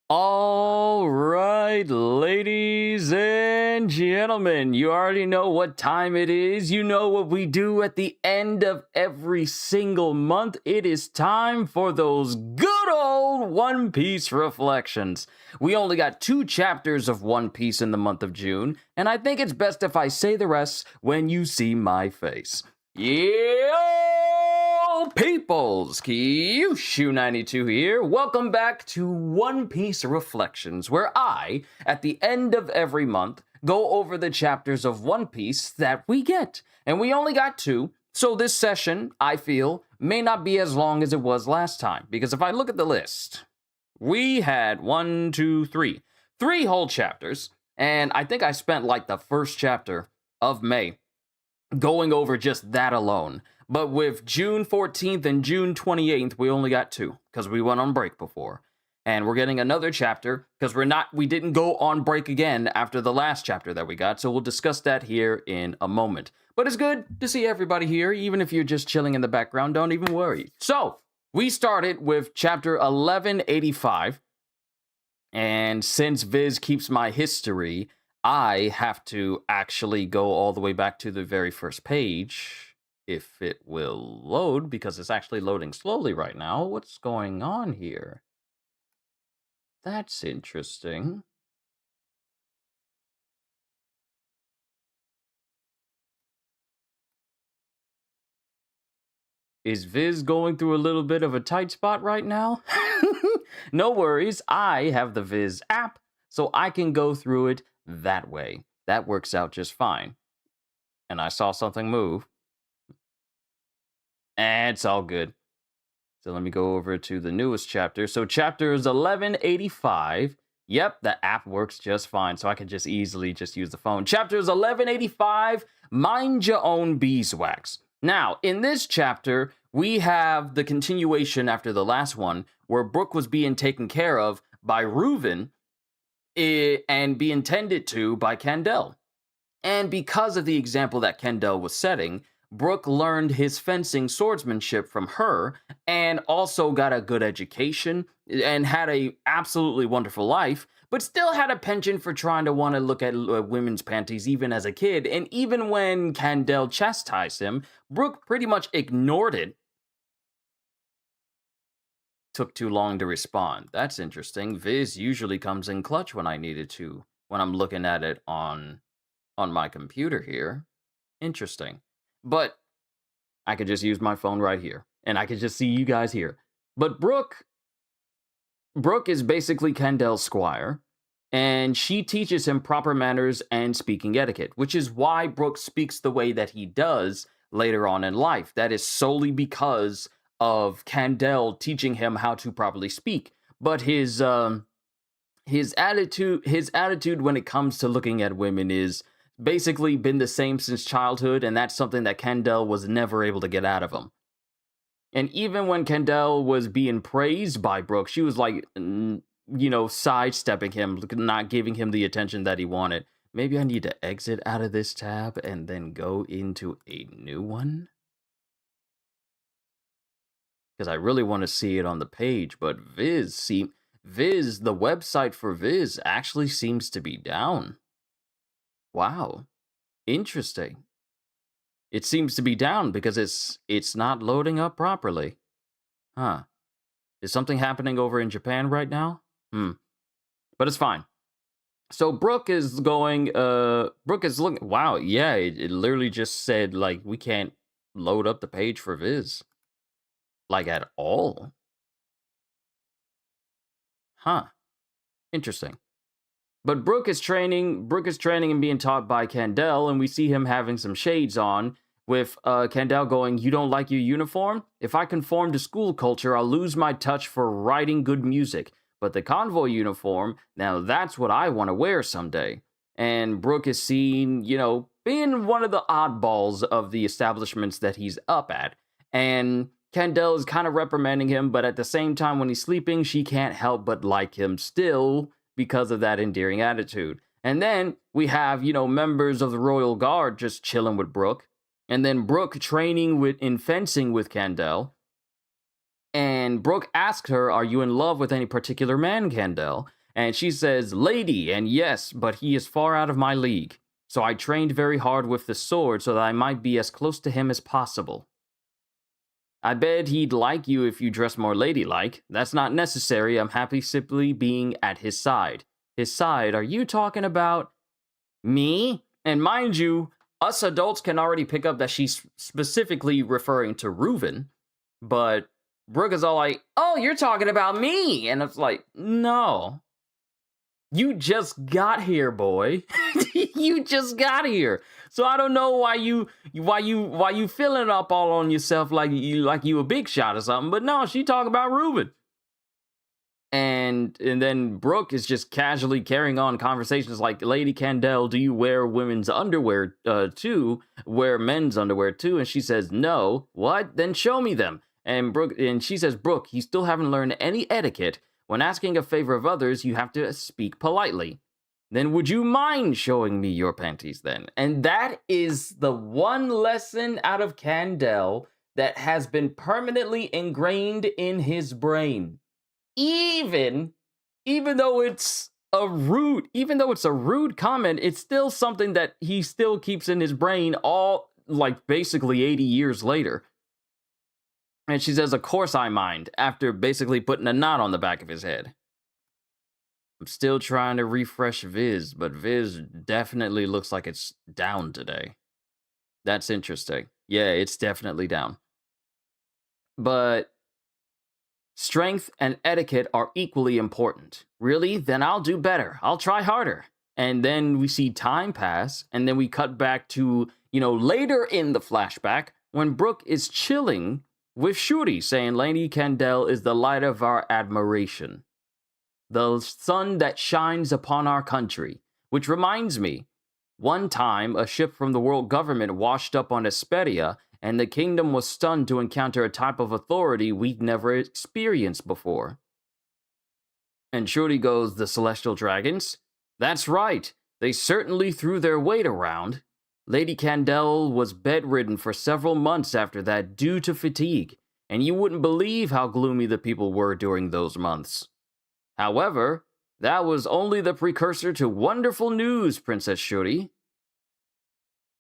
All right, ladies and gentlemen, you already know what time it is. You know what we do at the end of every single month. It is time for those good old One Piece reflections. We only got 2 chapters of One Piece in the month of June, and I think it's best if I say the rest when you see my face. Yo, peoples, Kyushu92 here. Welcome back to One Piece Reflections, where I, at the end of every month, go over the chapters of One Piece that we get. And we only got 2, so this session, I feel, may not be as long as it was last time. Because if I look at the list, we had 3 whole chapters. And I think I spent like the first chapter of May going over just that alone. But with June 14th and June 28th, we only got 2 because we went on break before. And we're getting another chapter because we didn't go on break again after the last chapter that we got. So we'll discuss that here in a moment. But it's good to see everybody here, even if you're just chilling in the background, don't even worry. So we started with chapter 1185. And since Viz keeps my history, I have to actually go all the way back to the very first page, if it will load, because it's actually loading slowly right now. What's going on here? That's interesting. Is Viz going through a little bit of a tight spot right now? No worries, I have the Viz app, so I can go through it that way. That works out just fine. And I saw something move. And it's all good. So let me go over to the newest chapter. So chapters 1185. Yep, the app works just fine, so I can just easily just use the phone. Chapters 1185, Mind Your Own Beeswax. Now, in this chapter, we have the continuation after the last one, where Brook was being taken care of by Reuven and being tended to by Candel. And because of the example that Kendall was setting, Brook learned his fencing swordsmanship from her and also got a good education and had a absolutely wonderful life, but still had a penchant for trying to want to look at women's panties even as a kid. And even when Candel chastised him, Brook pretty much ignored it. Took too long to respond. That's interesting. Viz usually comes in clutch when I needed to, when I'm looking at it on my computer here. Interesting. But I could just use my phone right here, and I could just see you guys here. But Brook is basically Candel's squire, and she teaches him proper manners and speaking etiquette, which is why Brook speaks the way that he does later on in life. That is solely because of Candel teaching him how to properly speak. But his attitude when it comes to looking at women is basically been the same since childhood, and that's something that Candel was never able to get out of him. And even when Candel was being praised by Brook, she was like, sidestepping him, not giving him the attention that he wanted. Maybe I need to exit out of this tab and then go into a new one? Because I really want to see it on the page, but the website for Viz actually seems to be down. Wow, interesting. It seems to be down because it's not loading up properly. Huh. Is something happening over in Japan right now? But it's fine. So Brook is looking, wow, yeah, it literally just said, like, we can't load up the page for Viz. Like, at all. Huh. Interesting. But Brook is training and being taught by Candel, and we see him having some shades on, with Candel going, "You don't like your uniform? If I conform to school culture, I'll lose my touch for writing good music. But the convoy uniform, now that's what I want to wear someday." And Brook is seen, being one of the oddballs of the establishments that he's up at. And Candel is kind of reprimanding him, but at the same time, when he's sleeping, she can't help but like him still, because of that endearing attitude. And then we have, members of the Royal Guard just chilling with Brook. And then Brook training in fencing with Candel. And Brook asks her, "Are you in love with any particular man, Candel?" And she says, "Lady, and yes, but he is far out of my league. So I trained very hard with the sword so that I might be as close to him as possible. I bet he'd like you if you dress more ladylike. That's not necessary. I'm happy simply being at his side." His side? Are you talking about me? And mind you, us adults can already pick up that she's specifically referring to Reuven, but Brook is all like, "Oh, you're talking about me." And it's like, no. You just got here, boy. You just got here. So I don't know why you feeling up all on yourself like you a big shot or something. But no, she talking about Reuben. And then Brooke is just casually carrying on conversations like, "Lady Candel, do you wear women's underwear too? Wear men's underwear too?" And she says, "No." "What? Then show me them." And she says, "Brooke, you still haven't learned any etiquette. When asking a favor of others, you have to speak politely." "Then would you mind showing me your panties then?" And that is the one lesson out of Candel that has been permanently ingrained in his brain. Even though it's a rude comment, it's still something that he still keeps in his brain all like basically 80 years later. And she says, "Of course I mind," after basically putting a knot on the back of his head. I'm still trying to refresh Viz, but Viz definitely looks like it's down today. That's interesting. Yeah, it's definitely down. But strength and etiquette are equally important. Really? Then I'll do better. I'll try harder. And then we see time pass, and then we cut back to, later in the flashback when Brook is chilling with Shuri, saying Lady Candel is the light of our admiration, the sun that shines upon our country. Which reminds me, one time a ship from the world government washed up on Hesperia, and the kingdom was stunned to encounter a type of authority we'd never experienced before. And Shuri goes, "The celestial dragons?" "That's right. They certainly threw their weight around. Lady Candel was bedridden for several months after that due to fatigue, and you wouldn't believe how gloomy the people were during those months. However, that was only the precursor to wonderful news, Princess Shuri.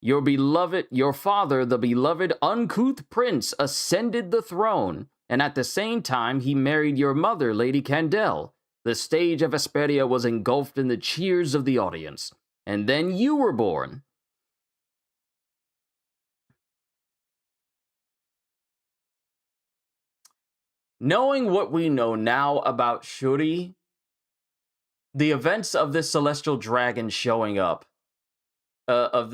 Your father, the beloved uncouth prince, ascended the throne, and at the same time he married your mother, Lady Candel. The stage of Hesperia was engulfed in the cheers of the audience, and then you were born." Knowing what we know now about Shuri, the events of this celestial dragon showing up, and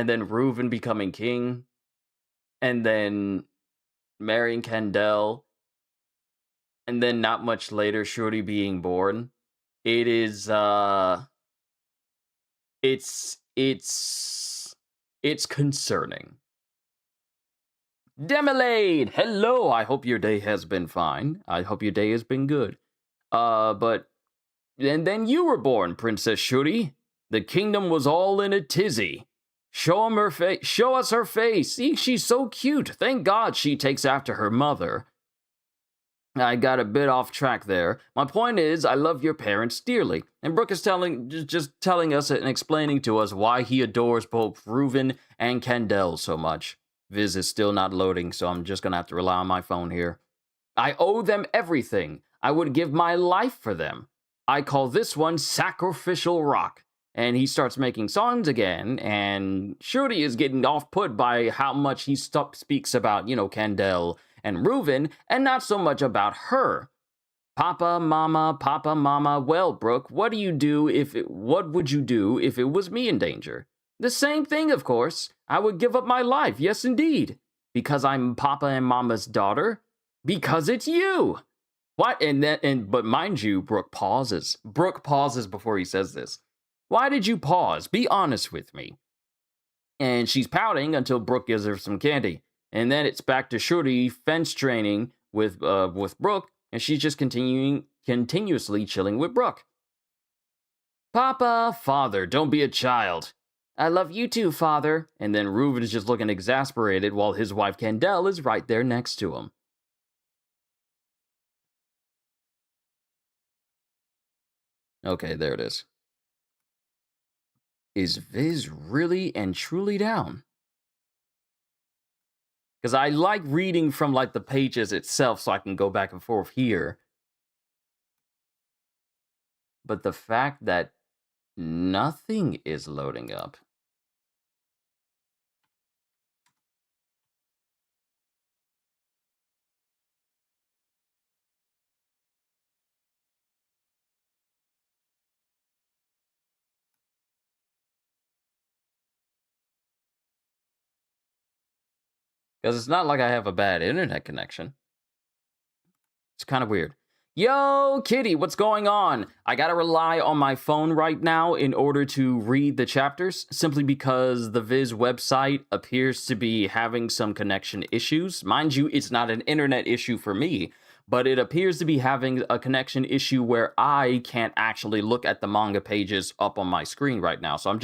then Reuven becoming king, and then marrying Candel, and then not much later Shuri being born. It is it's concerning. Demelade, hello. I hope your day has been fine. I hope your day has been good. And then you were born, Princess Shuri. The kingdom was all in a tizzy. Show us her face. See, she's so cute. Thank God she takes after her mother. I got a bit off track there. My point is, I love your parents dearly. And Brook is just telling us and explaining to us why he adores both Reuven and Candel so much. Viz is still not loading, so I'm just gonna have to rely on my phone here. "I owe them everything. I would give my life for them. I call this one Sacrificial Rock." And he starts making songs again, and Shuri is getting off-put by how much he speaks about, Candel and Reuven, and not so much about her. Papa, mama, well, Brook, what would you do if it was me in danger?" "The same thing, of course. I would give up my life, yes indeed. Because I'm Papa and Mama's daughter? Because it's you." What? But mind you, Brook pauses. Brook pauses before he says this. "Why did you pause? Be honest with me." And she's pouting until Brook gives her some candy. And then it's back to Shuri fence training with Brook, and she's just continuously chilling with Brook. "Papa, father, don't be a child." "I love you too, father." And then Reuven is just looking exasperated while his wife Candel is right there next to him. Okay, there it is. Is Viz really and truly down? Because I like reading from like the pages itself so I can go back and forth here. But the fact that nothing is loading up. Because it's not like I have a bad internet connection. It's kind of weird. Yo, Kitty, what's going on? I gotta rely on my phone right now in order to read the chapters, simply because the Viz website appears to be having some connection issues. Mind you, it's not an internet issue for me, but it appears to be having a connection issue where I can't actually look at the manga pages up on my screen right now. So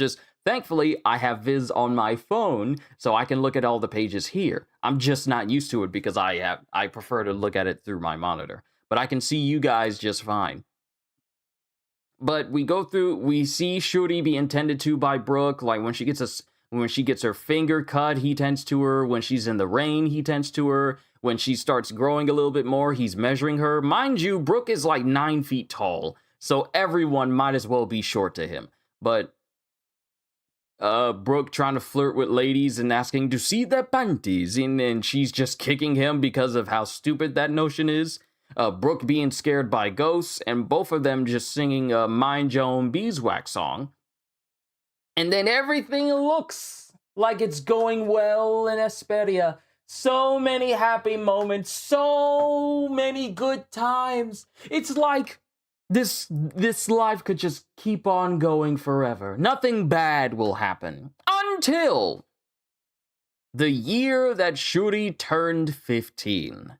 thankfully, I have Viz on my phone, so I can look at all the pages here. I'm just not used to it because I prefer to look at it through my monitor. But I can see you guys just fine. But we see Shuri be intended to by Brook. Like when she gets her finger cut, he tends to her. When she's in the rain, he tends to her. When she starts growing a little bit more, he's measuring her. Mind you, Brook is like 9 feet tall, so everyone might as well be short to him. But Brook trying to flirt with ladies and asking to see their panties, and she's just kicking him because of how stupid that notion is. Brook being scared by ghosts, and both of them just singing a Mind Your Own Beeswax song. And then everything looks like it's going well in Esperia. So many happy moments, so many good times. It's like this life could just keep on going forever. Nothing bad will happen until the year that Shuri turned 15.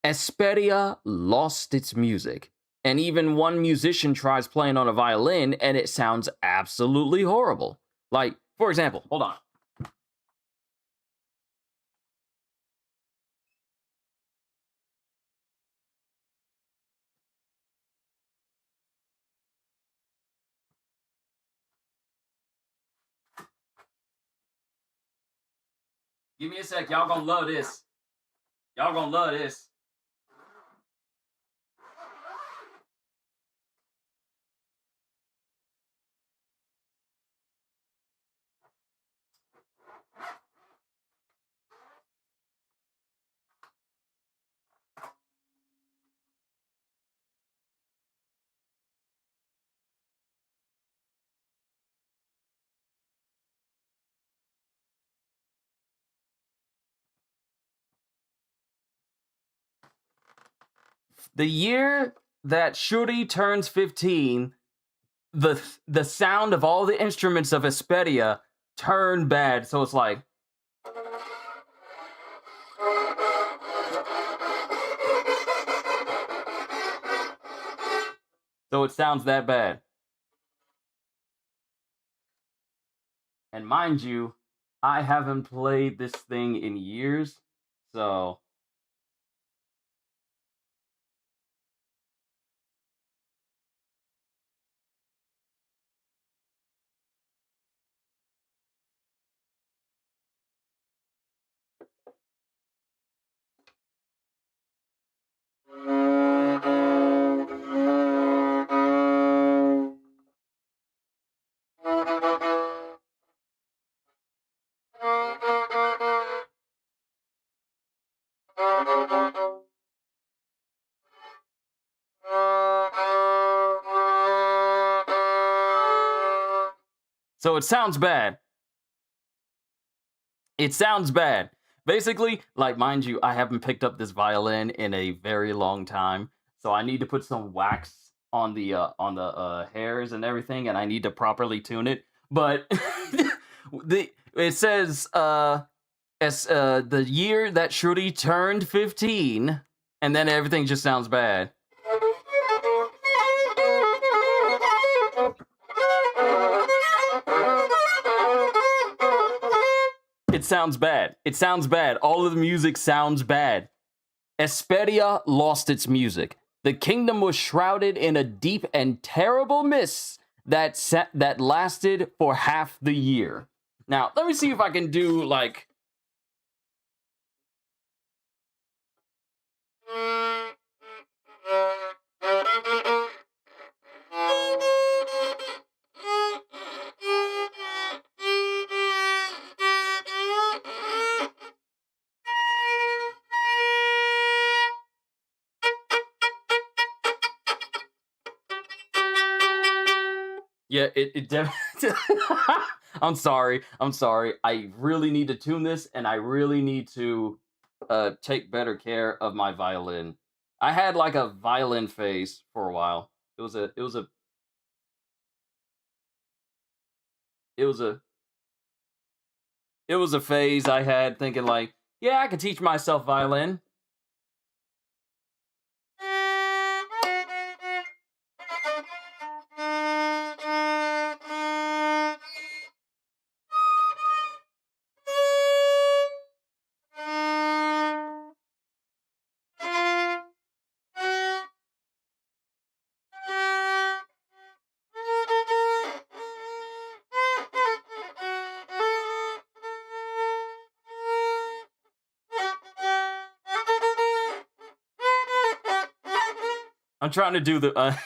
Esperia lost its music, and even one musician tries playing on a violin and it sounds absolutely horrible. Like, for example, hold on. Give me a sec. Y'all gonna love this. Y'all gonna love this. The year that Shuri turns 15, the sound of all the instruments of Esperia turn bad. So it's like, so it sounds that bad. And mind you, I haven't played this thing in years, so it sounds bad. It sounds bad. Basically, like, mind you, I haven't picked up this violin in a very long time, so I need to put some wax on the hairs and everything, and I need to properly tune it. But it says the year that Shuri turned 15, and then everything just sounds bad. It sounds bad. It sounds bad. All of the music sounds bad. Esperia lost its music. The kingdom was shrouded in a deep and terrible mist that lasted for half the year. Now, let me see if I can do like. Yeah, it definitely. I'm sorry. I'm sorry. I really need to tune this, and I really need to take better care of my violin. I had like a violin phase for a while. It was a it was a phase I had thinking like, yeah, I could teach myself violin. I'm trying to do the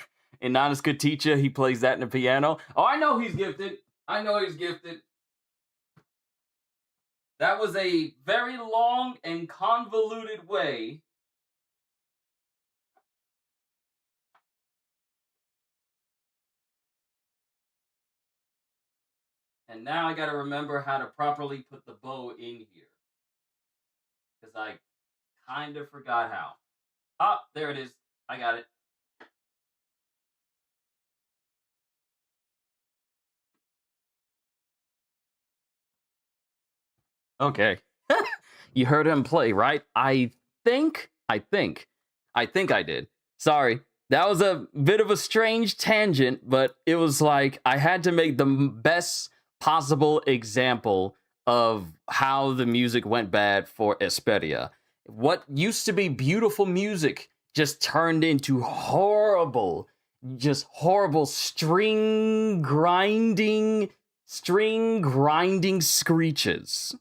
in Not As Good Teacher, he plays that in the piano. Oh, I know he's gifted. I know he's gifted. That was a very long and convoluted way. And now I gotta remember how to properly put the bow in here. Because I kind of forgot how. Ah, there it is. I got it. Okay. You heard him play, right? I think I did. Sorry. That was a bit of a strange tangent, but it was like I had to make the best possible example of how the music went bad for Esperia. What used to be beautiful music just turned into horrible string grinding screeches.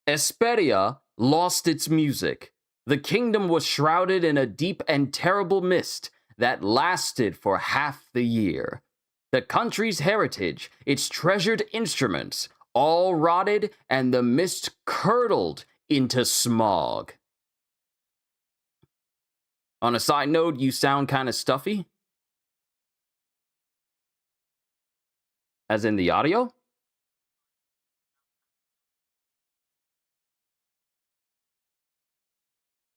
Esperia lost its music. The kingdom was shrouded in a deep and terrible mist that lasted for half the year. The country's heritage, its treasured instruments, all rotted, and the mist curdled into smog. On a side note, you sound kind of stuffy. As in the audio?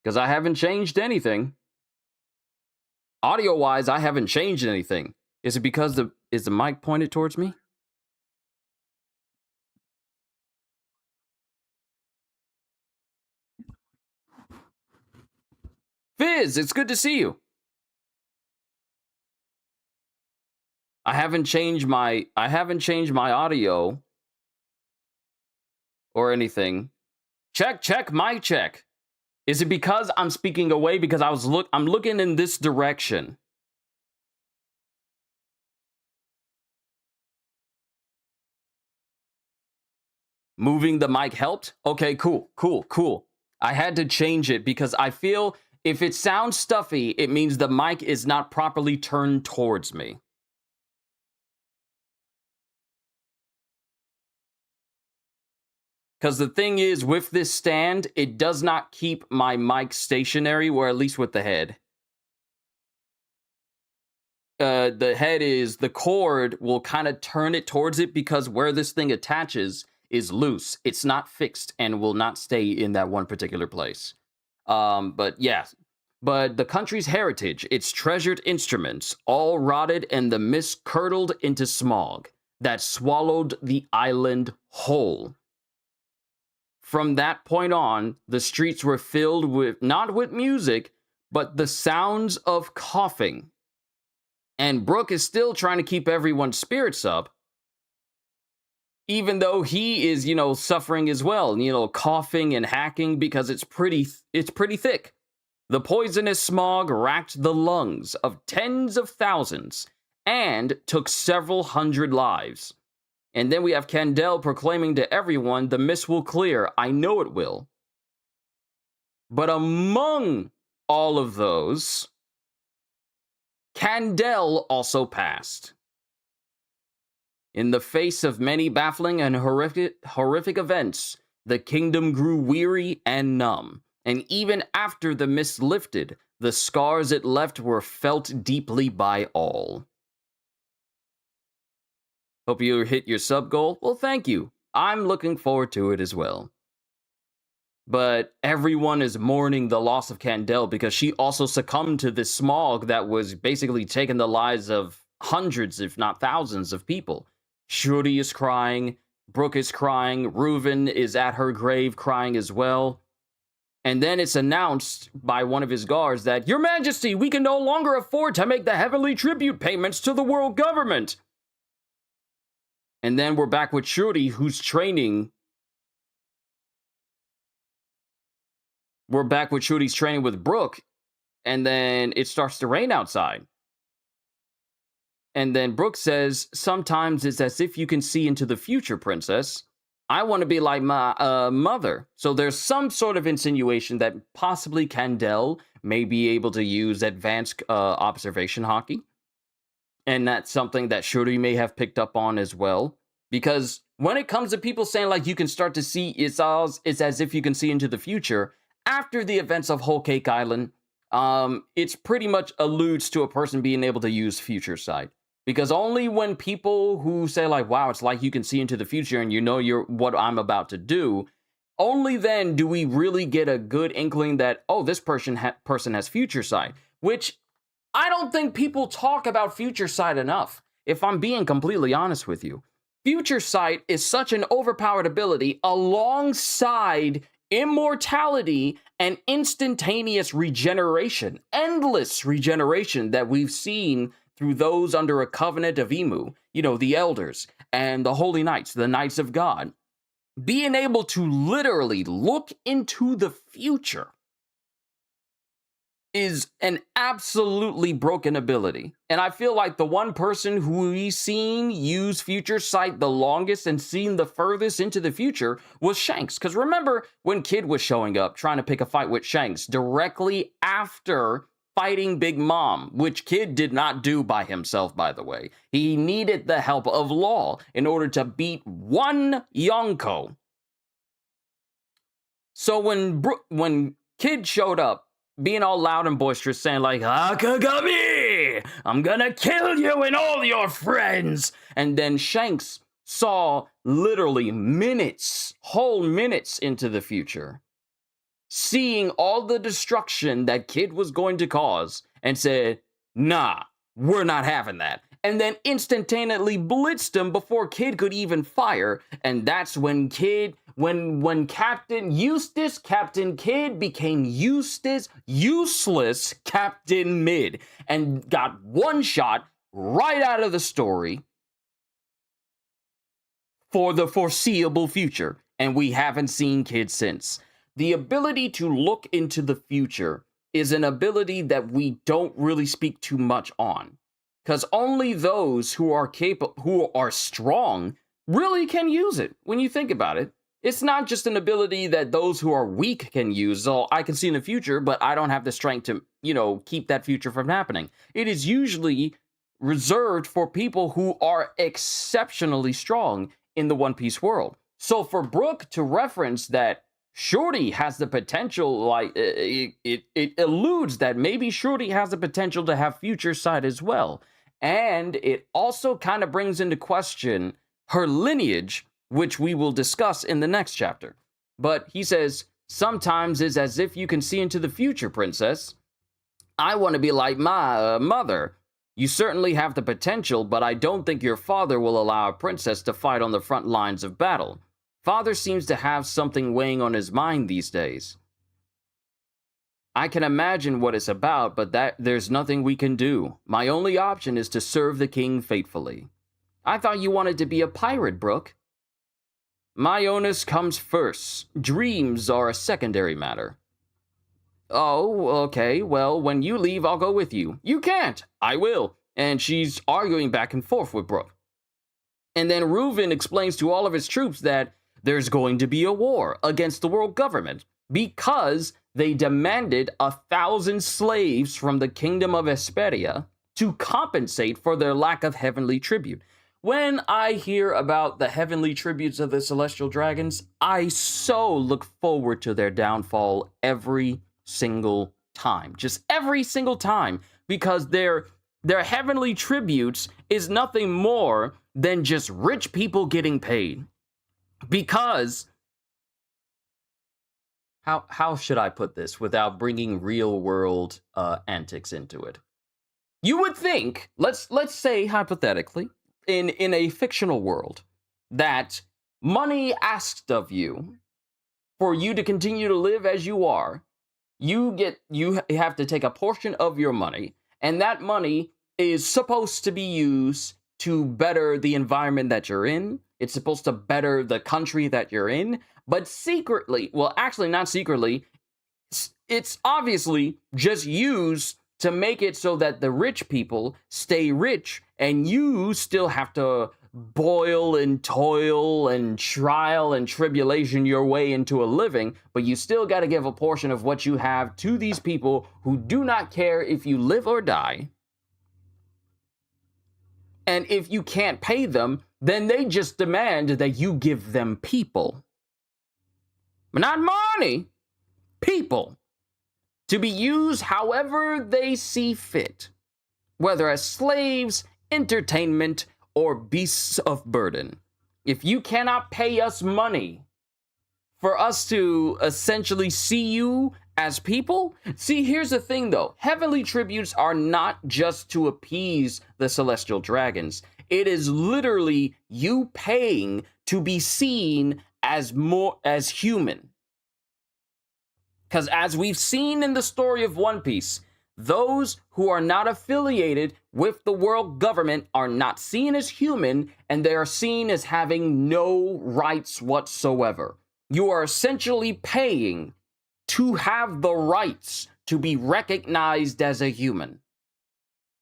Because I haven't changed anything. Audio wise, I haven't changed anything. Is it because is the mic pointed towards me? Fizz, it's good to see you. I haven't changed my audio or anything. Check, mic check. Is it because I'm speaking away because I'm looking in this direction? Moving the mic helped? Okay, cool. I had to change it because I feel if it sounds stuffy, it means the mic is not properly turned towards me. Because the thing is, with this stand, it does not keep my mic stationary, or at least with the head. The cord will kind of turn it towards it because where this thing attaches is loose. It's not fixed and will not stay in that one particular place. But yeah. But the country's heritage, its treasured instruments, all rotted and the mist curdled into smog that swallowed the island whole. From that point on, the streets were filled with, not with music, but the sounds of coughing. And Brook is still trying to keep everyone's spirits up, even though he is, suffering as well, coughing and hacking because it's pretty thick. The poisonous smog racked the lungs of tens of thousands and took several hundred lives. And then we have Candel proclaiming to everyone, the mist will clear. I know it will. But among all of those, Candel also passed. In the face of many baffling and horrific events, the kingdom grew weary and numb. And even after the mist lifted, the scars it left were felt deeply by all. Hope you hit your sub goal. Well, thank you. I'm looking forward to it as well. But everyone is mourning the loss of Candel because she also succumbed to this smog that was basically taking the lives of hundreds, if not thousands, of people. Shuri is crying. Brook is crying. Reuven is at her grave crying as well. And then it's announced by one of his guards that, Your Majesty, we can no longer afford to make the heavenly tribute payments to the world government. And then we're back with Shuri, who's training. We're back with Shuri's training with Brook. And then it starts to rain outside. And then Brook says, Sometimes it's as if you can see into the future, princess. I want to be like my mother. So there's some sort of insinuation that possibly Candel may be able to use advanced observation hockey. And that's something that Shuri may have picked up on as well. Because when it comes to people saying, like, you can start to see, it's as if you can see into the future, after the events of Whole Cake Island, it's pretty much alludes to a person being able to use future sight. Because only when people who say, like, wow, it's like you can see into the future and you know what I'm about to do, only then do we really get a good inkling that, oh, this person has future sight. Which I don't think people talk about future sight enough, if I'm being completely honest with you. Future sight is such an overpowered ability alongside immortality and instantaneous regeneration, endless regeneration that we've seen through those under a covenant of Emu, the elders and the holy knights, the knights of God. Being able to literally look into the future is an absolutely broken ability. And I feel like the one person who we've seen use future sight the longest and seen the furthest into the future was Shanks. Because remember when Kid was showing up trying to pick a fight with Shanks directly after fighting Big Mom, which Kid did not do by himself, by the way. He needed the help of Law in order to beat one Yonko. So when Kid showed up, being all loud and boisterous, saying like, Akagami! I'm gonna kill you and all your friends! And then Shanks saw literally whole minutes into the future, seeing all the destruction that Kid was going to cause, and said, nah, we're not having that. And then instantaneously blitzed him before Kid could even fire. And that's when when Captain Kid became useless Captain Mid, and got one shot right out of the story for the foreseeable future. And we haven't seen Kid since. The ability to look into the future is an ability that we don't really speak too much on, because only those who are strong really can use it. When you think about it, it's not just an ability that those who are weak can use. So I can see in the future, but I don't have the strength to, keep that future from happening. It is usually reserved for people who are exceptionally strong in the One Piece world. So for Brook to reference that Shorty has the potential, like, it alludes that maybe Shorty has the potential to have future sight as well. And it also kind of brings into question her lineage, which we will discuss in the next chapter. But he says, sometimes it's as if you can see into the future, princess. I want to be like my mother. You certainly have the potential, but I don't think your father will allow a princess to fight on the front lines of battle. Father seems to have something weighing on his mind these days. I can imagine what it's about, but there's nothing we can do. My only option is to serve the king faithfully. I thought you wanted to be a pirate, Brook. My onus comes first. Dreams are a secondary matter. Oh, okay, well, when you leave, I'll go with you. You can't. I will. And she's arguing back and forth with Brook. And then Reuven explains to all of his troops that there's going to be a war against the world government because they demanded 1,000 slaves from the kingdom of Hesperia to compensate for their lack of heavenly tribute. When I hear about the heavenly tributes of the celestial dragons, I so look forward to their downfall every single time. Just every single time, because their heavenly tributes is nothing more than just rich people getting paid. Because how should I put this without bringing real world antics into it? You would think, let's say hypothetically, in a fictional world, that money asked of you for you to continue to live as you are, you have to take a portion of your money, and that money is supposed to be used to better the environment that you're in. It's supposed to better the country that you're in, but secretly, well, actually not secretly, it's obviously just used to make it so that the rich people stay rich and you still have to boil and toil and trial and tribulation your way into a living, but you still got to give a portion of what you have to these people who do not care if you live or die. And if you can't pay them, then they just demand that you give them people. Not money, people. To be used however they see fit, whether as slaves, entertainment, or beasts of burden. If you cannot pay us money for us to essentially see you as people, see, here's the thing though. Heavenly tributes are not just to appease the celestial dragons. It is literally you paying to be seen as human. Because as we've seen in the story of One Piece, those who are not affiliated with the world government are not seen as human, and they are seen as having no rights whatsoever. You are essentially paying to have the rights to be recognized as a human.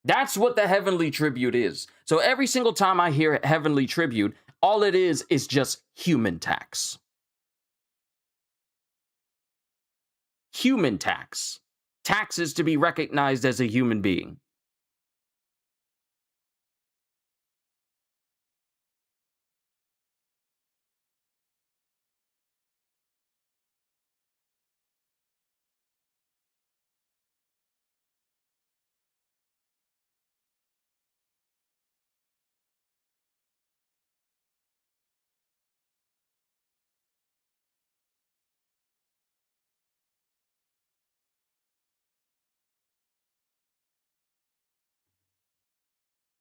That's what the heavenly tribute is. So every single time I hear heavenly tribute, all it is just human tax. Human tax. Taxes to be recognized as a human being.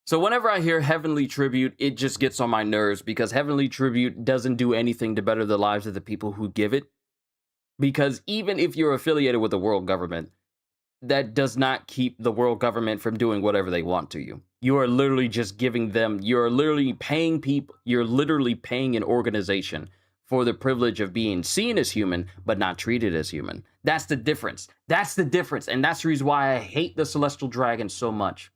So whenever I hear heavenly tribute, it just gets on my nerves because heavenly tribute doesn't do anything to better the lives of the people who give it. Because even if you're affiliated with the world government, that does not keep the world government from doing whatever they want to you. You are literally just giving them, you're literally paying people, you're literally paying an organization for the privilege of being seen as human, but not treated as human. That's the difference. That's the difference. And that's the reason why I hate the Celestial Dragon so much.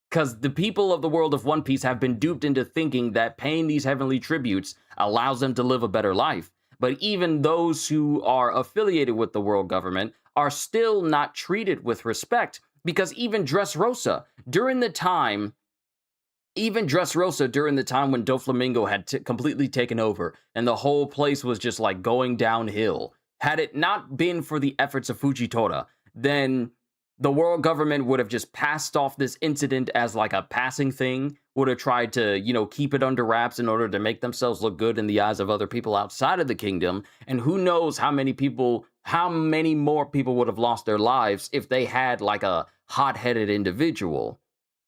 Because the people of the world of One Piece have been duped into thinking that paying these heavenly tributes allows them to live a better life. But even those who are affiliated with the world government are still not treated with respect, because even Dressrosa, during the time when Doflamingo had completely taken over and the whole place was just like going downhill, had it not been for the efforts of Fujitora, then the world government would have just passed off this incident as like a passing thing, would have tried to, keep it under wraps in order to make themselves look good in the eyes of other people outside of the kingdom. And who knows how many more people would have lost their lives if they had like a hot-headed individual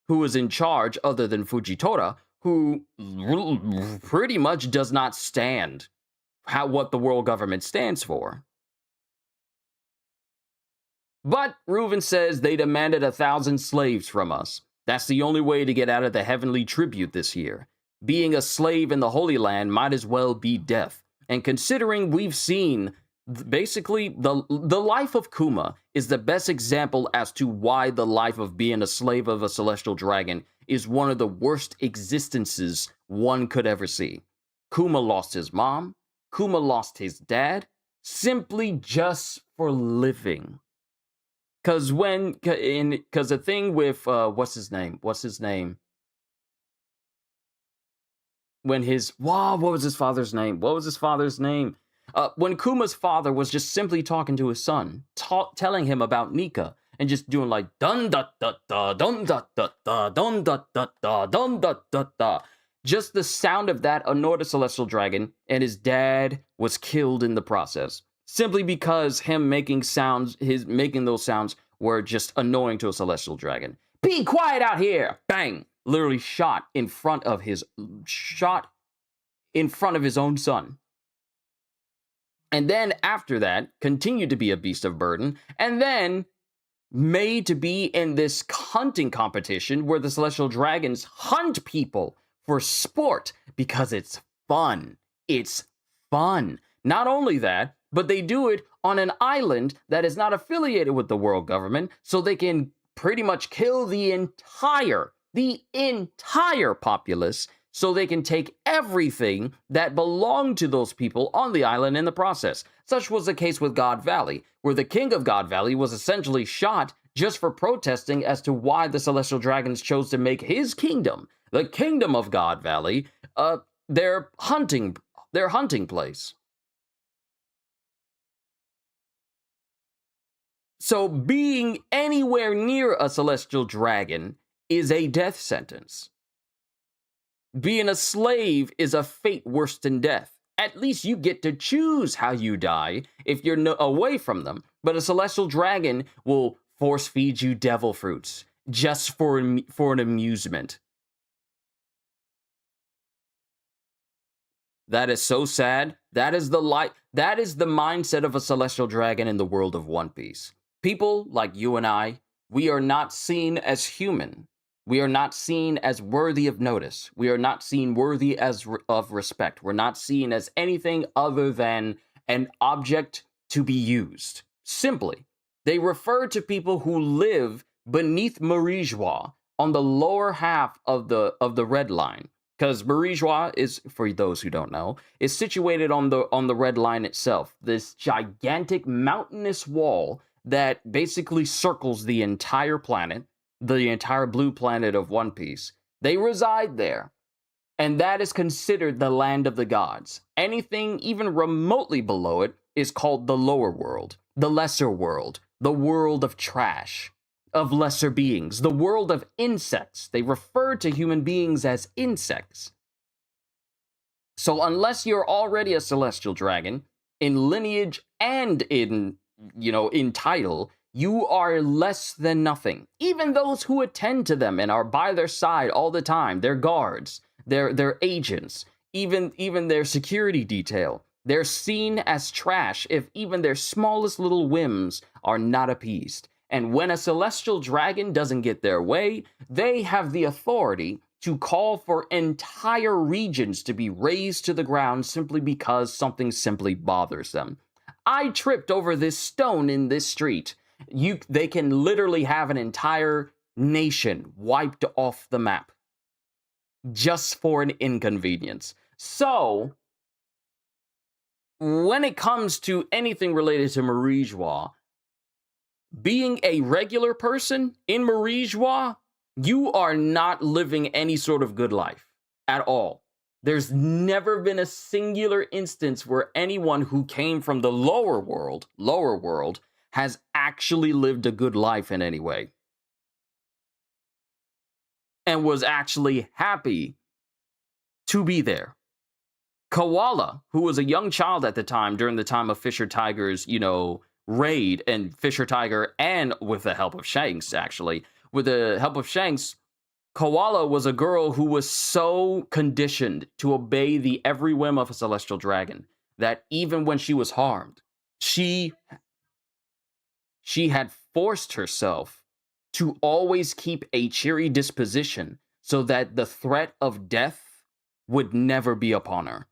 who was in charge other than Fujitora, who pretty much does not stand what the world government stands for. But Reuven says they demanded 1,000 slaves from us. That's the only way to get out of the heavenly tribute this year. Being a slave in the Holy Land might as well be death. And considering we've seen Basically, the life of Kuma is the best example as to why the life of being a slave of a celestial dragon is one of the worst existences one could ever see. Kuma lost his mom, Kuma lost his dad, simply just for living. Because the thing with what's his name? When what was his father's name? When Kuma's father was just simply talking to his son, telling him about Nika, and just doing like dun da da da dun da da da dun da da da dun da da da. Just the sound of that annoyed a celestial dragon, and his dad was killed in the process. Simply because him making those sounds were just annoying to a celestial dragon. Be quiet out here! Bang! Literally shot in front of his own son. And then after that, continued to be a beast of burden, and then made to be in this hunting competition where the celestial dragons hunt people for sport because it's fun. It's fun. Not only that, but they do it on an island that is not affiliated with the world government, so they can pretty much kill the entire populace, so they can take everything that belonged to those people on the island in the process. Such was the case with God Valley, where the king of God Valley was essentially shot just for protesting as to why the celestial dragons chose to make his kingdom, the kingdom of God Valley, their hunting place. So being anywhere near a celestial dragon is a death sentence. Being a slave is a fate worse than death. At least you get to choose how you die if you're away from them. But a celestial dragon will force feed you devil fruits just for an amusement. That is so sad. That is the mindset of a celestial dragon in the world of One Piece. People like you and I, we are not seen as human. We are not seen as worthy of notice. We are not seen worthy of respect. We're not seen as anything other than an object to be used. Simply, they refer to people who live beneath Marijois on the lower half of the Red Line. Because Marijois is, for those who don't know, is situated on the Red Line itself. This gigantic mountainous wall that basically circles the entire planet, the entire blue planet of One Piece. They reside there. And that is considered the land of the gods. Anything even remotely below it is called the lower world, the lesser world, the world of trash, of lesser beings, the world of insects. They refer to human beings as insects. So unless you're already a celestial dragon, in lineage and in title, you are less than nothing. Even those who attend to them and are by their side all the time, their guards, their agents, even their security detail, they're seen as trash if even their smallest little whims are not appeased. And when a celestial dragon doesn't get their way, they have the authority to call for entire regions to be razed to the ground simply because something simply bothers them. I tripped over this stone in this street. They can literally have an entire nation wiped off the map just for an inconvenience. So, when it comes to anything related to Marijois, being a regular person in Marijois, you are not living any sort of good life at all. There's never been a singular instance where anyone who came from the lower world, has actually lived a good life in any way. And was actually happy to be there. Koala, who was a young child at the time, during the time of Fisher Tiger's, raid, and Fisher Tiger, and with the help of Shanks, actually, with the help of Shanks, Koala was a girl who was so conditioned to obey the every whim of a celestial dragon that even when she was harmed, she had forced herself to always keep a cheery disposition so that the threat of death would never be upon her.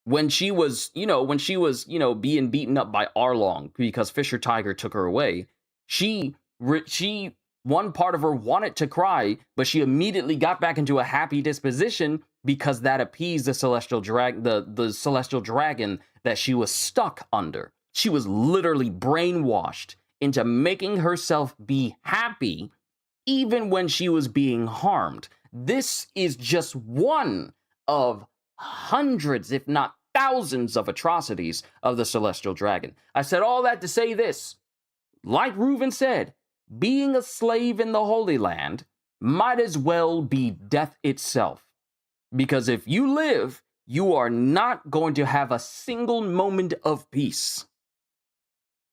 when she was, being beaten up by Arlong because Fisher Tiger took her away, she one part of her wanted to cry, but she immediately got back into a happy disposition because that appeased the celestial dragon that she was stuck under. She was literally brainwashed into making herself be happy even when she was being harmed. This is just one of hundreds, if not thousands, of atrocities of the celestial dragon. I said all that to say this. Like Reuven said, being a slave in the Holy Land might as well be death itself. Because if you live, you are not going to have a single moment of peace.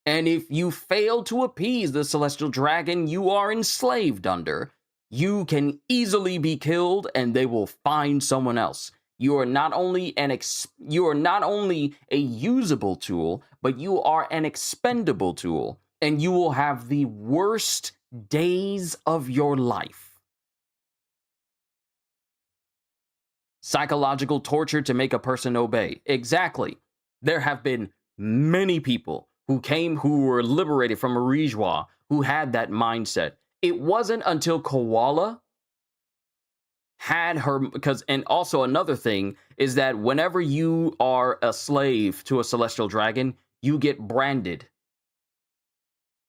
And if you fail to appease the celestial dragon you are enslaved under, you can easily be killed and they will find someone else. You are not only a usable tool, but you are an expendable tool, and you will have the worst days of your life. Psychological torture to make a person obey. Exactly. There have been many people who were liberated from Arijwa who had that mindset. It wasn't until Koala had her, and also another thing is that whenever you are a slave to a celestial dragon, you get branded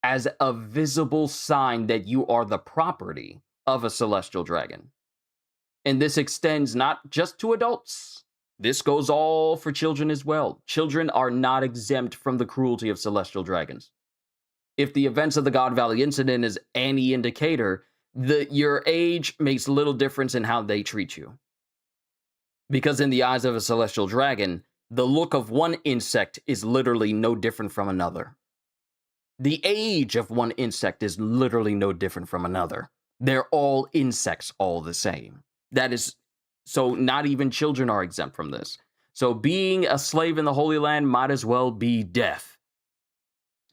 as a visible sign that you are the property of a celestial dragon. And this extends not just to adults. This goes all for children as well. Children are not exempt from the cruelty of celestial dragons. If the events of the God Valley incident is any indicator, your age makes little difference in how they treat you. Because in the eyes of a celestial dragon, the look of one insect is literally no different from another. The age of one insect is literally no different from another. They're all insects, all the same. So not even children are exempt from this. So being a slave in the Holy Land might as well be death.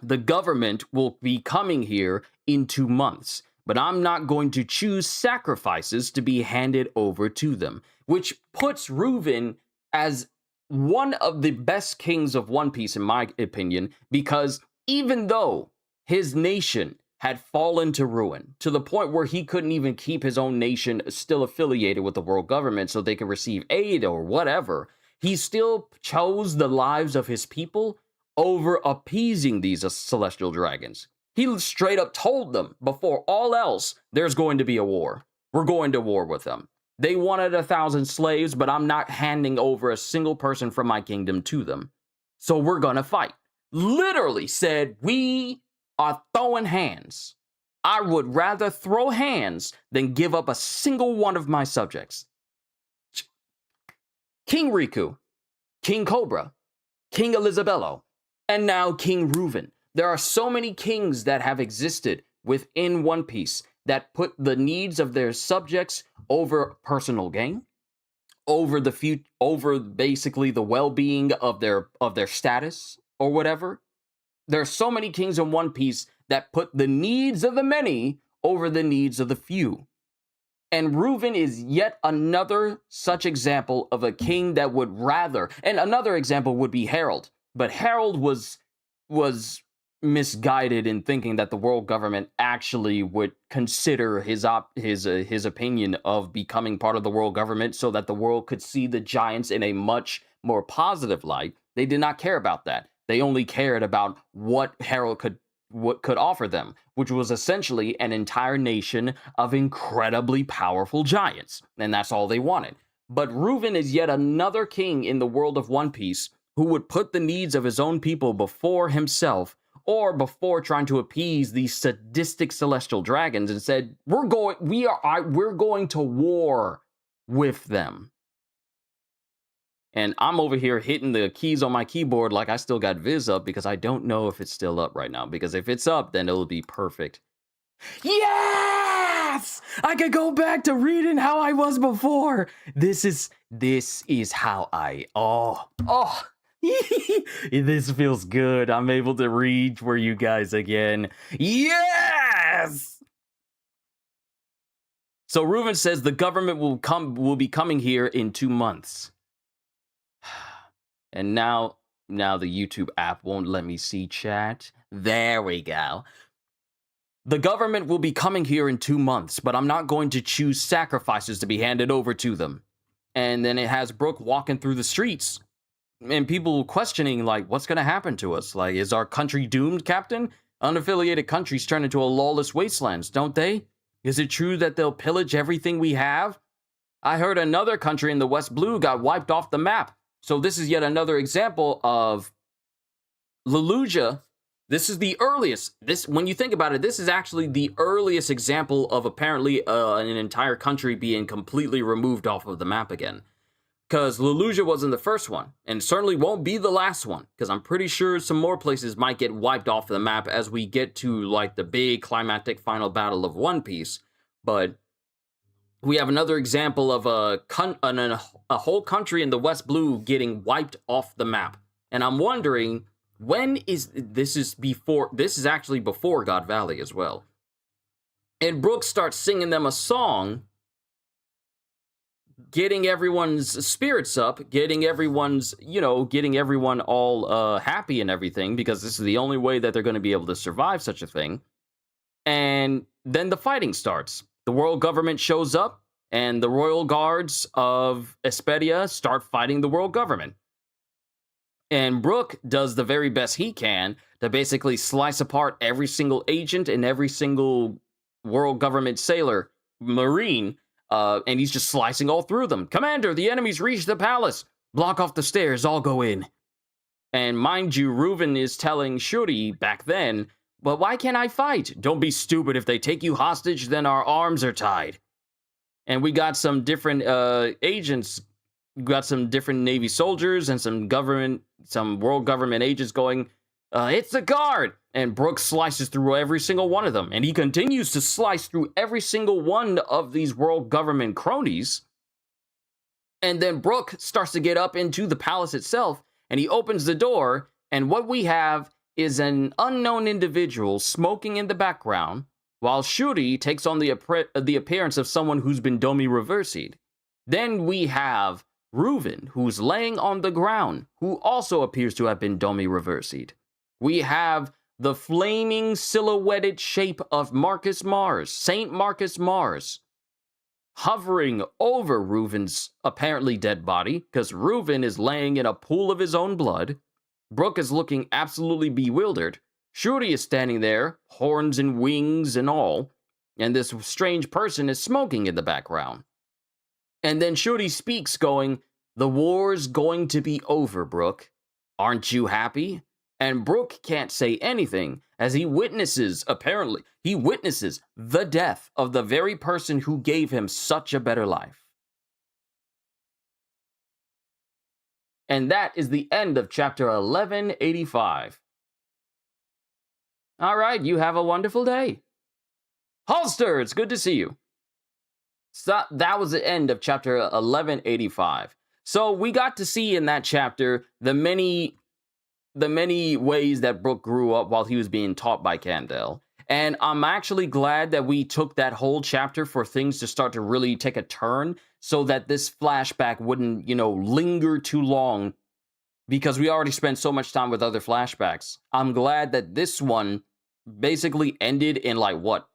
The government will be coming here in 2 months, but I'm not going to choose sacrifices to be handed over to them, which puts Reuven as one of the best kings of One Piece, in my opinion, because even though his nation had fallen to ruin, to the point where he couldn't even keep his own nation still affiliated with the world government so they could receive aid or whatever, he still chose the lives of his people over appeasing these celestial dragons. He straight up told them, before all else, there's going to be a war. We're going to war with them. They wanted 1,000 slaves, but I'm not handing over a single person from my kingdom to them. So we're gonna fight. Literally said, we are throwing hands. I would rather throw hands than give up a single one of my subjects. King Riku, King Cobra, King Elizabello, and now King Reuven. There are so many kings that have existed within One Piece that put the needs of their subjects over personal gain, over basically the well-being of their status or whatever. There are so many kings in One Piece that put the needs of the many over the needs of the few. And Reuven is yet another such example of a king that would rather, and another example would be Harold. But Harold was misguided in thinking that the world government actually would consider his opinion of becoming part of the world government so that the world could see the giants in a much more positive light. They did not care about that. They only cared about what Harold could offer them, which was essentially an entire nation of incredibly powerful giants. And that's all they wanted. But Reuven is yet another king in the world of One Piece who would put the needs of his own people before himself, or before trying to appease these sadistic celestial dragons, and said, we're going to war with them. And I'm over here hitting the keys on my keyboard like I still got Viz up, because I don't know if it's still up right now. Because if it's up, then it'll be perfect. Yes! I could go back to reading how I was before. This is how I, this feels good. I'm able to read for you guys again. Yes! So Reuven says the government will be coming here in 2 months. And now the YouTube app won't let me see chat. There we go. The government will be coming here in 2 months, but I'm not going to choose sacrifices to be handed over to them. And then it has Brook walking through the streets and people questioning, like, what's going to happen to us? Like, is our country doomed, Captain? Unaffiliated countries turn into a lawless wastelands, don't they? Is it true that they'll pillage everything we have? I heard another country in the West Blue got wiped off the map. So this is yet another example of Leluja. This is the earliest. When you think about it, this is actually the earliest example of apparently an entire country being completely removed off of the map again. Because Leluja wasn't the first one, and certainly won't be the last one, because I'm pretty sure some more places might get wiped off the map as we get to, like, the big climactic final battle of One Piece. But we have another example of a whole country in the West Blue getting wiped off the map. And I'm wondering, when is this? Is actually before God Valley as well. And Brook starts singing them a song, getting everyone's spirits up, getting everyone all happy and everything, because this is the only way that they're going to be able to survive such a thing. And then the fighting starts. The world government shows up, and the royal guards of Espedia start fighting the world government. And Brook does the very best he can to basically slice apart every single agent and every single world government sailor, marine, and he's just slicing all through them. Commander, the enemy's reached the palace. Block off the stairs, I'll go in. And mind you, Reuven is telling Shuri back then, but why can't I fight? Don't be stupid. If they take you hostage, then our arms are tied. And we got some different agents. We got some different Navy soldiers and some world government agents going, it's the guard! And Brook slices through every single one of them. And he continues to slice through every single one of these world government cronies. And then Brook starts to get up into the palace itself, and he opens the door, and what we have is an unknown individual smoking in the background, while Shuri takes on the appearance of someone who's been Domi reversied. Then we have Reuven, who's laying on the ground, who also appears to have been Domi reversied. We have the flaming silhouetted shape of Marcus Mars, Saint Marcus Mars, hovering over Reuven's apparently dead body, because Reuven is laying in a pool of his own blood. Brook is looking absolutely bewildered. Shuri is standing there, horns and wings and all, and this strange person is smoking in the background. And then Shuri speaks, going, the war's going to be over, Brook. Aren't you happy? And Brook can't say anything, as he witnesses the death of the very person who gave him such a better life. And that is the end of chapter 1185. All right, you have a wonderful day. Holster, it's good to see you. So that was the end of chapter 1185. So we got to see in that chapter the many ways that Brook grew up while he was being taught by Candel. And I'm actually glad that we took that whole chapter for things to start to really take a turn, so that this flashback wouldn't, linger too long, because we already spent so much time with other flashbacks. I'm glad that this one basically ended in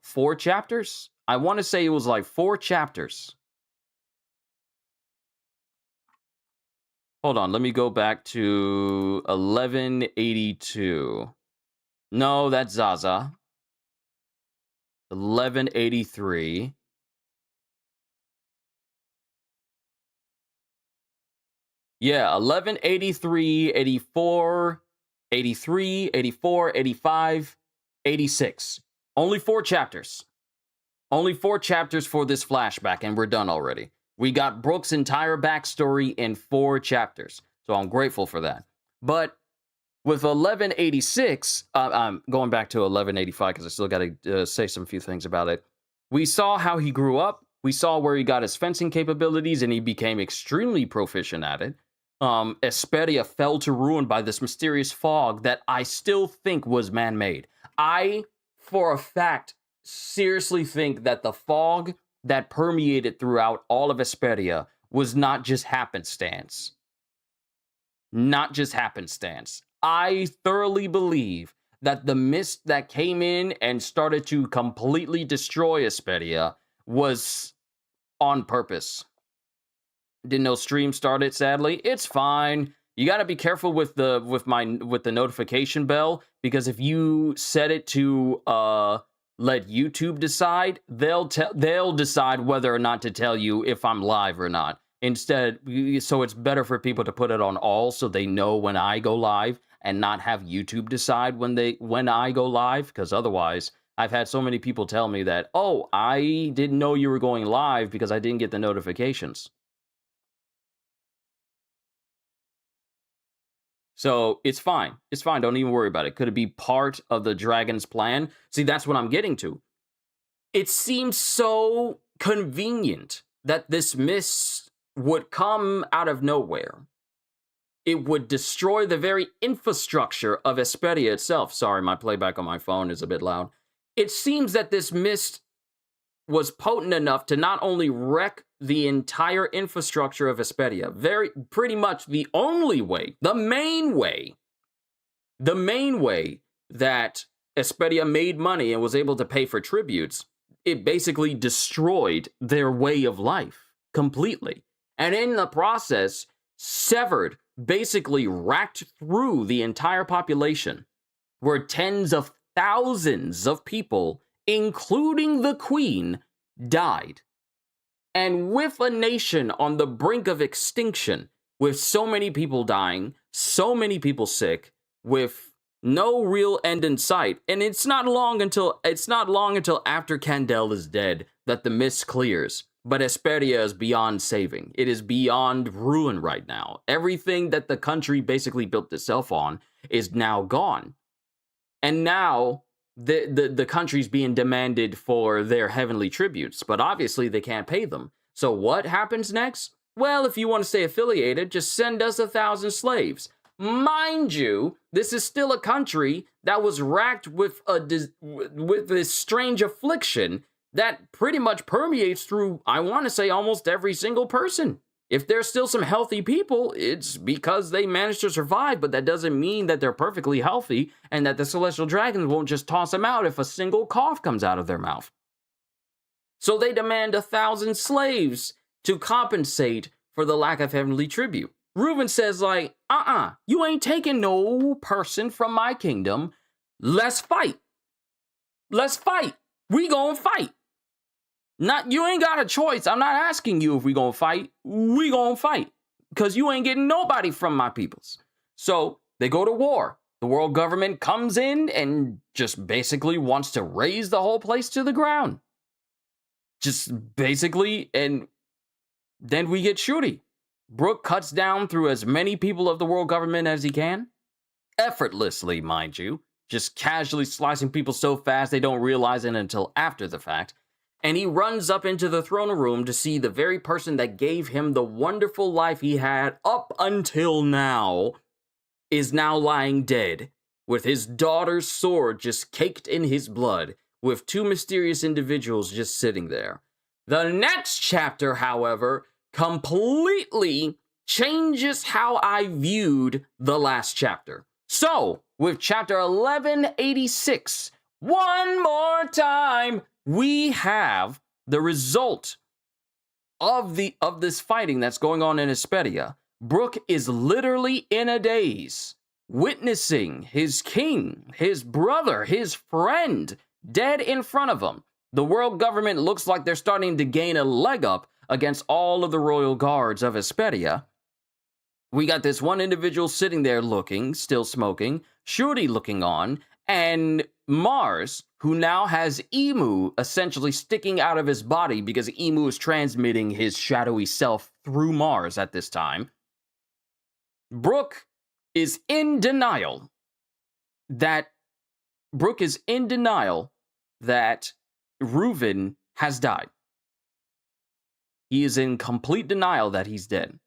4 chapters? I want to say it was 4 chapters. Hold on, let me go back to 1182. No, that's Zaza. 1183. Yeah, 1183, 84, 83, 84, 85, 86. Only 4 chapters. Only 4 chapters for this flashback, and we're done already. We got Brook's entire backstory in 4 chapters, so I'm grateful for that. But with 1186, I'm going back to 1185 because I still got to say some few things about it. We saw how he grew up. We saw where he got his fencing capabilities, and he became extremely proficient at it. Esperia fell to ruin by this mysterious fog that I still think was man-made. I, for a fact, seriously think that the fog that permeated throughout all of Esperia was not just happenstance. not just happenstance. I thoroughly believe that the mist that came in and started to completely destroy Espedia was on purpose. Didn't know stream started, sadly. It's fine. You got to be careful with the notification bell, because if you set it to let YouTube decide, they'll decide whether or not to tell you if I'm live or not. Instead, so it's better for people to put it on all so they know when I go live and not have YouTube decide when I go live, because otherwise I've had so many people tell me that, "Oh, I didn't know you were going live because I didn't get the notifications." So it's fine. It's fine. Don't even worry about it. Could it be part of the dragon's plan? See, that's what I'm getting to. It seems so convenient that this mist would come out of nowhere. It would destroy the very infrastructure of Espedia itself. Sorry, my playback on my phone is a bit loud. It seems that this mist was potent enough to not only wreck the entire infrastructure of Espedia, pretty much the only way, the main way that Espedia made money and was able to pay for tributes, it basically destroyed their way of life completely. And in the process, severed, basically racked through the entire population, where tens of thousands of people, including the Queen, died. And with a nation on the brink of extinction, with so many people dying, so many people sick, with no real end in sight, and it's not long until after Candel is dead that the mist clears. But Espedia is beyond saving. It is beyond ruin right now. Everything that the country basically built itself on is now gone. And now the country's being demanded for their heavenly tributes, but obviously they can't pay them. So what happens next? Well, if you want to stay affiliated, just send us 1,000 slaves. Mind you, this is still a country that was racked with this strange affliction that pretty much permeates through, I want to say, almost every single person. If there's still some healthy people, it's because they managed to survive, but that doesn't mean that they're perfectly healthy and that the celestial dragons won't just toss them out if a single cough comes out of their mouth. So they demand 1,000 slaves to compensate for the lack of heavenly tribute. Reuben says, like, you ain't taking no person from my kingdom. Let's fight. Let's fight. We gonna fight. You ain't got a choice. I'm not asking you if we gonna fight. We gonna fight. Because you ain't getting nobody from my peoples. So they go to war. The world government comes in and just basically wants to raise the whole place to the ground. Just basically, and then we get shooty. Brook cuts down through as many people of the world government as he can. Effortlessly, mind you. Just casually slicing people so fast they don't realize it until after the fact. And he runs up into the throne room to see the very person that gave him the wonderful life he had up until now is now lying dead, with his daughter's sword just caked in his blood, with two mysterious individuals just sitting there. The next chapter, however, completely changes how I viewed the last chapter. So, with chapter 1186, one more time, we have the result of this fighting that's going on in Espedia. Brook is literally in a daze, witnessing his king, his brother, his friend, dead in front of him. The world government looks like they're starting to gain a leg up against all of the royal guards of Espedia. We got this one individual sitting there looking, still smoking, Shuri looking on, and Mars, who now has Emu essentially sticking out of his body because Emu is transmitting his shadowy self through Mars at this time. Brook is in denial that Reuven has died. He is in complete denial that he's dead.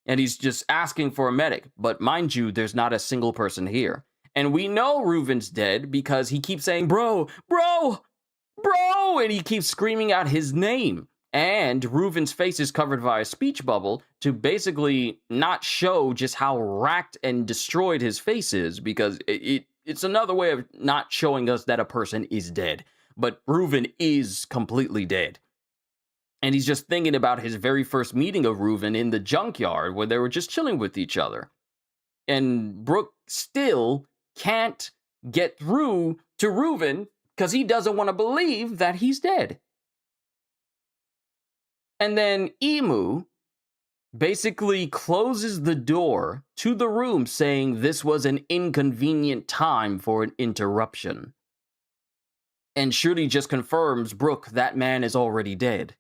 And he's just asking for a medic. But mind you, there's not a single person here. And we know Reuven's dead because he keeps saying, bro, and he keeps screaming out his name. And Reuven's face is covered by a speech bubble to basically not show just how racked and destroyed his face is, because it's another way of not showing us that a person is dead. But Reuven is completely dead. And he's just thinking about his very first meeting of Reuven in the junkyard where they were just chilling with each other. And Brook still can't get through to Reuven because he doesn't want to believe that he's dead. And then Emu basically closes the door to the room, saying this was an inconvenient time for an interruption. And Shuri just confirms Brook, that man is already dead.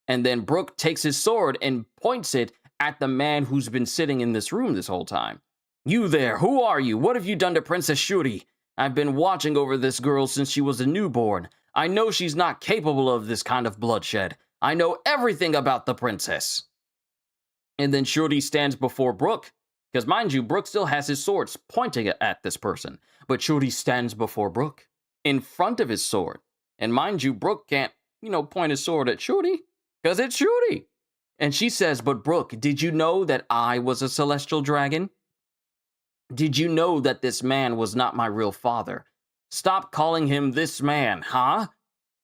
And then Brook takes his sword and points it at the man who's been sitting in this room this whole time. You there, who are you? What have you done to Princess Shuri? I've been watching over this girl since she was a newborn. I know she's not capable of this kind of bloodshed. I know everything about the princess. And then Shuri stands before Brook, because mind you, Brook still has his swords pointing at this person. But Shuri stands before Brook in front of his sword. And mind you, Brook can't, point his sword at Shuri, because it's Shuri. And she says, but Brook, did you know that I was a celestial dragon? Did you know that this man was not my real father? Stop calling him this man, huh?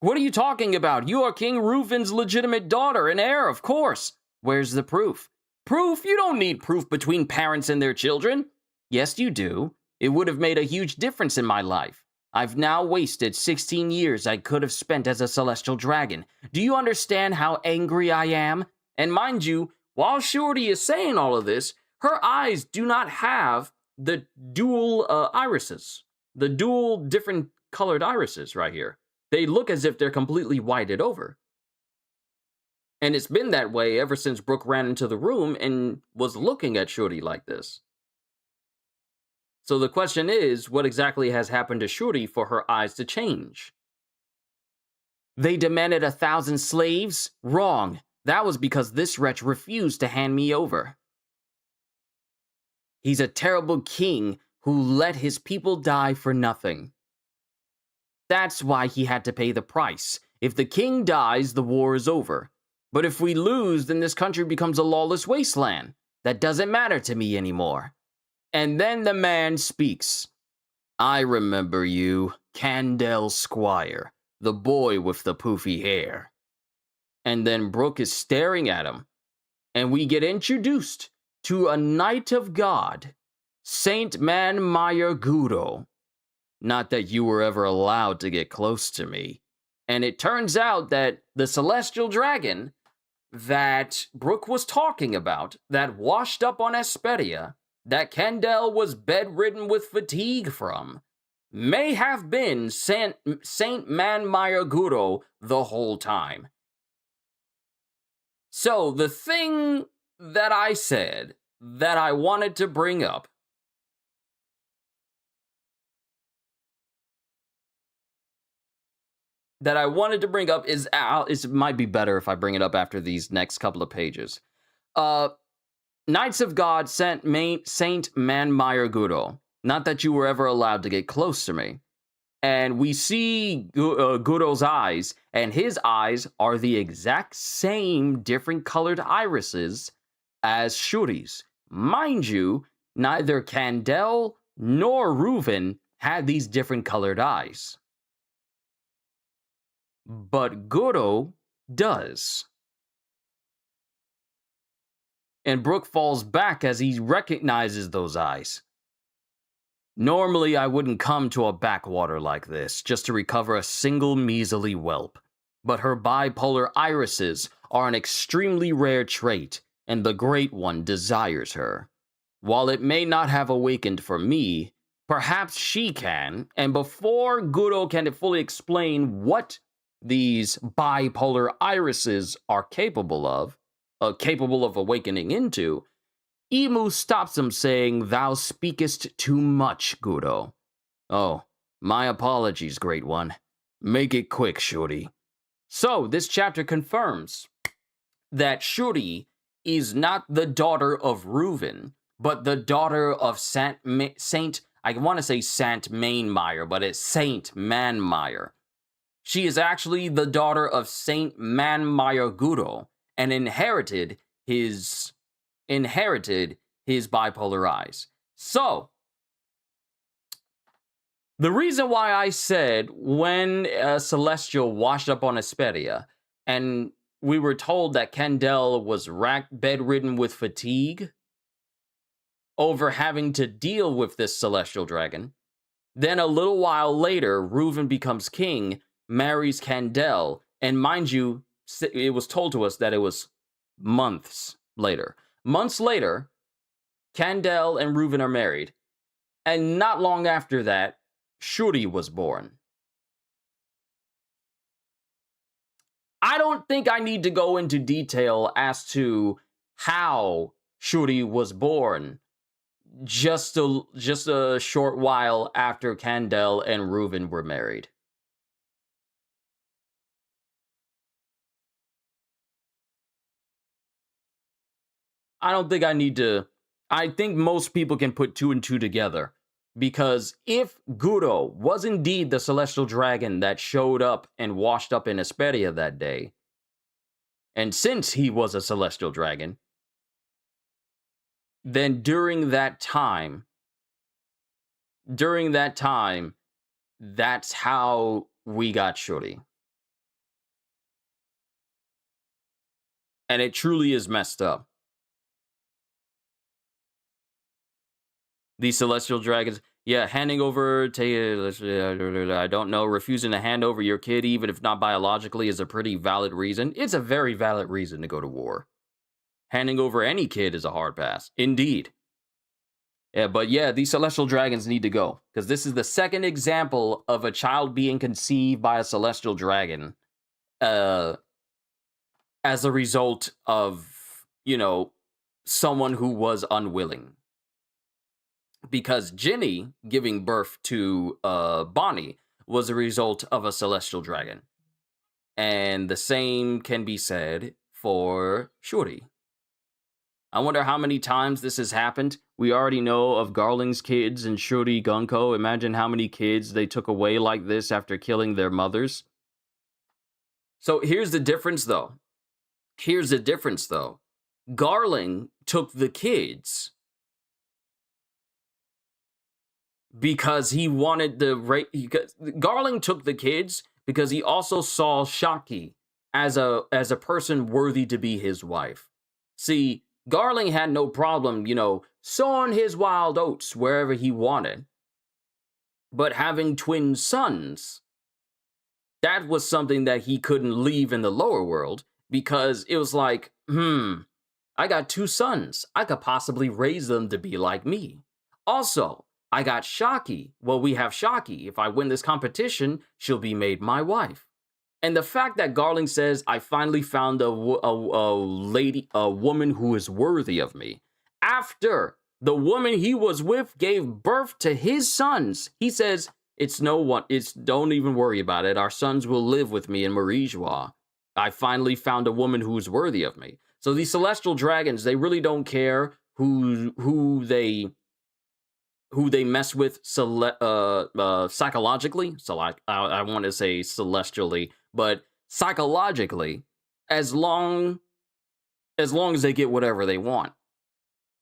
What are you talking about? You are King Reuven's legitimate daughter and heir, of course. Where's the proof? Proof? You don't need proof between parents and their children. Yes, you do. It would have made a huge difference in my life. I've now wasted 16 years I could have spent as a celestial dragon. Do you understand how angry I am? And mind you, while Shuri is saying all of this, her eyes do not have the dual irises. The dual different colored irises right here. They look as if they're completely whited over. And it's been that way ever since Brook ran into the room and was looking at Shuri like this. So the question is, what exactly has happened to Shuri for her eyes to change? They demanded 1,000 slaves? Wrong. That was because this wretch refused to hand me over. He's a terrible king who let his people die for nothing. That's why he had to pay the price. If the king dies, the war is over. But if we lose, then this country becomes a lawless wasteland. That doesn't matter to me anymore. And then the man speaks. I remember you, Candel Squire, the boy with the poofy hair. And then Brook is staring at him. And we get introduced to a knight of God, Saint Manmeyer Gudo. Not that you were ever allowed to get close to me. And it turns out that the celestial dragon that Brook was talking about, that washed up on Hesperia, that Candel was bedridden with fatigue from, may have been Saint Manmeyer Gudo the whole time. So the thing that I said that I wanted to bring up is, it might be better if I bring it up after these next couple of pages. Knights of God Saint Manmeyer Gudo. Not that you were ever allowed to get close to me. And we see Gudo's eyes, and his eyes are the exact same different colored irises as Shuri's. Mind you, neither Candel nor Reuven had these different colored eyes. But Gudo does. And Brook falls back as he recognizes those eyes. Normally, I wouldn't come to a backwater like this just to recover a single measly whelp. But her bipolar irises are an extremely rare trait, and the Great One desires her. While it may not have awakened for me, perhaps she can, and before Gudo can fully explain what these bipolar irises are capable of awakening into, Emu stops him, saying, Thou speakest too much, Gudo. Oh, my apologies, Great One. Make it quick, Shuri. So, this chapter confirms that Shuri is not the daughter of Reuven, but the daughter of Saint Manmeyer, but it's Saint Manmeyer. She is actually the daughter of Saint Manmayaguro and inherited his bipolar eyes. So, the reason why I said when Celestial washed up on Hesperia and we were told that Kendall was bedridden with fatigue over having to deal with this Celestial Dragon, then a little while later, Reuven becomes king, marries Kendall, and mind you, it was told to us that it was months later. Months later, Kendall and Reuven are married, and not long after that, Shuri was born. I don't think I need to go into detail as to how Shuri was born just a short while after Kendall and Reuven were married. I don't think I need to. I think most people can put two and two together. Because if Guro was indeed the celestial dragon that showed up and washed up in Hesperia that day, and since he was a celestial dragon, then during that time, that's how we got Shuri. And it truly is messed up. These celestial dragons, yeah, handing over, I don't know, refusing to hand over your kid, even if not biologically, is a pretty valid reason. It's a very valid reason to go to war. Handing over any kid is a hard pass. Indeed. Yeah, but yeah, these celestial dragons need to go. Because this is the second example of a child being conceived by a celestial dragon. As a result of, someone who was unwilling. Because Ginny giving birth to Bonnie was a result of a celestial dragon. And the same can be said for Shuri. I wonder how many times this has happened. We already know of Garling's kids and Shuri Gunko. Imagine how many kids they took away like this after killing their mothers. So here's the difference, though. Garling took the kids because he wanted Garling took the kids because he also saw Shaki as a person worthy to be his wife. See, Garling had no problem, sowing his wild oats wherever he wanted. But having twin sons, that was something that he couldn't leave in the lower world because it was like, I got two sons. I could possibly raise them to be like me. Also, I got Shaki. Well, we have Shaki. If I win this competition, she'll be made my wife. And the fact that Garling says, I finally found a woman who is worthy of me. After the woman he was with gave birth to his sons, he says, don't even worry about it. Our sons will live with me in Marijois. I finally found a woman who's worthy of me. So these celestial dragons, they really don't care who they mess with psychologically. So I want to say celestially, but psychologically, as long as they get whatever they want.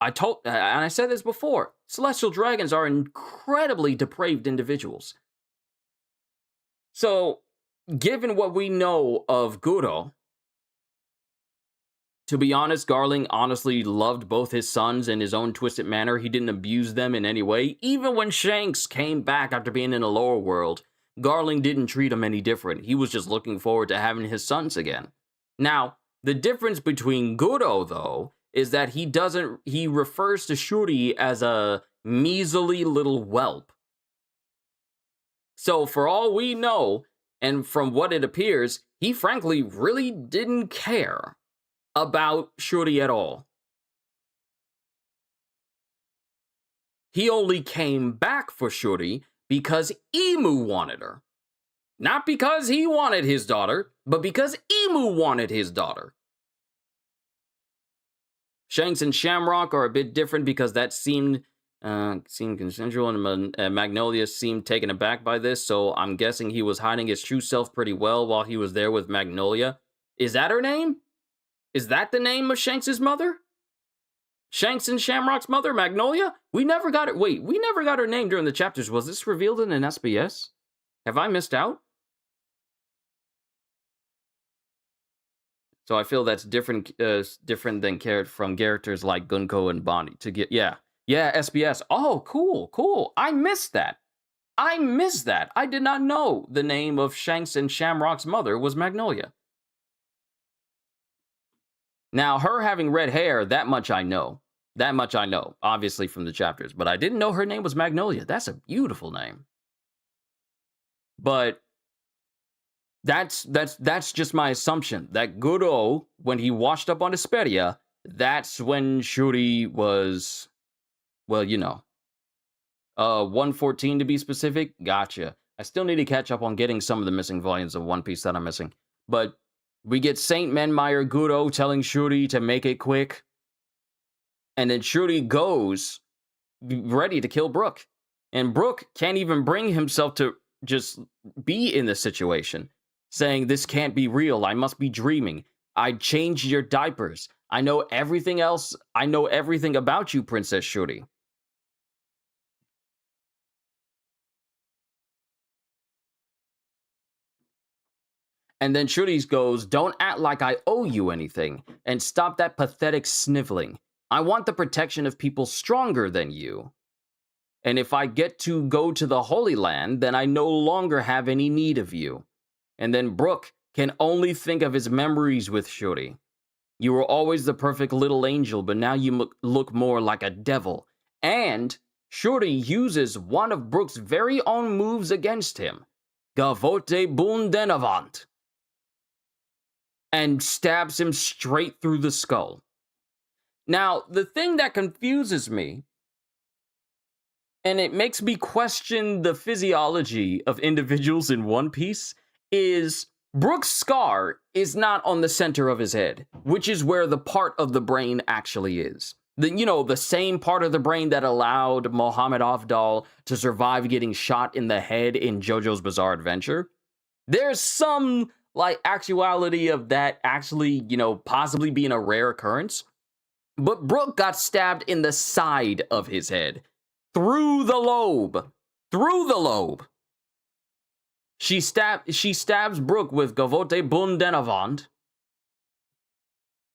And I said this before, celestial dragons are incredibly depraved individuals. So, given what we know of Guro, to be honest, Garling honestly loved both his sons in his own twisted manner. He didn't abuse them in any way. Even when Shanks came back after being in the lower world, Garling didn't treat him any different. He was just looking forward to having his sons again. Now, the difference between Guro, though, is that he refers to Shuri as a measly little whelp. So, for all we know, and from what it appears, he frankly really didn't care about Shuri at all. He only came back for Shuri because Emu wanted her. Not because he wanted his daughter, but because Emu wanted his daughter. Shanks and Shamrock are a bit different because that seemed Seemed consensual, and Magnolia seemed taken aback by this, so I'm guessing he was hiding his true self pretty well while he was there with Magnolia. Is that her name? Is that the name of Shanks's mother? Shanks and Shamrock's mother, Magnolia? We never got it. Wait, we never got her name during the chapters. Was this revealed in an SBS? Have I missed out? So I feel that's different than from characters like Gunko and Bonnie to get SBS. Oh, cool. I missed that. I did not know the name of Shanks and Shamrock's mother was Magnolia. Now, her having red hair, that much I know. Obviously from the chapters, but I didn't know her name was Magnolia. That's a beautiful name. But that's just my assumption. That Guro, when he washed up on Hesperia, that's when Shuri was, well, 114 to be specific. Gotcha. I still need to catch up on getting some of the missing volumes of One Piece that I'm missing. But we get Saint Menmire Guro telling Shuri to make it quick. And then Shuri goes ready to kill Brook. And Brook can't even bring himself to just be in this situation, saying, this can't be real. I must be dreaming. I changed your diapers. I know everything else. I know everything about you, Princess Shuri. And then Shuri goes, don't act like I owe you anything, and stop that pathetic sniveling. I want the protection of people stronger than you. And if I get to go to the Holy Land, then I no longer have any need of you. And then Brook can only think of his memories with Shuri. You were always the perfect little angel, but now you look more like a devil. And Shuri uses one of Brook's very own moves against him, Gavote Bundenavant, and stabs him straight through the skull. Now, the thing that confuses me, and it makes me question the physiology of individuals in One Piece, is Brook's scar is not on the center of his head, which is where the part of the brain actually is. The same part of the brain that allowed Mohammed Afdal to survive getting shot in the head in JoJo's Bizarre Adventure. There's some, actuality of that actually, possibly being a rare occurrence. But Brook got stabbed in the side of his head. Through the lobe. She stabs Brook with Gavote Bundenavant.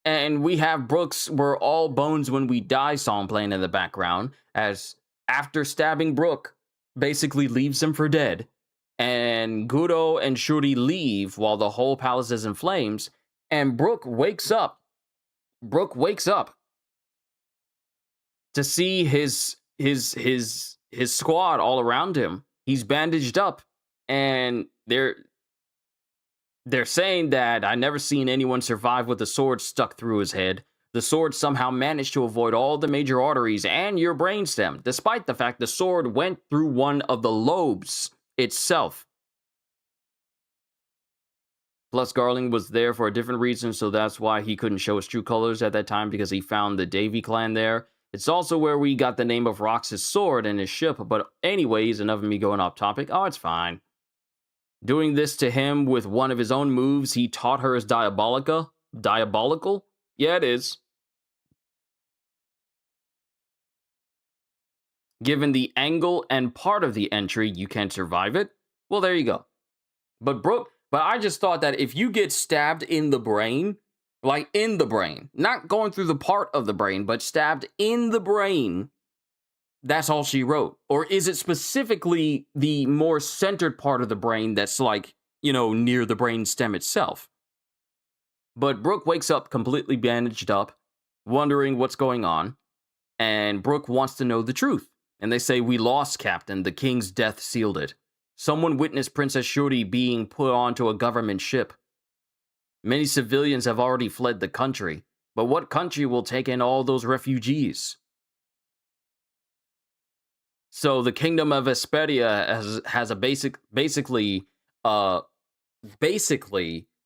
And we have Brook's "We're all bones when we die" song playing in the background, as after stabbing Brook, basically leaves him for dead. And Guro and Shuri leave while the whole palace is in flames. And Brook wakes up. To see his squad all around him. He's bandaged up, and they're saying that I never seen anyone survive with a sword stuck through his head. The sword somehow managed to avoid all the major arteries and your brainstem, despite the fact the sword went through one of the lobes itself. Plus, Garling was there for a different reason, so that's why he couldn't show his true colors at that time, because he found the Davy clan there. It's also where we got the name of Rox's sword and his ship, but anyways, enough of me going off topic. Oh, it's fine. Doing this to him with one of his own moves he taught her is diabolical? Yeah, it is. Given the angle and part of the entry, you can't survive it. Well, there you go. But I just thought that if you get stabbed in the brain, not going through the part of the brain, but stabbed in the brain, that's all she wrote? Or is it specifically the more centered part of the brain that's near the brain stem itself? But Brook wakes up completely bandaged up, wondering what's going on, and Brook wants to know the truth. And they say, "We lost, Captain. The king's death sealed it. Someone witnessed Princess Shuri being put onto a government ship. Many civilians have already fled the country, but what country will take in all those refugees?" So the kingdom of Hesperia has basically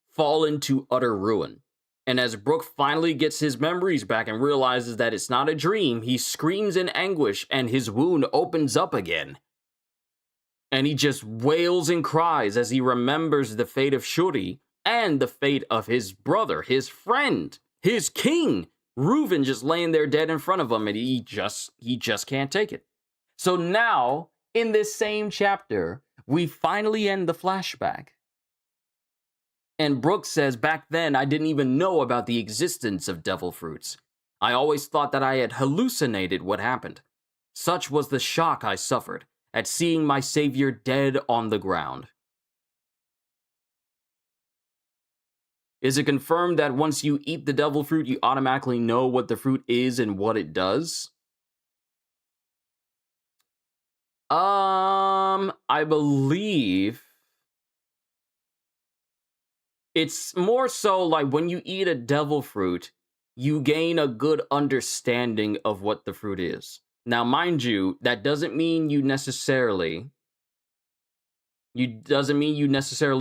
fallen to utter ruin. And as Brook finally gets his memories back and realizes that it's not a dream, he screams in anguish and his wound opens up again. And he just wails and cries as he remembers the fate of Shuri and the fate of his brother, his friend, his king, Reuven, just laying there dead in front of him, and he just can't take it. So now, in this same chapter, we finally end the flashback. And Brook says, back then, I didn't even know about the existence of devil fruits. I always thought that I had hallucinated what happened. Such was the shock I suffered at seeing my savior dead on the ground. Is it confirmed that once you eat the devil fruit, you automatically know what the fruit is and what it does? I believe it's more so like when you eat a devil fruit, you gain a good understanding of what the fruit is. Now, mind you, that doesn't mean you necessarily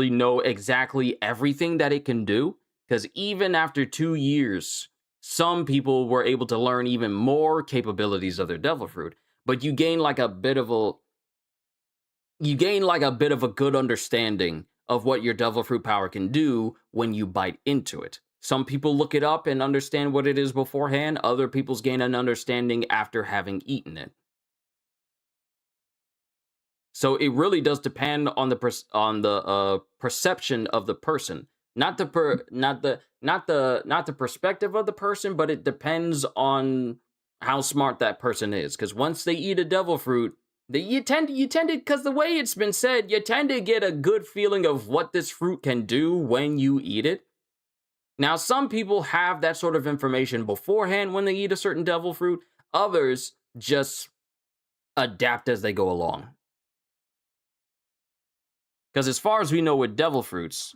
know exactly everything that it can do, because even after 2 years, some people were able to learn even more capabilities of their devil fruit, but you gain like a bit of a good understanding of what your devil fruit power can do when you bite into it. Some people look it up and understand what it is beforehand. Other people's gain an understanding after having eaten it. So it really does depend on the perception of the person, not the perspective of the person, but it depends on how smart that person is. Because once they eat a devil fruit, you tend to, because the way it's been said, you tend to get a good feeling of what this fruit can do when you eat it. Now, some people have that sort of information beforehand when they eat a certain devil fruit. Others just adapt as they go along. Because as far as we know with devil fruits,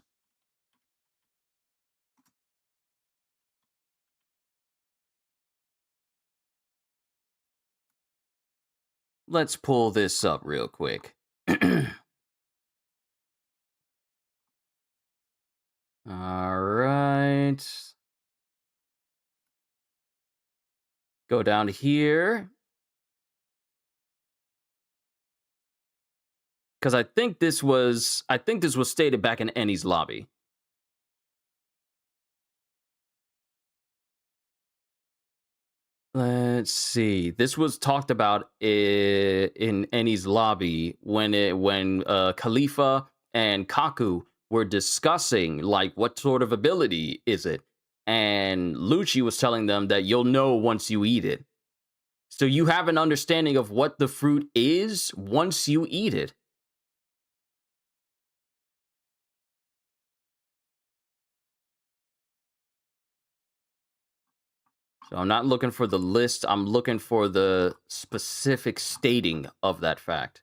let's pull this up real quick. All right. Go down here. Because I think this was stated back in Enies lobby. Let's see. This was talked about in Enies lobby when Khalifa and Kaku were discussing like what sort of ability is it, and Lucci was telling them that you'll know once you eat it. So you have an understanding of what the fruit is once you eat it. So I'm not looking for the list. I'm looking for the specific stating of that fact.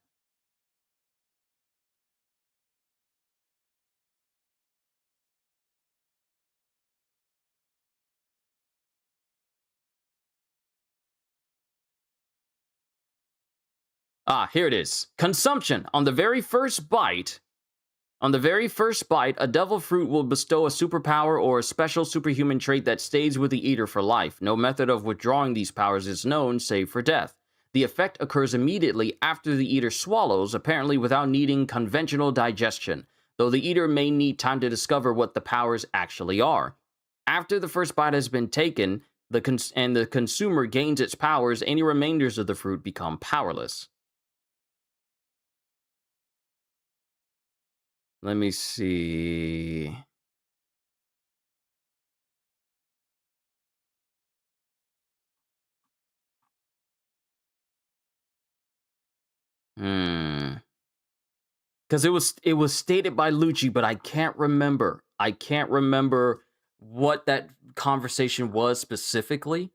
Ah, here it is. Consumption. On the very first bite, a devil fruit will bestow a superpower or a special superhuman trait that stays with the eater for life. No method of withdrawing these powers is known, save for death. The effect occurs immediately after the eater swallows, apparently without needing conventional digestion, though the eater may need time to discover what the powers actually are. After the first bite has been taken, the consumer gains its powers, any remainders of the fruit become powerless. Let me see. Because it was stated by Lucci, but I can't remember. I can't remember what that conversation was specifically.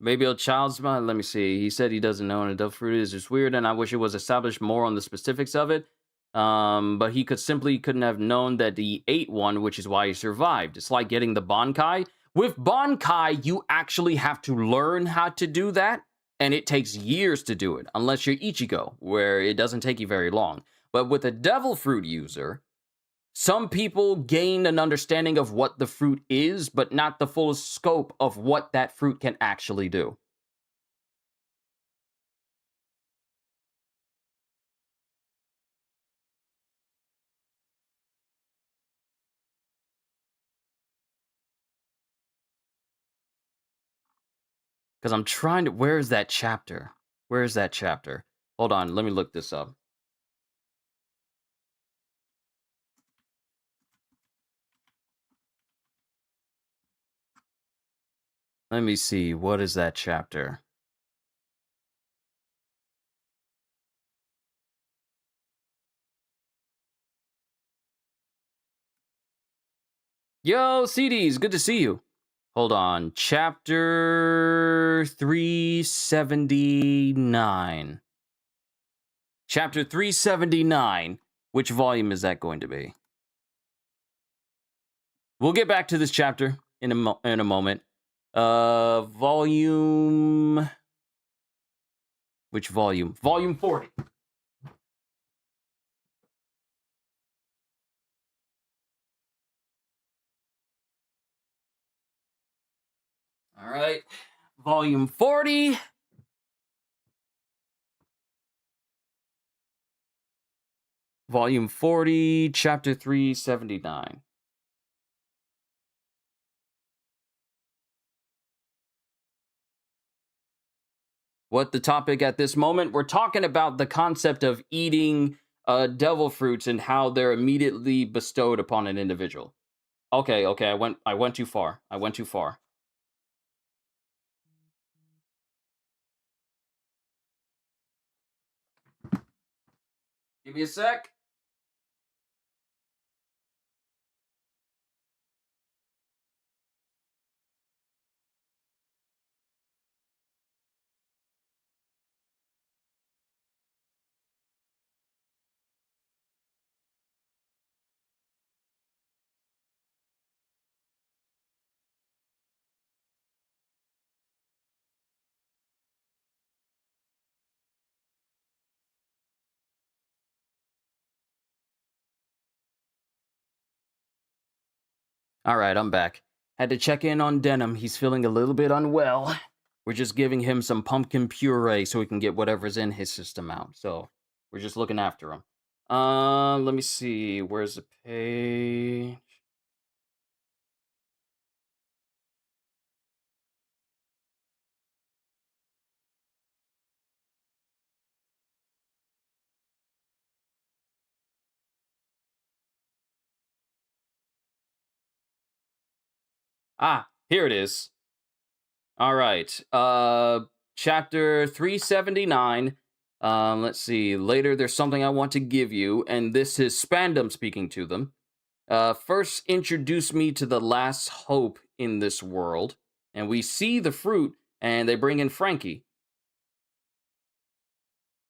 Maybe a child's mind. Let me see. He said he doesn't know, and a devil fruit is just weird, and I wish it was established more on the specifics of it. But he couldn't have known that he ate one, which is why he survived. It's like getting the Bankai. With Bankai, you actually have to learn how to do that, and it takes years to do it, unless you're Ichigo, where it doesn't take you very long. But with a devil fruit user, some people gain an understanding of what the fruit is, but not the full scope of what that fruit can actually do. Because I'm trying to. Where is that chapter? Where is that chapter? Hold on, let me look this up. Let me see. What is that chapter? Yo, CDs, good to see you. Hold on. Chapter 379. Chapter 379. Which volume is that going to be? We'll get back to this chapter in a moment. Volume. Which volume? Volume 40. All right. Volume 40. Volume 40, chapter 379. What the topic at this moment? We're talking about the concept of eating devil fruits and how they're immediately bestowed upon an individual. Okay, I went too far. I went too far. Give me a sec. All right, I'm back. Had to check in on Denim. He's feeling a little bit unwell. We're just giving him some pumpkin puree so he can get whatever's in his system out. So we're just looking after him. Let me see. Where's the page? Ah, here it is. All right. Chapter 379. Let's see. Later, there's something I want to give you, and this is Spandam speaking to them. First, introduce me to the last hope in this world. And we see the fruit, and they bring in Frankie.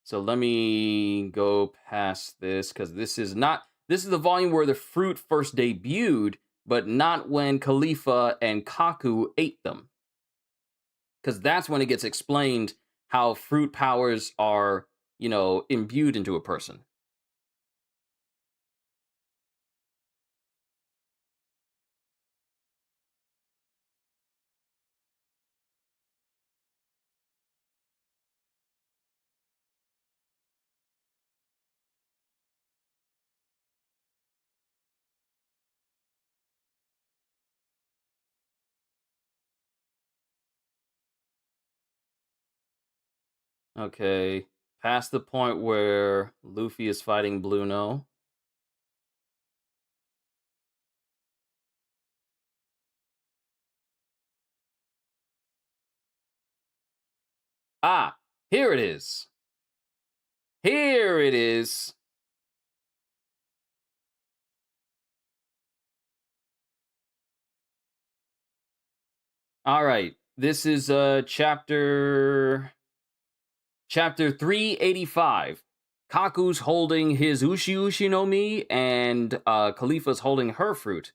So let me go past this, because this is the volume where the fruit first debuted, but not when Khalifa and Kaku ate them. Because that's when it gets explained how fruit powers are, imbued into a person. Okay, past the point where Luffy is fighting Blue No. Ah, here it is. Here it is. All right, this is chapter 385. Kaku's holding his Ushi Ushi no Mi, and Khalifa's holding her fruit.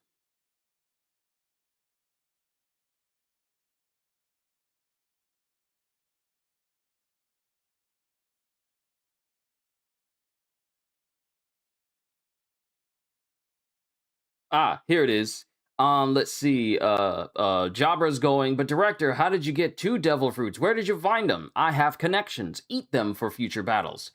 Here it is. Let's see. Jabra's going, but director, how did you get 2 devil fruits? Where did you find them? I have connections. Eat them for future battles.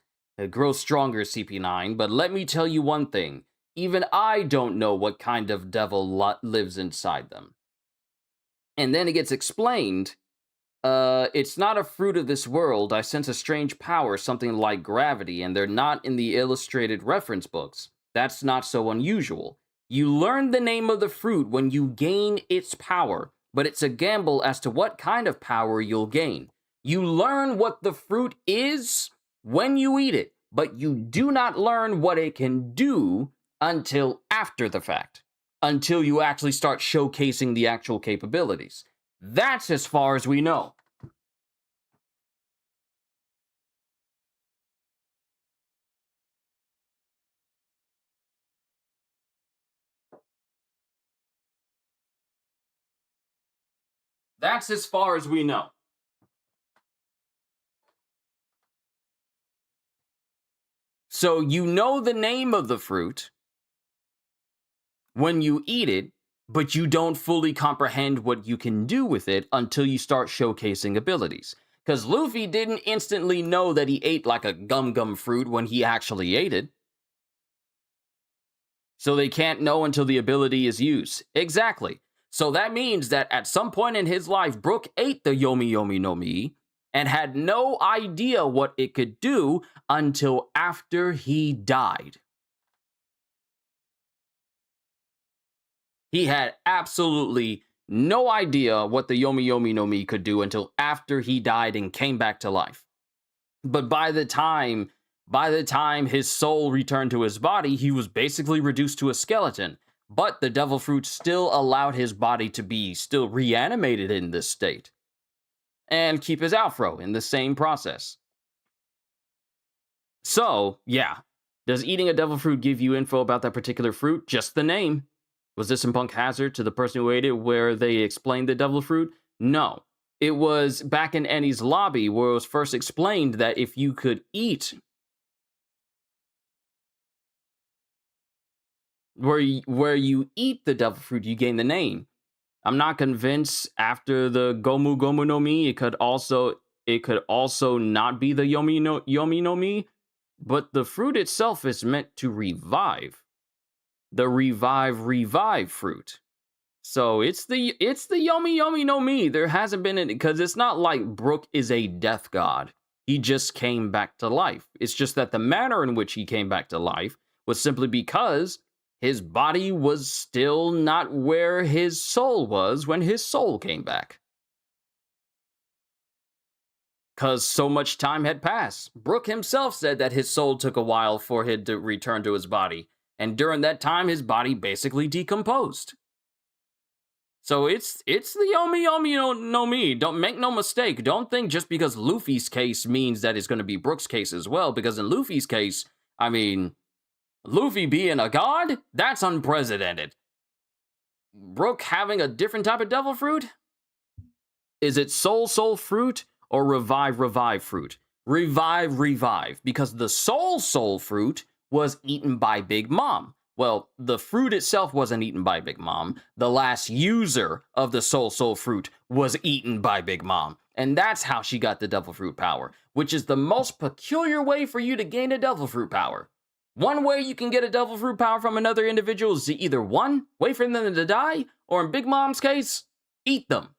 Grow stronger, CP9, but let me tell you one thing. Even I don't know what kind of devil lives inside them. And then it gets explained. It's not a fruit of this world. I sense a strange power, something like gravity, and they're not in the illustrated reference books. That's not so unusual. You learn the name of the fruit when you gain its power, but it's a gamble as to what kind of power you'll gain. You learn what the fruit is when you eat it, but you do not learn what it can do until after the fact, until you actually start showcasing the actual capabilities. That's as far as we know. That's as far as we know. So you know the name of the fruit when you eat it, but you don't fully comprehend what you can do with it until you start showcasing abilities. Because Luffy didn't instantly know that he ate like a gum fruit when he actually ate it. So they can't know until the ability is used. Exactly. So that means that at some point in his life, Brook ate the Yomi Yomi no Mi and had no idea what it could do until after he died. He had absolutely no idea what the Yomi Yomi no Mi could do until after he died and came back to life. But by the time his soul returned to his body, he was basically reduced to a skeleton. But the devil fruit still allowed his body to be still reanimated in this state and keep his afro in the same process. So, yeah. Does eating a devil fruit give you info about that particular fruit? Just the name. Was this in Punk Hazard to the person who ate it where they explained the devil fruit? No. It was back in Ennie's lobby where it was first explained that if you could eat where you eat the devil fruit, you gain the name. I'm not convinced after the Gomu Gomu no Mi, it could also not be the Yomi no Mi, but the fruit itself is meant to revive. The revive fruit. So it's the Yomi Yomi no Mi. There hasn't been any, because it's not like Brook is a death god. He just came back to life. It's just that the manner in which he came back to life was simply because his body was still not where his soul was when his soul came back. Because so much time had passed. Brook himself said that his soul took a while for him to return to his body. And during that time, his body basically decomposed. So it's the Yomi Yomi no Mi. Don't make no mistake. Don't think just because Luffy's case means that it's going to be Brook's case as well. Because in Luffy's case, I mean, Luffy being a god, that's unprecedented. Brook having a different type of devil fruit? Is it soul fruit or revive fruit? Revive, because the soul fruit was eaten by Big Mom. Well, the fruit itself wasn't eaten by Big Mom. The last user of the soul fruit was eaten by Big Mom. And that's how she got the devil fruit power, which is the most peculiar way for you to gain a devil fruit power. One way you can get a devil fruit power from another individual is to either one, wait for them to die, or in Big Mom's case, eat them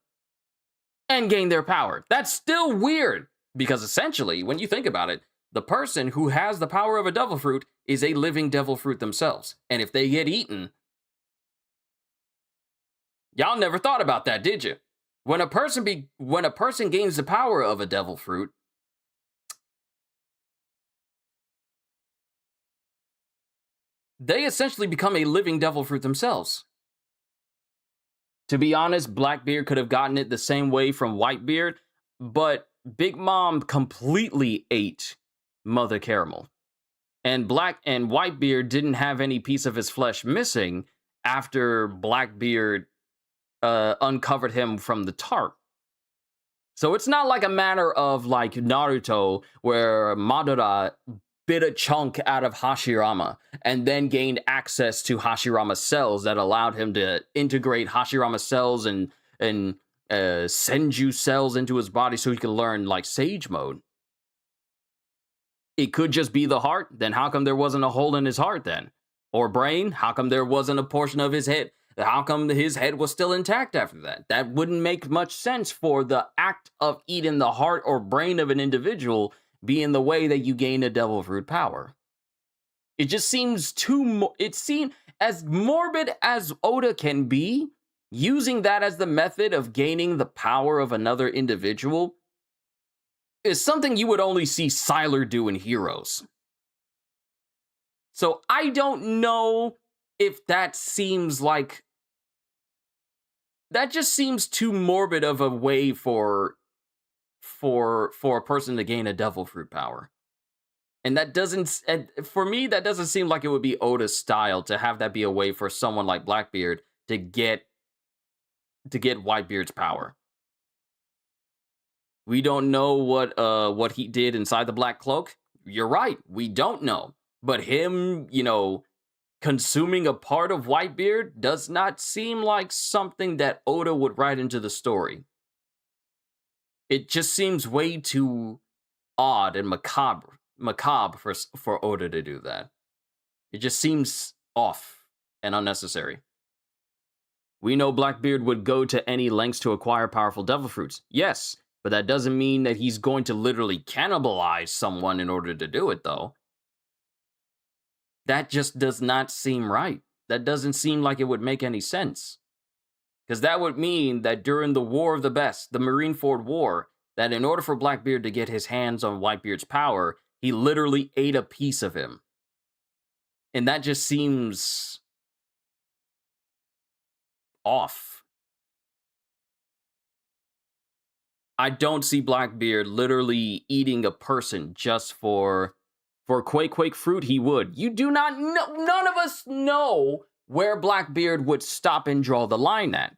and gain their power. That's still weird, because essentially, when you think about it, the person who has the power of a devil fruit is a living devil fruit themselves. And if they get eaten, y'all never thought about that, did you? When a person gains the power of a devil fruit, they essentially become a living devil fruit themselves. To be honest, Blackbeard could have gotten it the same way from Whitebeard, but Big Mom completely ate Mother Caramel. And Whitebeard didn't have any piece of his flesh missing after Blackbeard uncovered him from the tarp. So it's not like a matter of like Naruto where Madara bit a chunk out of Hashirama and then gained access to Hashirama's cells that allowed him to integrate Hashirama's cells and Senju cells into his body so he could learn like Sage mode. It could just be the heart. Then how come there wasn't a hole in his heart then? Or brain? How come there wasn't a portion of his head? How come his head was still intact after that? That wouldn't make much sense for the act of eating the heart or brain of an individual being the way that you gain a devil fruit power. It just seems it seemed as morbid as Oda can be, using that as the method of gaining the power of another individual is something you would only see Sylar do in Heroes. So I don't know if that seems like... That just seems too morbid of a way for a person to gain a devil fruit power. And that doesn't... And for me, that doesn't seem like it would be Oda's style to have that be a way for someone like Blackbeard to get Whitebeard's power. We don't know what he did inside the Black Cloak. You're right, we don't know. But him, consuming a part of Whitebeard does not seem like something that Oda would write into the story. It just seems way too odd and macabre for Oda to do that. It just seems off and unnecessary. We know Blackbeard would go to any lengths to acquire powerful devil fruits. Yes, but that doesn't mean that he's going to literally cannibalize someone in order to do it, though. That just does not seem right. That doesn't seem like it would make any sense. Because that would mean that during the War of the Best, the Marineford War, that in order for Blackbeard to get his hands on Whitebeard's power, he literally ate a piece of him. And that just seems off. I don't see Blackbeard literally eating a person just for Quake fruit. He would. You do not know. None of us know where Blackbeard would stop and draw the line at.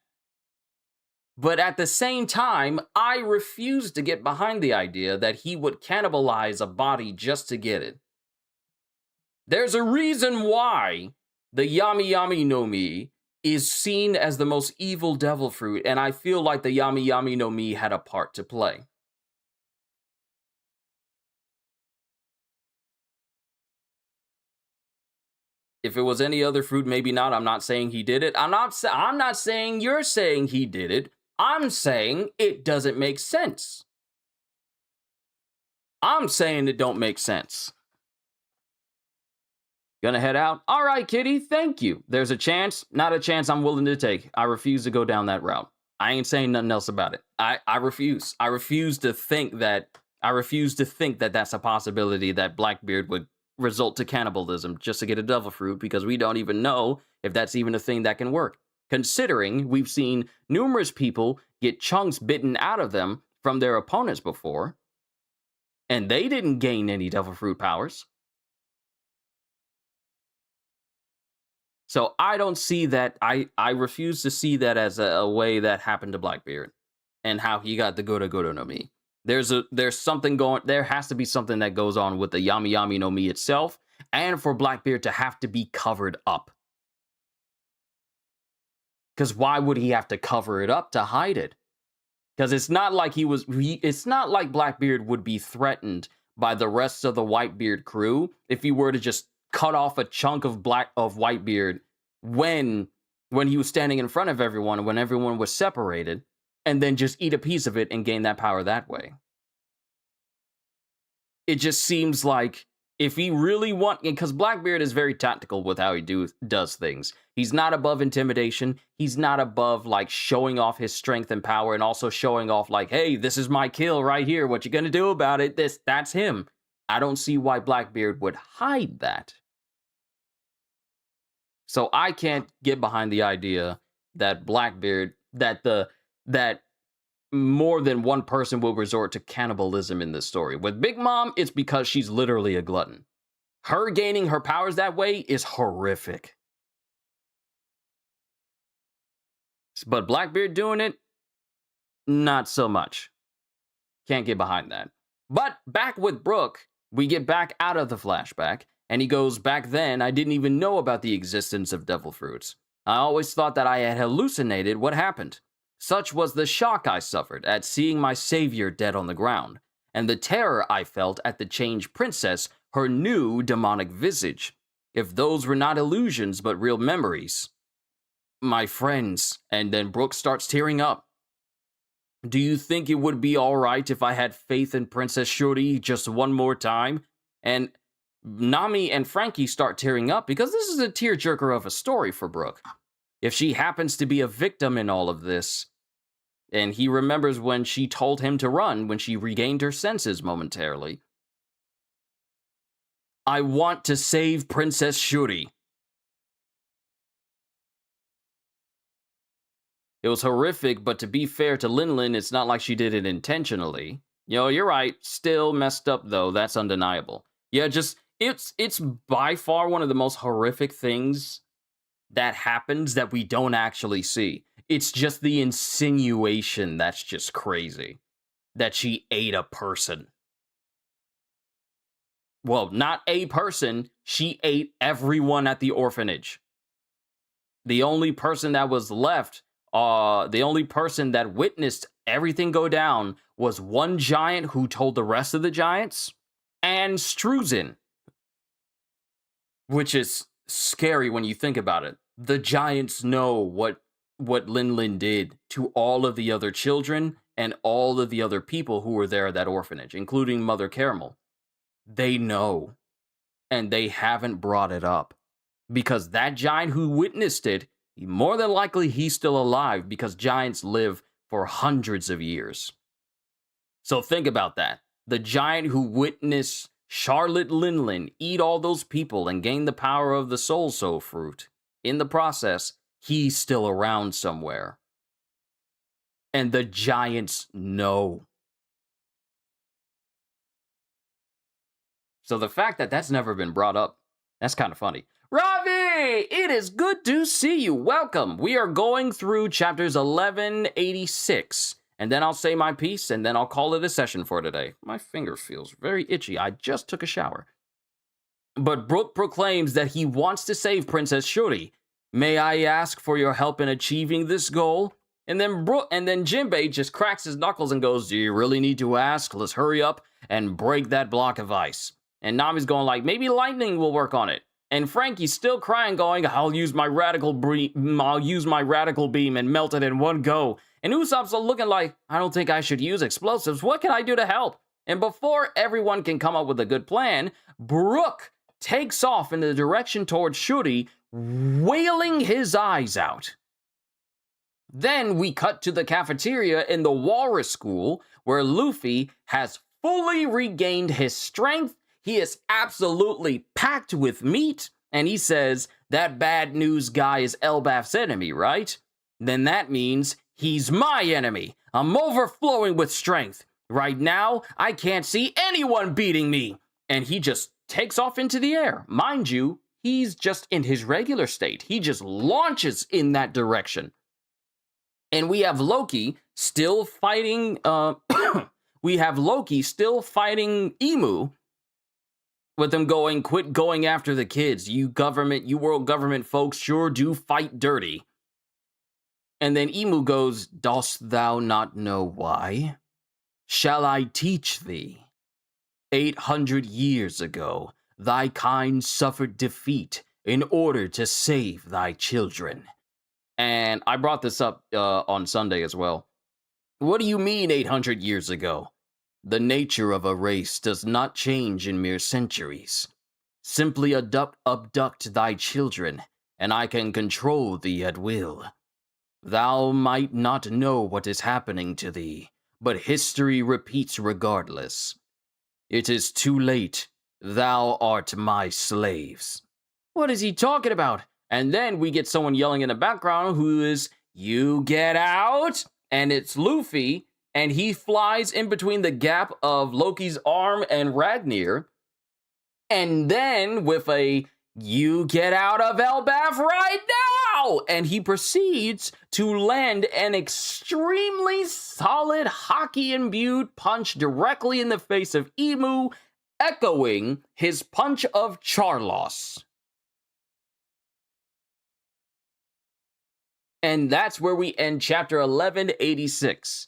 But at the same time, I refuse to get behind the idea that he would cannibalize a body just to get it. There's a reason why the Yami Yami no Mi is seen as the most evil devil fruit, and I feel like the Yami Yami no Mi had a part to play. If it was any other fruit, maybe not. I'm not saying he did it. I'm not saying you're saying he did it. I'm saying it doesn't make sense. I'm saying it don't make sense. Gonna head out? All right, kitty, thank you. There's a chance, not a chance I'm willing to take. I refuse to go down that route. I ain't saying nothing else about it. I refuse. I refuse to think that that's a possibility that Blackbeard would result to cannibalism just to get a devil fruit, because we don't even know if that's even a thing that can work. Considering we've seen numerous people get chunks bitten out of them from their opponents before, and they didn't gain any devil fruit powers. So I don't see that. I refuse to see that as a way that happened to Blackbeard and how he got the Goda no Mi. There's something going. There has to be something that goes on with the Yami Yami no Mi itself, and for Blackbeard to have to be covered up. Because why would he have to cover it up to hide it? Because it's not like it's not like Blackbeard would be threatened by the rest of the Whitebeard crew if he were to just cut off a chunk of Whitebeard when he was standing in front of everyone, when everyone was separated, and then just eat a piece of it and gain that power that way. It just seems like if he really because Blackbeard is very tactical with how he does things. He's not above intimidation. He's not above like showing off his strength and power, and also showing off like, hey, this is my kill right here. What you gonna do about it? That's him. I don't see why Blackbeard would hide that. So I can't get behind the idea that Blackbeard, that more than one person will resort to cannibalism in this story. With Big Mom, it's because she's literally a glutton. Her gaining her powers that way is horrific. But Blackbeard doing it, not so much. Can't get behind that. But back with Brook, We get back out of the flashback, and he goes, back then, I didn't even know about the existence of devil fruits. I always thought that I had hallucinated what happened. Such was the shock I suffered at seeing my savior dead on the ground, and the terror I felt at the changed princess, her new demonic visage. If those were not illusions but real memories. My friends, and then Brook starts tearing up. Do you think it would be alright if I had faith in Princess Shuri just one more time? And Nami and Frankie start tearing up because this is a tearjerker of a story for Brook. If she happens to be a victim in all of this, and he remembers when she told him to run when she regained her senses momentarily. I want to save Princess Shuri. It was horrific, but to be fair to Lin, it's not like she did it intentionally. You're right. Still messed up, though. That's undeniable. Yeah, it's by far one of the most horrific things that happens that we don't actually see. It's just the insinuation that's just crazy. That she ate a person. Well, not a person. She ate everyone at the orphanage. The only person that was left, the only person that witnessed everything go down was one giant who told the rest of the giants, and Struzin. Which is scary when you think about it. The giants know what Lin did to all of the other children and all of the other people who were there at that orphanage, including Mother Caramel. They know, and they haven't brought it up. Because that giant who witnessed it, more than likely he's still alive because giants live for hundreds of years. So think about that. The giant who witnessed Charlotte Linlin eat all those people and gain the power of the Soul Soul fruit. In the process, he's still around somewhere. And the giants know. So the fact that that's never been brought up, that's kind of funny. Ravi, it is good to see you. Welcome. We are going through chapters 1186. And then I'll say my piece, and then I'll call it a session for today. My finger feels very itchy. I just took a shower. But Brook proclaims that he wants to save Princess Shuri. May I ask for your help in achieving this goal? And then Jinbei just cracks his knuckles and goes, do you really need to ask? Let's hurry up and break that block of ice. And Nami's going like, maybe lightning will work on it. And Frankie's still crying, going, I'll use my radical beam and melt it in one go. And Usopp's looking like, I don't think I should use explosives. What can I do to help? And before everyone can come up with a good plan, Brook takes off in the direction towards Shuri, wailing his eyes out. Then we cut to the cafeteria in the Walrus School, where Luffy has fully regained his strength. He is absolutely packed with meat, and he says, that bad news guy is Elbaf's enemy, right? Then that means he's my enemy. I'm overflowing with strength. Right now, I can't see anyone beating me. And he just takes off into the air. Mind you, he's just in his regular state. He just launches in that direction. And we have Loki still fighting, Emu, with them going, quit going after the kids. You world government folks sure do fight dirty. And then Emu goes, dost thou not know why? Shall I teach thee? 800 years ago, thy kind suffered defeat in order to save thy children. And I brought this up on Sunday as well. What do you mean 800 years ago? The nature of a race does not change in mere centuries. Simply abduct thy children, and I can control thee at will. Thou might not know what is happening to thee, but history repeats regardless. It is too late. Thou art my slaves. What is he talking about? And then we get someone yelling in the background who is, you get out? And it's Luffy, and he flies in between the gap of Loki's arm and Ragnir. And then with a, you get out of Elbaf right now! And he proceeds to land an extremely solid hockey-imbued punch directly in the face of Emu, echoing his punch of Charlos. And that's where we end chapter 1186.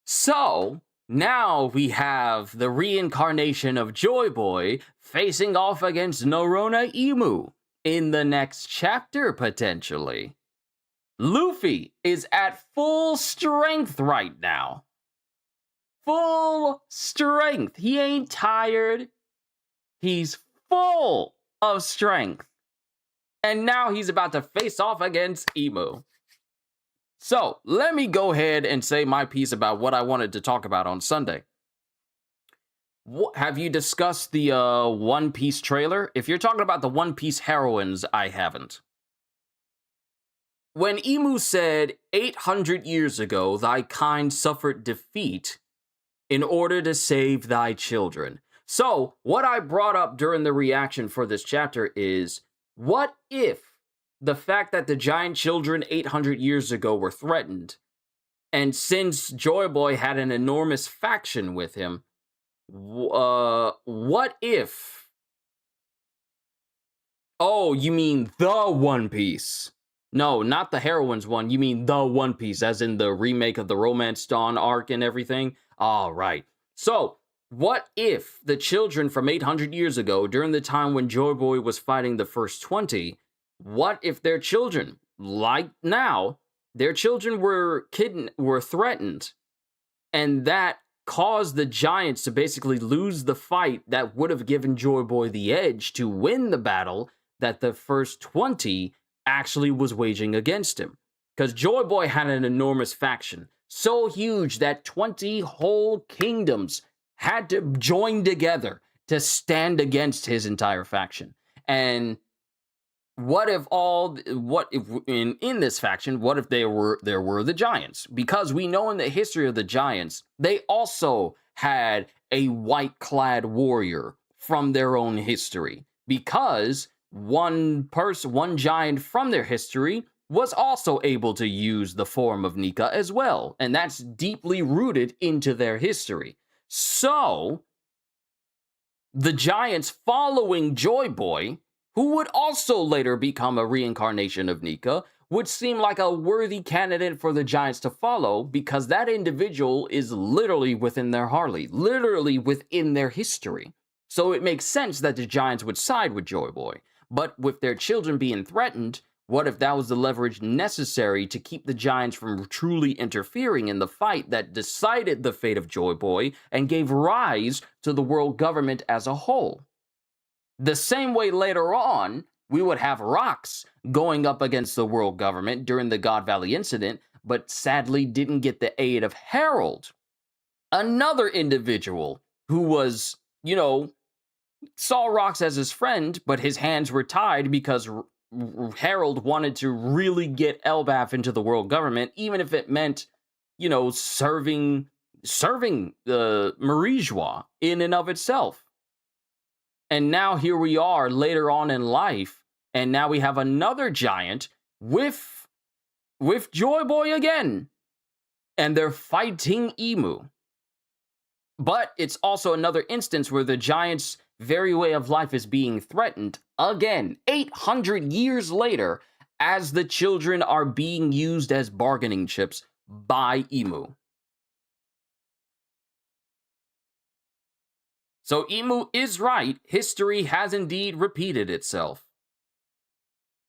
So, now we have the reincarnation of Joy Boy facing off against Norona Emu in the next chapter, potentially. Luffy is at full strength right now. Full strength. He ain't tired. He's full of strength. And now he's about to face off against Emu. So, let me go ahead and say my piece about what I wanted to talk about on Sunday. Have you discussed the One Piece trailer? If you're talking about the One Piece heroines, I haven't. When Emu said, 800 years ago, thy kind suffered defeat in order to save thy children. So, what I brought up during the reaction for this chapter is, what if the fact that the giant children 800 years ago were threatened, and since Joy Boy had an enormous faction with him, what if... Oh, you mean the One Piece? No, not the heroines one. You mean the One Piece, as in the remake of the Romance Dawn arc and everything? All right. So, what if the children from 800 years ago, during the time when Joy Boy was fighting the first 20, what if their children, like now, their children were threatened, and that caused the Giants to basically lose the fight that would have given Joy Boy the edge to win the battle that the first 20 actually was waging against him. Because Joy Boy had an enormous faction, so huge that 20 whole kingdoms had to join together to stand against his entire faction. And what if in this faction, what if there were the Giants? Because we know in the history of the Giants, they also had a white-clad warrior from their own history. Because one giant from their history was also able to use the form of Nika as well. And that's deeply rooted into their history. So, the Giants following Joy Boy, who would also later become a reincarnation of Nika, would seem like a worthy candidate for the Giants to follow, because that individual is literally within their Harley, literally within their history. So it makes sense that the Giants would side with Joy Boy. But with their children being threatened, what if that was the leverage necessary to keep the Giants from truly interfering in the fight that decided the fate of Joy Boy and gave rise to the world government as a whole? The same way later on, we would have Rocks going up against the world government during the God Valley incident, but sadly didn't get the aid of Harold, another individual who was, saw Rocks as his friend, but his hands were tied because Harold wanted to really get Elbaf into the world government, even if it meant, serving the Marijois in and of itself. And now here we are later on in life, and now we have another giant with Joy Boy again, and they're fighting Emu. But it's also another instance where the Giants' very way of life is being threatened again, 800 years later, as the children are being used as bargaining chips by Emu. So Emu is right, history has indeed repeated itself.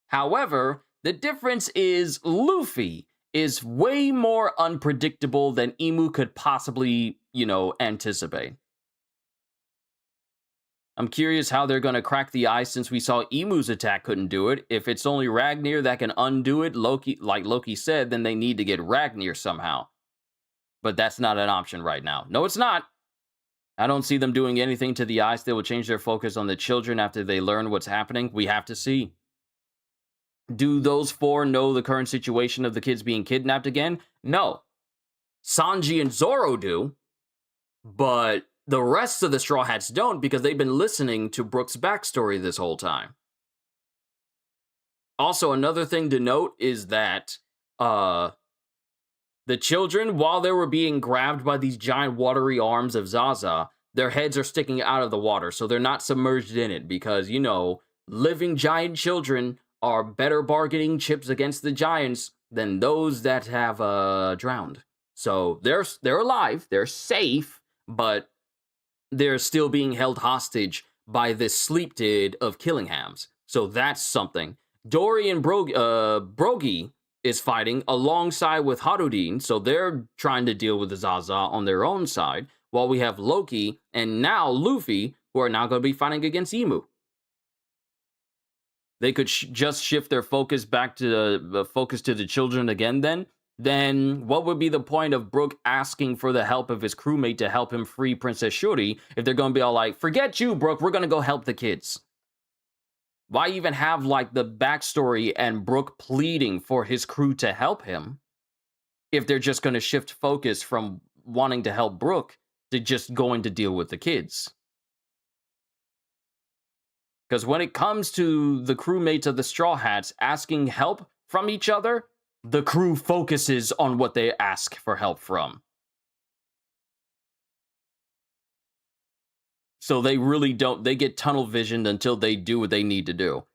However, the difference is Luffy is way more unpredictable than Emu could possibly, anticipate. I'm curious how they're going to crack the ice, since we saw Emu's attack couldn't do it. If it's only Ragnir that can undo it, like Loki said, then they need to get Ragnir somehow. But that's not an option right now. No, it's not. I don't see them doing anything to the ice that will change their focus on the children after they learn what's happening. We have to see. Do those four know the current situation of the kids being kidnapped again? No. Sanji and Zoro do, but the rest of the Straw Hats don't, because they've been listening to Brook's backstory this whole time. Also, another thing to note is that the children, while they were being grabbed by these giant watery arms of Zaza, Their heads are sticking out of the water, so they're not submerged in it because, you know, living giant children are better bargaining chips against the giants than those that have drowned. So they're alive, they're safe, but they're still being held hostage by this sleep tid of Killingham's. So that's something. Dory and Brogy is fighting alongside with Harudin, so they're trying to deal with the Zaza on their own side, while we have Loki and now Luffy, who are now going to be fighting against Emu. They could just shift their focus back to the children again then what would be the point of Brook asking for the help of his crewmate to help him free Princess Shuri if they're going to be all like, forget you, Brook, we're going to go help the kids? Why even have, like, the backstory and Brook pleading for his crew to help him if they're just going to shift focus from wanting to help Brook to just going to deal with the kids? Because when it comes to the crewmates of the Straw Hats asking help from each other, the crew focuses on what they ask for help from. So they really don't, they get tunnel visioned until they do what they need to do.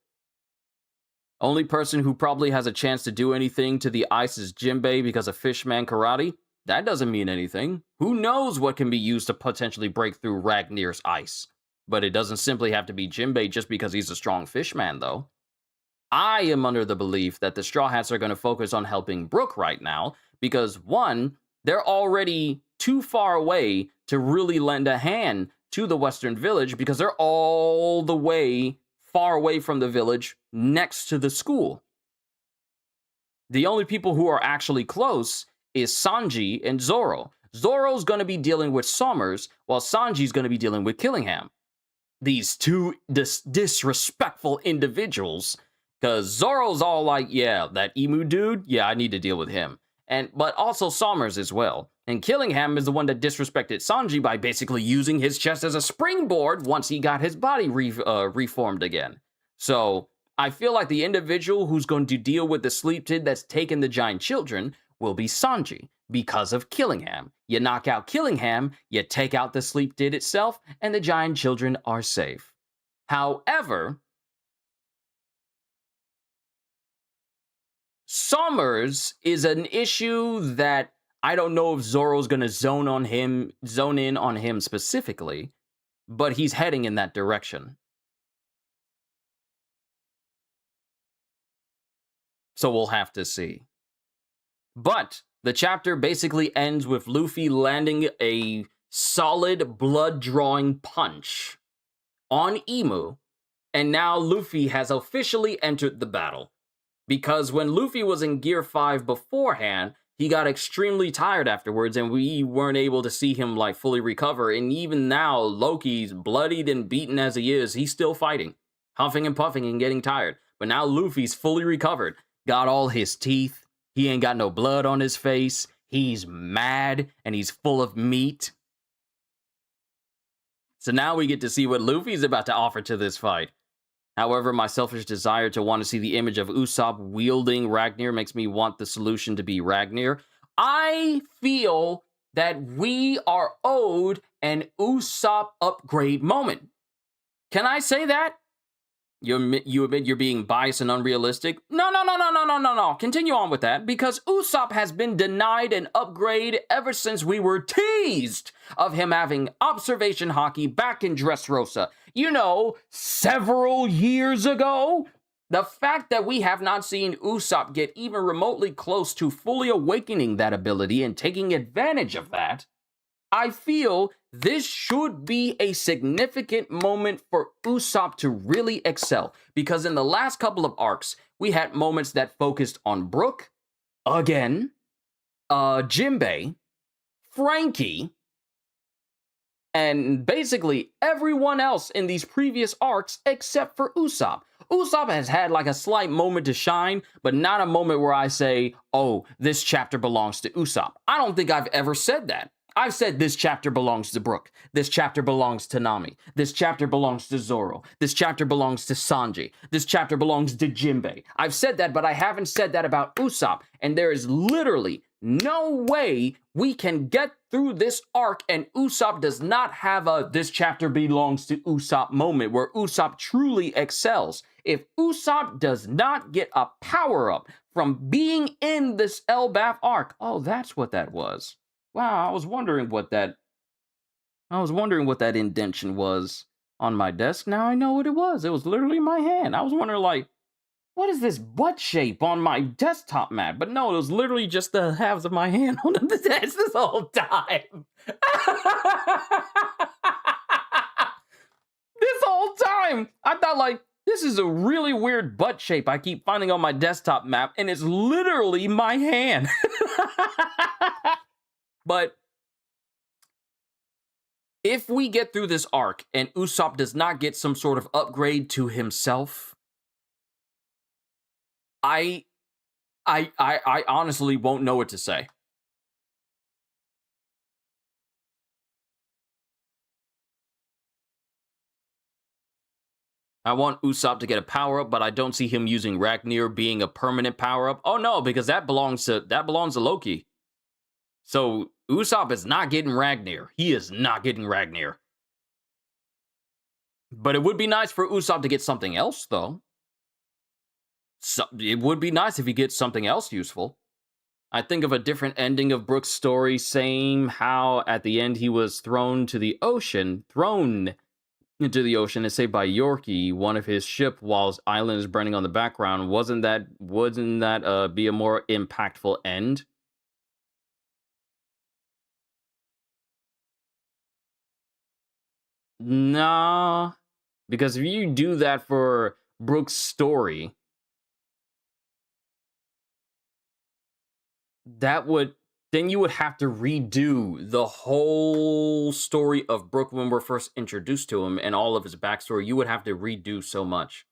Only person who probably has a chance to do anything to the ice is Jinbei because of Fishman Karate. That doesn't mean anything. Who knows what can be used to potentially break through Ragnir's ice? But it doesn't simply have to be Jinbei just because he's a strong fishman, though. I am under the belief that the Straw Hats are going to focus on helping Brook right now because, one, they're already too far away to really lend a hand to the Western Village because they're all the way far away from the village next to the school. The only people who are actually close is Sanji and Zoro. Zoro's going to be dealing with Summers, while Sanji's going to be dealing with Killingham. These two disrespectful individuals, because Zoro's all like, yeah, that emu dude, yeah, I need to deal with him. But also Summers as well. And Killingham is the one that disrespected Sanji by basically using his chest as a springboard once he got his body reformed again. So I feel like the individual who's going to deal with the sleep tid that's taken the giant children will be Sanji because of Killingham. You knock out Killingham, you take out the sleep tid itself, and the giant children are safe. However, Summers is an issue that I don't know if Zoro's going to zone in on him specifically, but he's heading in that direction. So we'll have to see. But the chapter basically ends with Luffy landing a solid blood-drawing punch on Emu, and now Luffy has officially entered the battle. Because when Luffy was in Gear 5 beforehand, he got extremely tired afterwards, and we weren't able to see him, like, fully recover. And even now, Loki's bloodied and beaten as he is, he's still fighting, huffing and puffing and getting tired. But now Luffy's fully recovered, got all his teeth, he ain't got no blood on his face, he's mad, and he's full of meat. So now we get to see what Luffy's about to offer to this fight. However, my selfish desire to want to see the image of Usopp wielding Ragnir makes me want the solution to be Ragnir. I feel that we are owed an Usopp upgrade moment. Can I say that? You admit you're being biased and unrealistic? No. Continue on with that, because Usopp has been denied an upgrade ever since we were teased of him having observation hockey back in Dressrosa. You know, several years ago. The fact that we have not seen Usopp get even remotely close to fully awakening that ability and taking advantage of that, I feel this should be a significant moment for Usopp to really excel, because in the last couple of arcs, we had moments that focused on Brook, again, Jinbei, Frankie, and basically everyone else in these previous arcs except for Usopp. Usopp has had like a slight moment to shine, but not a moment where I say, oh, this chapter belongs to Usopp. I don't think I've ever said that. I've said this chapter belongs to Brook. This chapter belongs to Nami. This chapter belongs to Zoro. This chapter belongs to Sanji. This chapter belongs to Jinbei. I've said that, but I haven't said that about Usopp. And there is literally no way we can get through this arc and Usopp does not have a "this chapter belongs to Usopp" moment where Usopp truly excels, if Usopp does not get a power-up from being in this Elbaf arc, oh, that's what that was. Wow, I was wondering what that indention was on my desk. Now I know what it was. It was literally my hand. I was wondering, like, what is this butt shape on my desktop mat? But no, it was literally just the halves of my hand on the desk this whole time. This whole time, I thought, like, this is a really weird butt shape I keep finding on my desktop map, and it's literally my hand. But if we get through this arc and Usopp does not get some sort of upgrade to himself, I honestly won't know what to say. I want Usopp to get a power-up, but I don't see him using Ragnar being a permanent power-up. Oh no, because that belongs to Loki. So Usopp is not getting Ragnar. He is not getting Ragnar. But it would be nice for Usopp to get something else, though. So, it would be nice if he gets something else useful. I think of a different ending of Brook's story, same how at the end he was thrown into the ocean, and saved by Yorkie, one of his ship, while his island is burning on the background. Wouldn't that be a more impactful end? Nah, because if you do that for Brook's story, then you would have to redo the whole story of Brook when we're first introduced to him and all of his backstory. You would have to redo so much.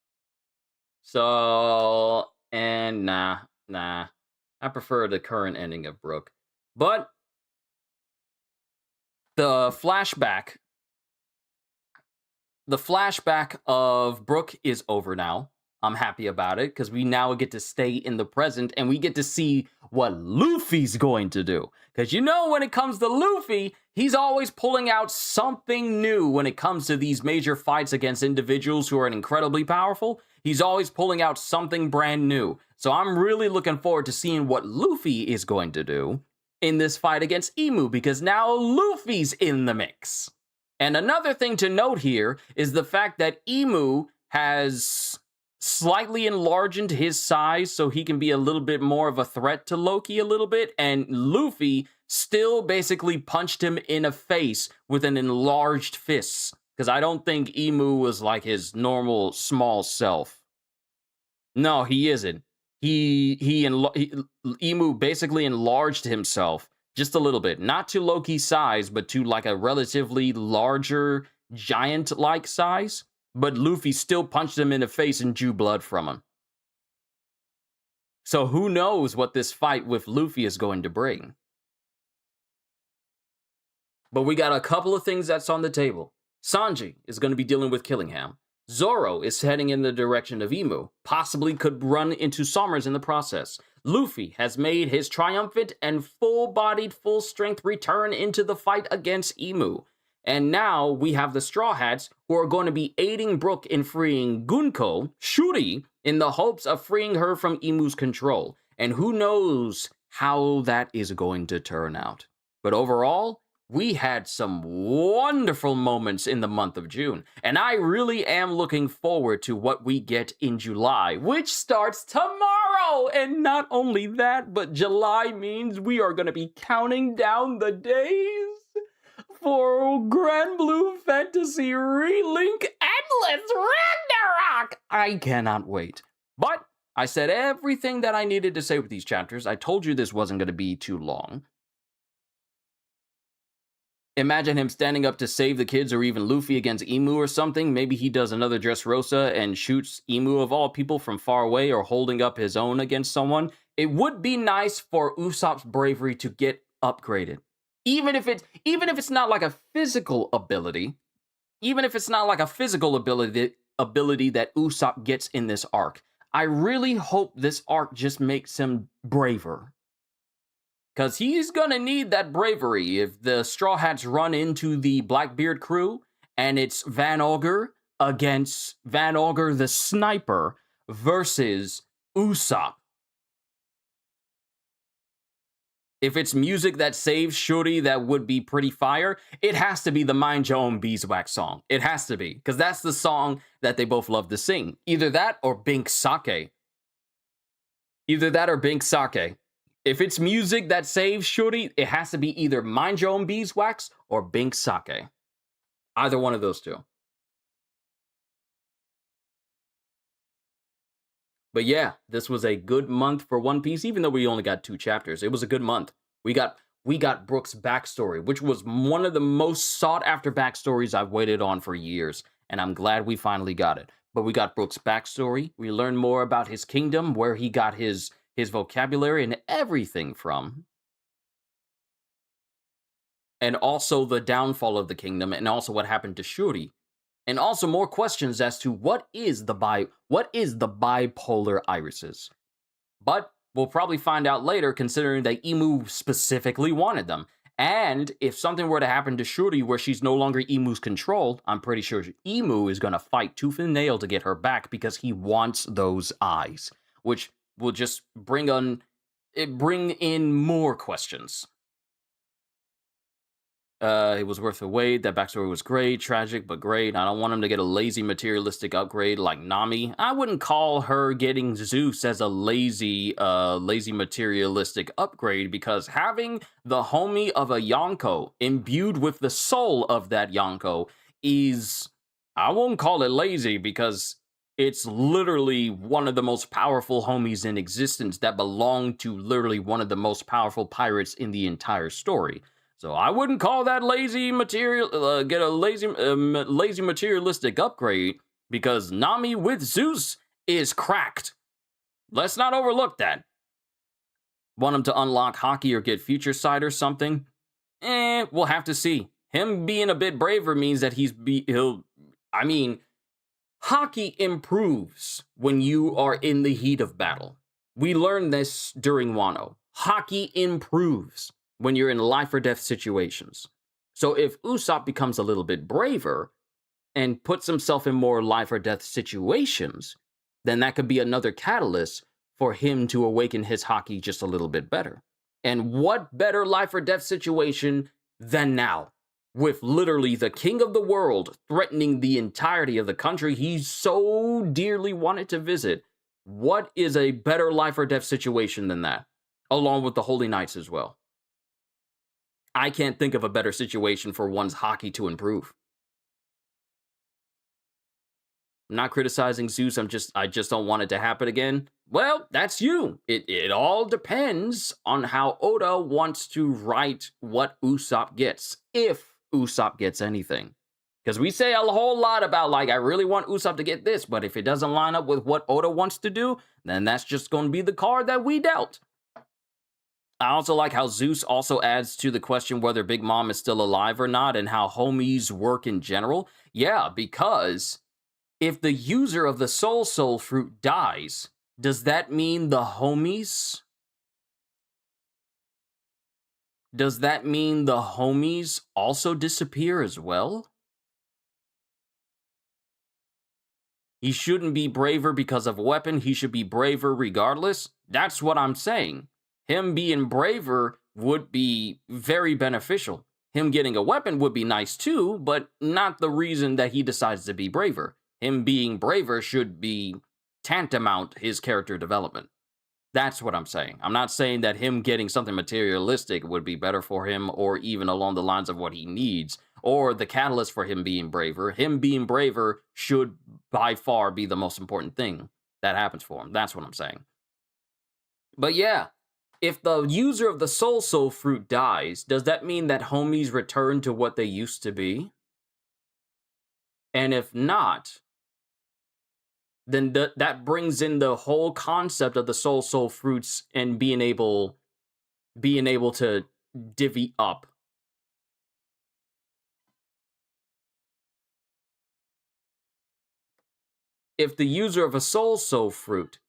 So, and nah. I prefer the current ending of Brook. But the flashback of Brook is over now. I'm happy about it because we now get to stay in the present and we get to see what Luffy's going to do. Because when it comes to Luffy, he's always pulling out something new when it comes to these major fights against individuals who are incredibly powerful. He's always pulling out something brand new. So I'm really looking forward to seeing what Luffy is going to do in this fight against Emu, because now Luffy's in the mix. And another thing to note here is the fact that Emu has slightly enlarged his size so he can be a little bit more of a threat to Loki a little bit, and Luffy still basically punched him in the face with an enlarged fist, because I don't think Emu was like his normal small self. No, he isn't. Emu basically enlarged himself just a little bit, not to Loki's size, but to like a relatively larger giant-like size. But Luffy still punched him in the face and drew blood from him. So who knows what this fight with Luffy is going to bring. But we got a couple of things that's on the table. Sanji is going to be dealing with Killingham. Zoro is heading in the direction of Emu, possibly could run into Summers in the process. Luffy has made his triumphant and full-bodied, full-strength return into the fight against Emu. And now we have the Straw Hats who are going to be aiding Brook in freeing Gunko, Shuri, in the hopes of freeing her from Emu's control. And who knows how that is going to turn out. But overall, we had some wonderful moments in the month of June. And I really am looking forward to what we get in July, which starts tomorrow. And not only that, but July means we are going to be counting down the days for Grand Blue Fantasy Relink Endless Ragnarok! I cannot wait. But I said everything that I needed to say with these chapters. I told you this wasn't going to be too long. Imagine him standing up to save the kids, or even Luffy against Emu or something. Maybe he does another Dressrosa and shoots Emu of all people from far away, or holding up his own against someone. It would be nice for Usopp's bravery to get upgraded. Even if it's not like a physical ability, that Usopp gets in this arc, I really hope this arc just makes him braver. because he's gonna need that bravery if the Straw Hats run into the Blackbeard crew and it's Van Augur against Van Augur the sniper versus Usopp. If it's music that saves Shuri, that would be pretty fire. It has to be the Mind Your Own Beeswax song. It has to be, because that's the song that they both love to sing. Either that or Bink Sake. Either that or Bink Sake. If it's music that saves Shuri, it has to be either Mind Your Own Beeswax or Bink Sake. Either one of those two. But yeah, this was a good month for One Piece, even though we only got 2 chapters. It was a good month. We got Brook's backstory, which was one of the most sought after backstories I've waited on for years, and I'm glad we finally got it. But we got Brook's backstory. We learned more about his kingdom, where he got his vocabulary and everything from. And also the downfall of the kingdom, and also what happened to Shuri. And also more questions as to what is the bipolar irises. But we'll probably find out later, considering that Emu specifically wanted them. And if something were to happen to Shuri where she's no longer Emu's control, I'm pretty sure Emu is going to fight tooth and nail to get her back because he wants those eyes, which will just bring in more questions. It was worth the wait. That backstory was great, tragic, but great. I don't want him to get a lazy materialistic upgrade like Nami. I wouldn't call her getting Zeus as a lazy materialistic upgrade, because having the homie of a Yonko imbued with the soul of that Yonko is, I won't call it lazy, because it's literally one of the most powerful homies in existence that belong to literally one of the most powerful pirates in the entire story. So I wouldn't call that lazy materialistic upgrade, because Nami with Zeus is cracked. Let's not overlook that. Want him to unlock Haki or get Future Sight or something? We'll have to see. Him being a bit braver means that Haki improves when you are in the heat of battle. We learned this during Wano. Haki improves when you're in life or death situations. So if Usopp becomes a little bit braver and puts himself in more life or death situations, then that could be another catalyst for him to awaken his Haki just a little bit better. And what better life or death situation than now, with literally the king of the world threatening the entirety of the country he so dearly wanted to visit. What is a better life or death situation than that? Along with the Holy Knights as well. I can't think of a better situation for one's Haki to improve. I'm not criticizing Zeus, I just don't want it to happen again. Well, that's you. It all depends on how Oda wants to write what Usopp gets, if Usopp gets anything. Because we say a whole lot about, like, I really want Usopp to get this, but if it doesn't line up with what Oda wants to do, then that's just going to be the card that we dealt. I also like how Zeus also adds to the question whether Big Mom is still alive or not, and how homies work in general. Yeah, because if the user of the Soul Fruit dies, does that mean the homies? Does that mean the homies also disappear as well? He shouldn't be braver because of a weapon. He should be braver regardless. That's what I'm saying. Him being braver would be very beneficial. Him getting a weapon would be nice too, but not the reason that he decides to be braver. Him being braver should be tantamount his character development. That's what I'm saying. I'm not saying that him getting something materialistic would be better for him, or even along the lines of what he needs, or the catalyst for him being braver. Him being braver should by far be the most important thing that happens for him. That's what I'm saying. But yeah, if the user of the Soul Fruit dies, does that mean that homies return to what they used to be? And if not, then that brings in the whole concept of the Soul Fruits and being able to divvy up. If the user of a Soul Fruit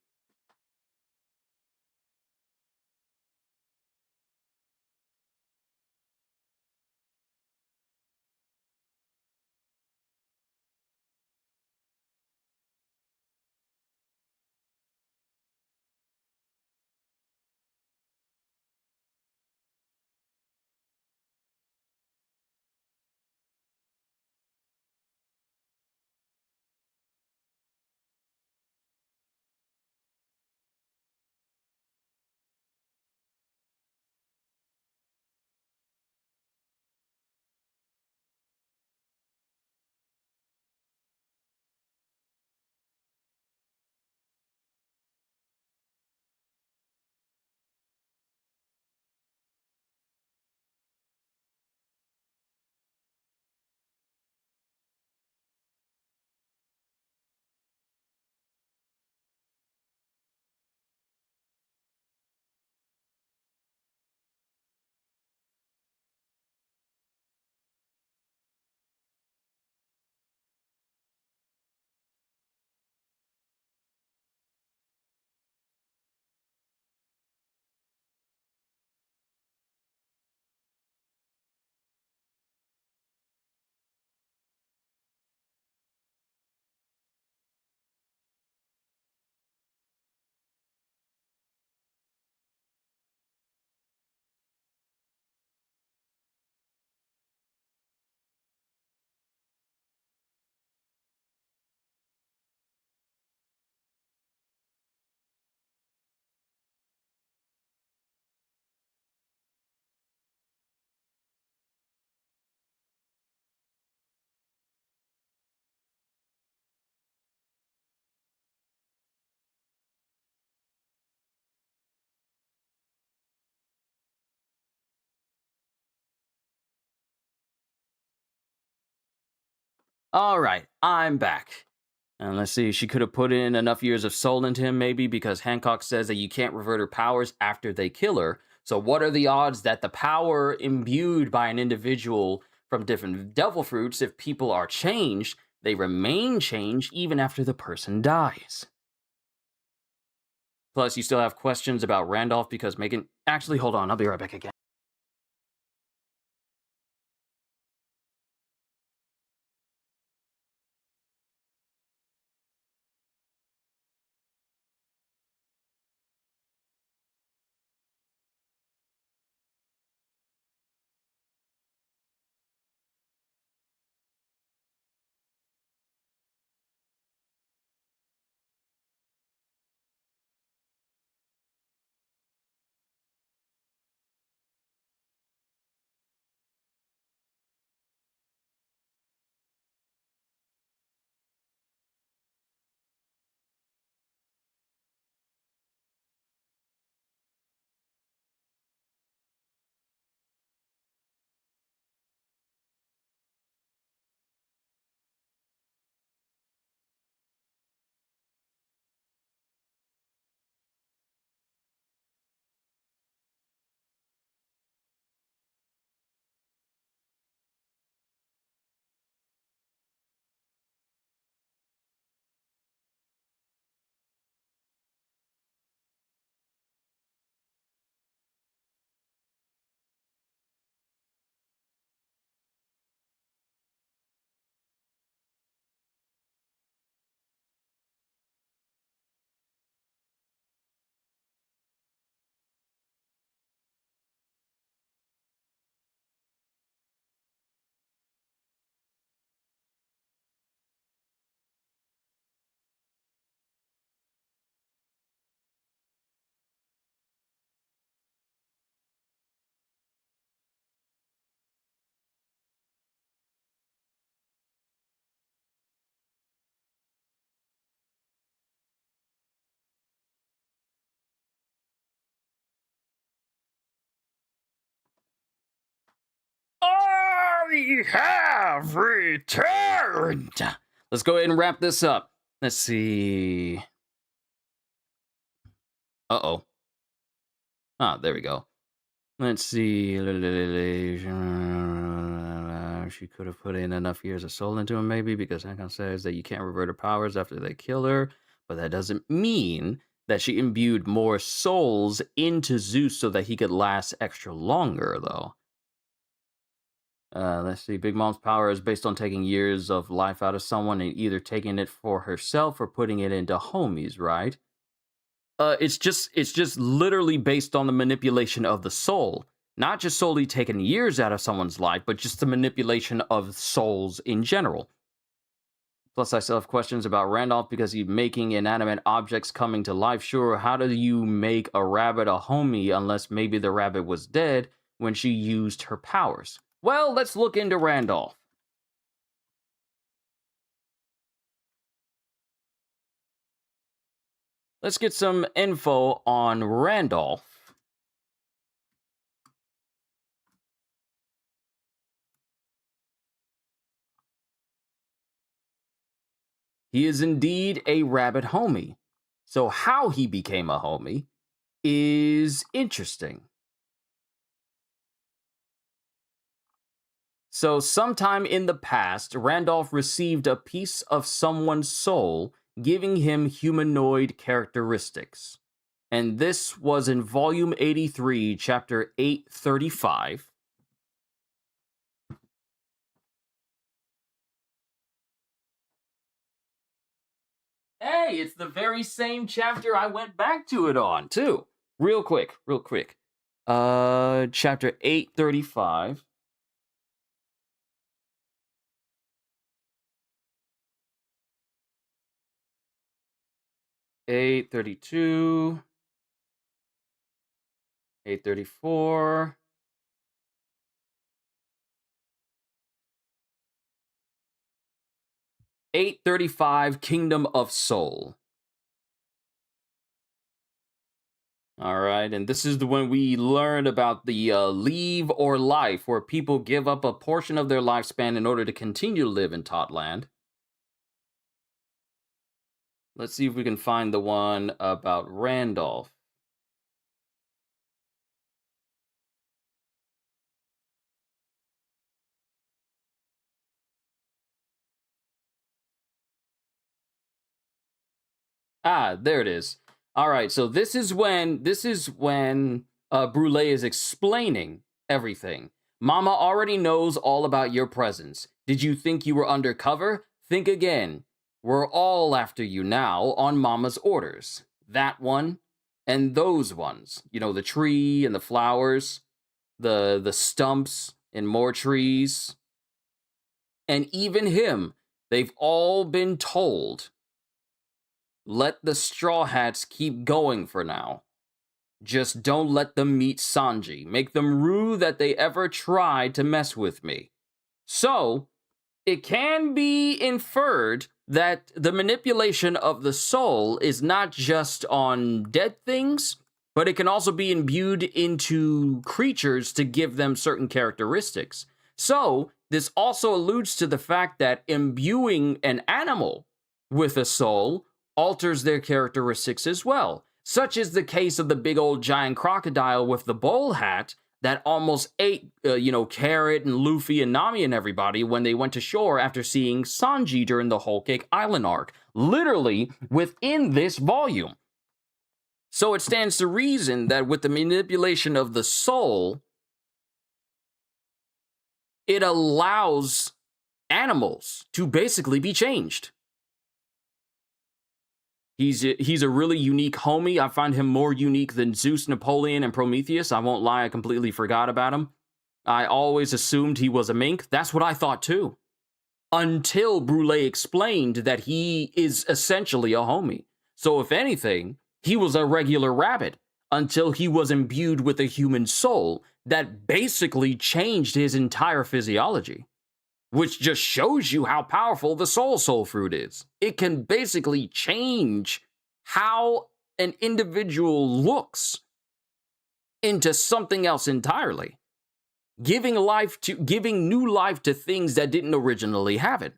All right, I'm back. And let's see, she could have put in enough years of soul into him, maybe, because Hancock says that you can't revert her powers after they kill her. So, what are the odds that the power imbued by an individual from different devil fruits, if people are changed, they remain changed even after the person dies? Plus, you still have questions about Randolph because Megan. Actually, hold on, I'll be right back again. I have returned. Let's go ahead and wrap this up. Let's see. Uh oh. Ah, there we go. Let's see. She could have put in enough years of soul into him, maybe, because Hancock says that you can't revert her powers after they kill her. But that doesn't mean that she imbued more souls into Zeus so that he could last extra longer, though. Let's see. Big Mom's power is based on taking years of life out of someone and either taking it for herself or putting it into homies, right? It's just literally based on the manipulation of the soul, not just solely taking years out of someone's life, but just the manipulation of souls in general. Plus, I still have questions about Randolph because he's making inanimate objects coming to life. Sure, how do you make a rabbit a homie unless maybe the rabbit was dead when she used her powers? Well, let's look into Randolph. Let's get some info on Randolph. He is indeed a rabbit homie. So, how he became a homie is interesting. So, sometime in the past, Randolph received a piece of someone's soul, giving him humanoid characteristics. And this was in volume 83, chapter 835. Hey, it's the very same chapter I went back to it on, too. Real quick, real quick. Chapter 835. 832, 834, 835, Kingdom of Soul. All right, and this is when we learned about the leave or life, where people give up a portion of their lifespan in order to continue to live in Totland. Let's see if we can find the one about Randolph. Ah, there it is. All right, so this is when Brule is explaining everything. Mama already knows all about your presence. Did you think you were undercover? Think again. We're all after you now on Mama's orders. That one and those ones. You know, the tree and the flowers, the stumps and more trees, and even him. They've all been told. Let the Straw Hats keep going for now. Just don't let them meet Sanji. Make them rue that they ever tried to mess with me. So, it can be inferred that the manipulation of the soul is not just on dead things, but it can also be imbued into creatures to give them certain characteristics. So, this also alludes to the fact that imbuing an animal with a soul alters their characteristics as well, such is the case of the big old giant crocodile with the bowl hat that almost ate, Carrot and Luffy and Nami and everybody when they went to shore after seeing Sanji during the Whole Cake Island arc, literally within this volume. So it stands to reason that with the manipulation of the soul, it allows animals to basically be changed. He's a really unique homie. I find him more unique than Zeus, Napoleon, and Prometheus. I won't lie, I completely forgot about him. I always assumed he was a mink. That's what I thought too. Until Brule explained that he is essentially a homie. So if anything, he was a regular rabbit until he was imbued with a human soul that basically changed his entire physiology. Which just shows you how powerful the soul fruit is. It can basically change how an individual looks into something else entirely, giving new life to things that didn't originally have it.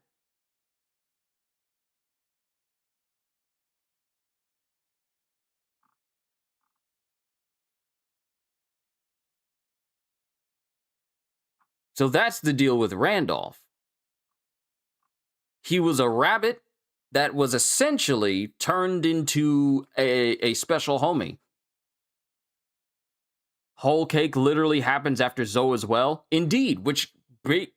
So that's the deal with Randolph. He was a rabbit that was essentially turned into a special homie. Whole Cake literally happens after Zoe as well. Indeed, which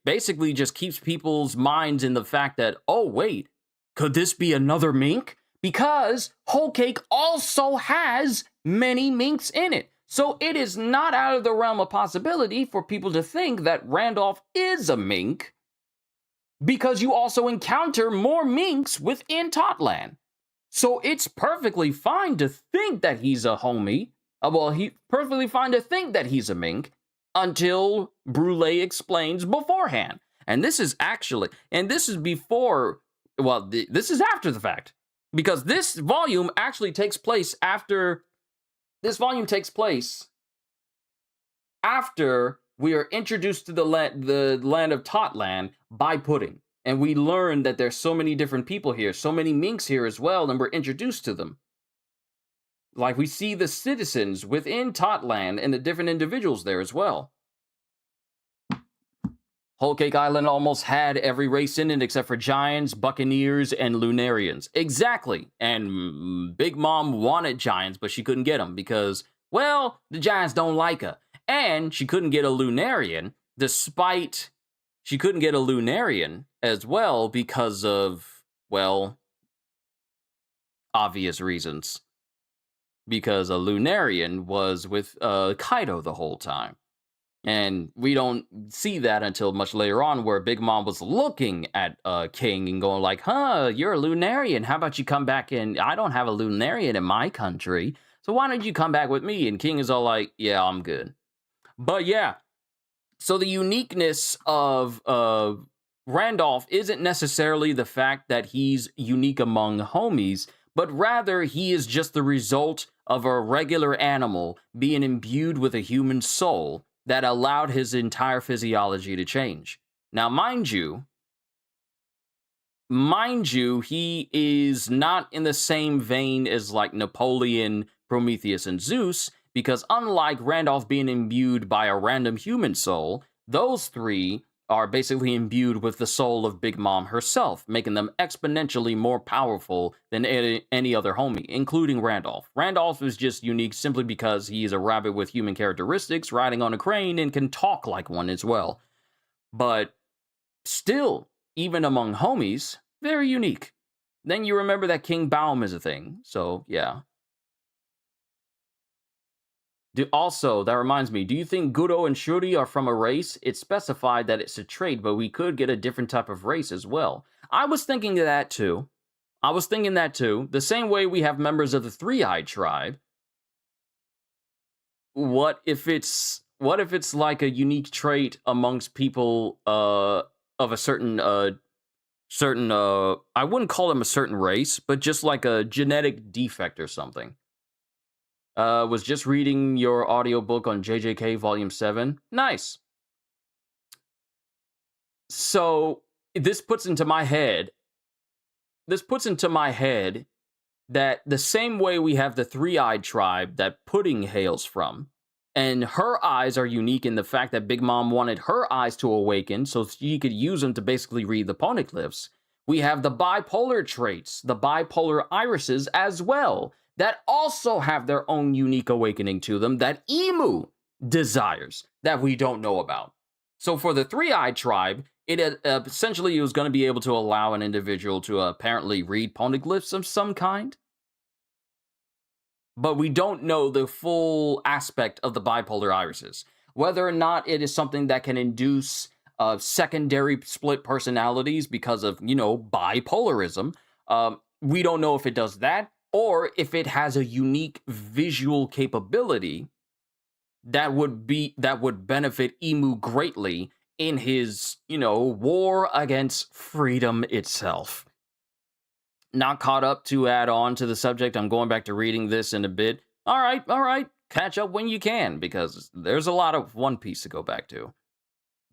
basically just keeps people's minds in the fact that, oh, wait, could this be another mink? Because Whole Cake also has many minks in it. So it is not out of the realm of possibility for people to think that Randolph is a mink, because you also encounter more minks within Totland. So it's perfectly fine to think that he's a homie. He's perfectly fine to think that he's a mink until Brule explains beforehand. And this is before, this is after the fact. Because this volume actually takes place after we are introduced to the land of Totland by Pudding. And we learn that there's so many different people here, so many minks here as well, and we're introduced to them. Like, we see the citizens within Totland and the different individuals there as well. Whole Cake Island almost had every race in it except for Giants, Buccaneers, and Lunarians. Exactly. And Big Mom wanted Giants, but she couldn't get them because, well, the Giants don't like her. And she couldn't get a Lunarian, despite she couldn't get a Lunarian as well because of, well, obvious reasons. Because a Lunarian was with Kaido the whole time. And we don't see that until much later on, where Big Mom was looking at King and going like, huh, you're a Lunarian. How about you come back in? I don't have a Lunarian in my country. So why don't you come back with me? And King is all like, yeah, I'm good. But yeah, so the uniqueness of Randolph isn't necessarily the fact that he's unique among homies, but rather he is just the result of a regular animal being imbued with a human soul that allowed his entire physiology to change. Now, mind you, he is not in the same vein as like Napoleon, Prometheus, and Zeus, because unlike Randolph being imbued by a random human soul, those three are basically imbued with the soul of Big Mom herself, making them exponentially more powerful than any other homie, including Randolph. Randolph is just unique simply because he's a rabbit with human characteristics, riding on a crane, and can talk like one as well. But still, even among homies, very unique. Then you remember that King Baum is a thing, so yeah. Also, that reminds me, do you think Guro and Shuri are from a race? It's specified that it's a trait, but we could get a different type of race as well. I was thinking that too. The same way we have members of the Three-Eyed Tribe. What if it's like a unique trait amongst people of a certain I wouldn't call them a certain race, but just like a genetic defect or something. Was just reading your audiobook on JJK Volume 7. Nice. So, this puts into my head that the same way we have the Three-Eyed Tribe that Pudding hails from, and her eyes are unique in the fact that Big Mom wanted her eyes to awaken so she could use them to basically read the poneglyphs. We have the bipolar traits, the bipolar irises as well, that also have their own unique awakening to them that Emu desires that we don't know about. So for the Three-Eyed Tribe, it essentially was going to be able to allow an individual to apparently read poneglyphs of some kind. But we don't know the full aspect of the bipolar irises. Whether or not it is something that can induce secondary split personalities because of, bipolarism. We don't know if it does that, or if it has a unique visual capability that would benefit Emu greatly in his, war against freedom itself. Not caught up to add on to the subject. I'm going back to reading this in a bit. All right. Catch up when you can, because there's a lot of One Piece to go back to.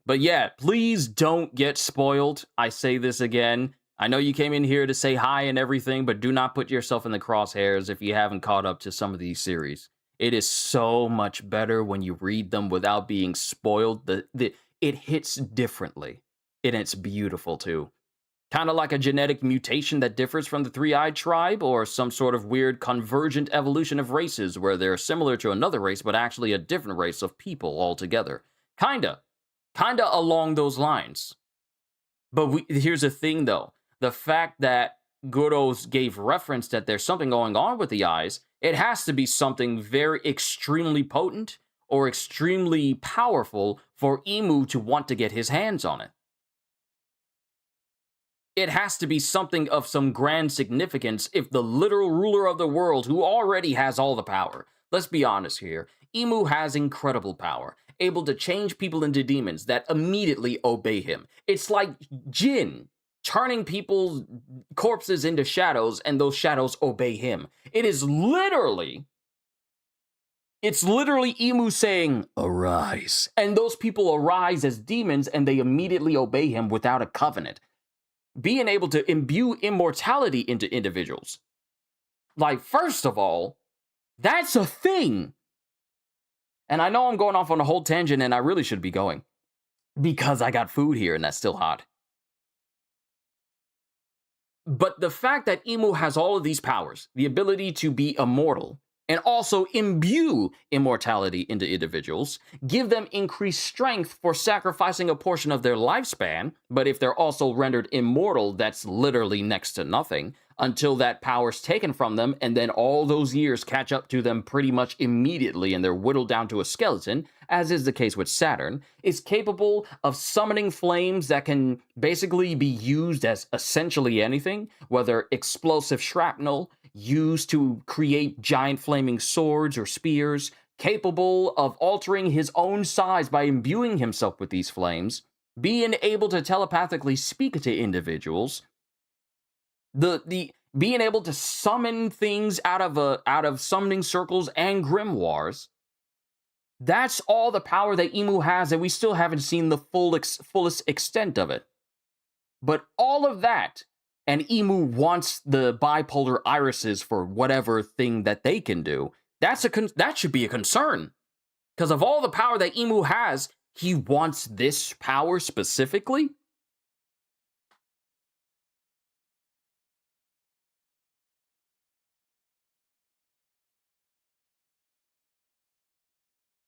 But yeah, please don't get spoiled. I say this again. I know you came in here to say hi and everything, but do not put yourself in the crosshairs if you haven't caught up to some of these series. It is so much better when you read them without being spoiled. It hits differently, and it's beautiful too. Kind of like a genetic mutation that differs from the Three-Eyed Tribe, or some sort of weird convergent evolution of races where they're similar to another race, but actually a different race of people altogether. Kinda along those lines. But here's the thing, though. The fact that Goros gave reference that there's something going on with the eyes, it has to be something very extremely potent or extremely powerful for Emu to want to get his hands on it. It has to be something of some grand significance if the literal ruler of the world, who already has all the power, let's be honest here, Emu has incredible power, able to change people into demons that immediately obey him. It's like Jin turning people's corpses into shadows, and those shadows obey him. It's literally Emu saying, "Arise." And those people arise as demons, and they immediately obey him without a covenant. Being able to imbue immortality into individuals. Like, first of all, that's a thing. And I know I'm going off on a whole tangent, and I really should be going, because I got food here, and that's still hot. But the fact that Emu has all of these powers, the ability to be immortal, and also imbue immortality into individuals, give them increased strength for sacrificing a portion of their lifespan, but if they're also rendered immortal, that's literally next to nothing, until that power's taken from them, and then all those years catch up to them pretty much immediately, and they're whittled down to a skeleton, as is the case with Saturn, is capable of summoning flames that can basically be used as essentially anything, whether explosive shrapnel, used to create giant flaming swords or spears, capable of altering his own size by imbuing himself with these flames, being able to telepathically speak to individuals. being able to summon things out of summoning circles and grimoires. That's all the power that Imu has, and we still haven't seen the fullest extent of it. But all of that, and Imu wants the bipolar irises for whatever thing that they can do. That should be a concern, because of all the power that Imu has, he wants this power specifically.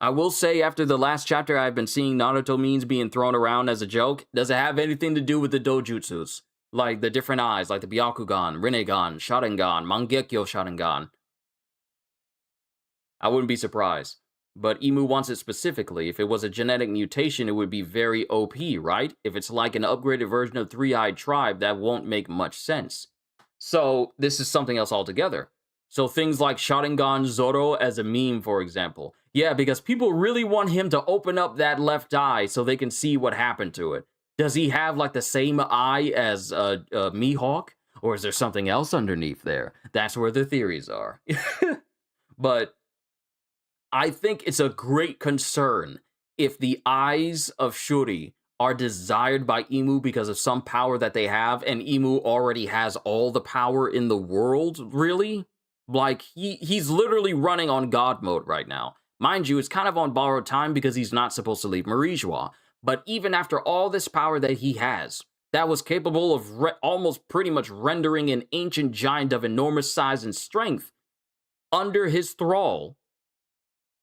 I will say, after the last chapter, I've been seeing Naruto memes being thrown around as a joke. Does it have anything to do with the dojutsus? Like the different eyes, like the Byakugan, Rinnegan, Sharingan, Mangekyo Sharingan. I wouldn't be surprised. But Imu wants it specifically. If it was a genetic mutation, it would be very OP, right? If it's like an upgraded version of Three-Eyed Tribe, that won't make much sense. So this is something else altogether. So things like Sharingan Zoro as a meme, for example. Yeah, because people really want him to open up that left eye so they can see what happened to it. Does he have like the same eye as Mihawk? Or is there something else underneath there? That's where the theories are. But I think it's a great concern if the eyes of Shuri are desired by Imu because of some power that they have, and Imu already has all the power in the world, really? Like, he's literally running on God mode right now. Mind you, it's kind of on borrowed time because he's not supposed to leave Marijois. But even after all this power that he has, that was capable of almost pretty much rendering an ancient giant of enormous size and strength under his thrall,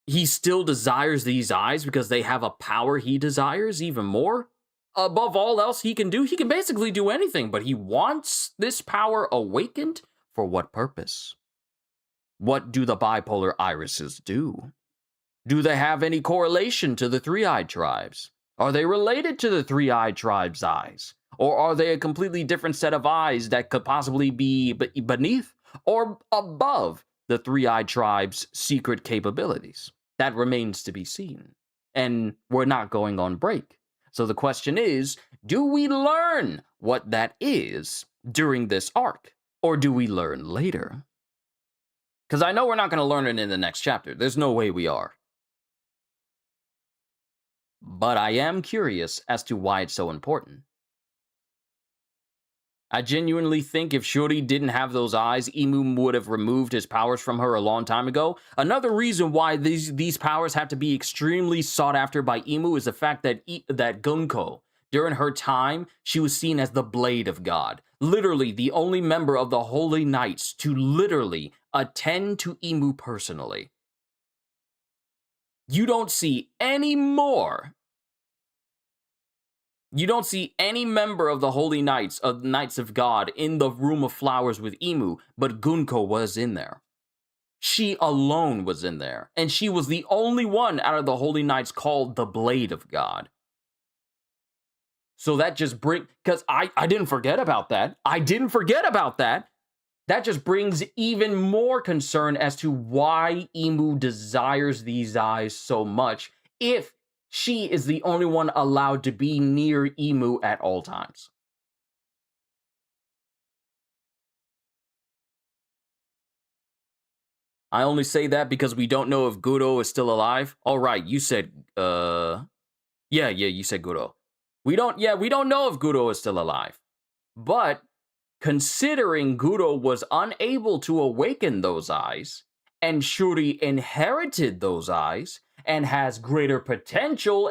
he still desires these eyes because they have a power he desires even more. Above all else he can do, he can basically do anything, but he wants this power awakened. For what purpose? What do the bipolar irises do? Do they have any correlation to the Three-Eyed Tribes? Are they related to the Three-Eyed Tribes' eyes? Or are they a completely different set of eyes that could possibly be beneath or above the Three-Eyed Tribes' secret capabilities? That remains to be seen. And we're not going on break. So the question is, do we learn what that is during this arc? Or do we learn later? Because I know we're not going to learn it in the next chapter. There's no way we are. But I am curious as to why it's so important. I genuinely think if Shuri didn't have those eyes, Imu would have removed his powers from her a long time ago. Another reason why these powers have to be extremely sought after by Imu is the fact that that Gunko, during her time, she was seen as the Blade of God. Literally the only member of the Holy Knights to literally attend to Imu personally. You don't see any more. You don't see any member of the Holy Knights, of Knights of God, in the Room of Flowers with Imu, but Gunko was in there. She alone was in there, and she was the only one out of the Holy Knights called the Blade of God. So that just because I didn't forget about that. I didn't forget about that. That just brings even more concern as to why Imu desires these eyes so much, if she is the only one allowed to be near Imu at all times. I only say that because we don't know if Guro is still alive. All right, you said, yeah, you said Guro. We don't know if Guro is still alive. But considering Guro was unable to awaken those eyes, and Shuri inherited those eyes, and has greater potential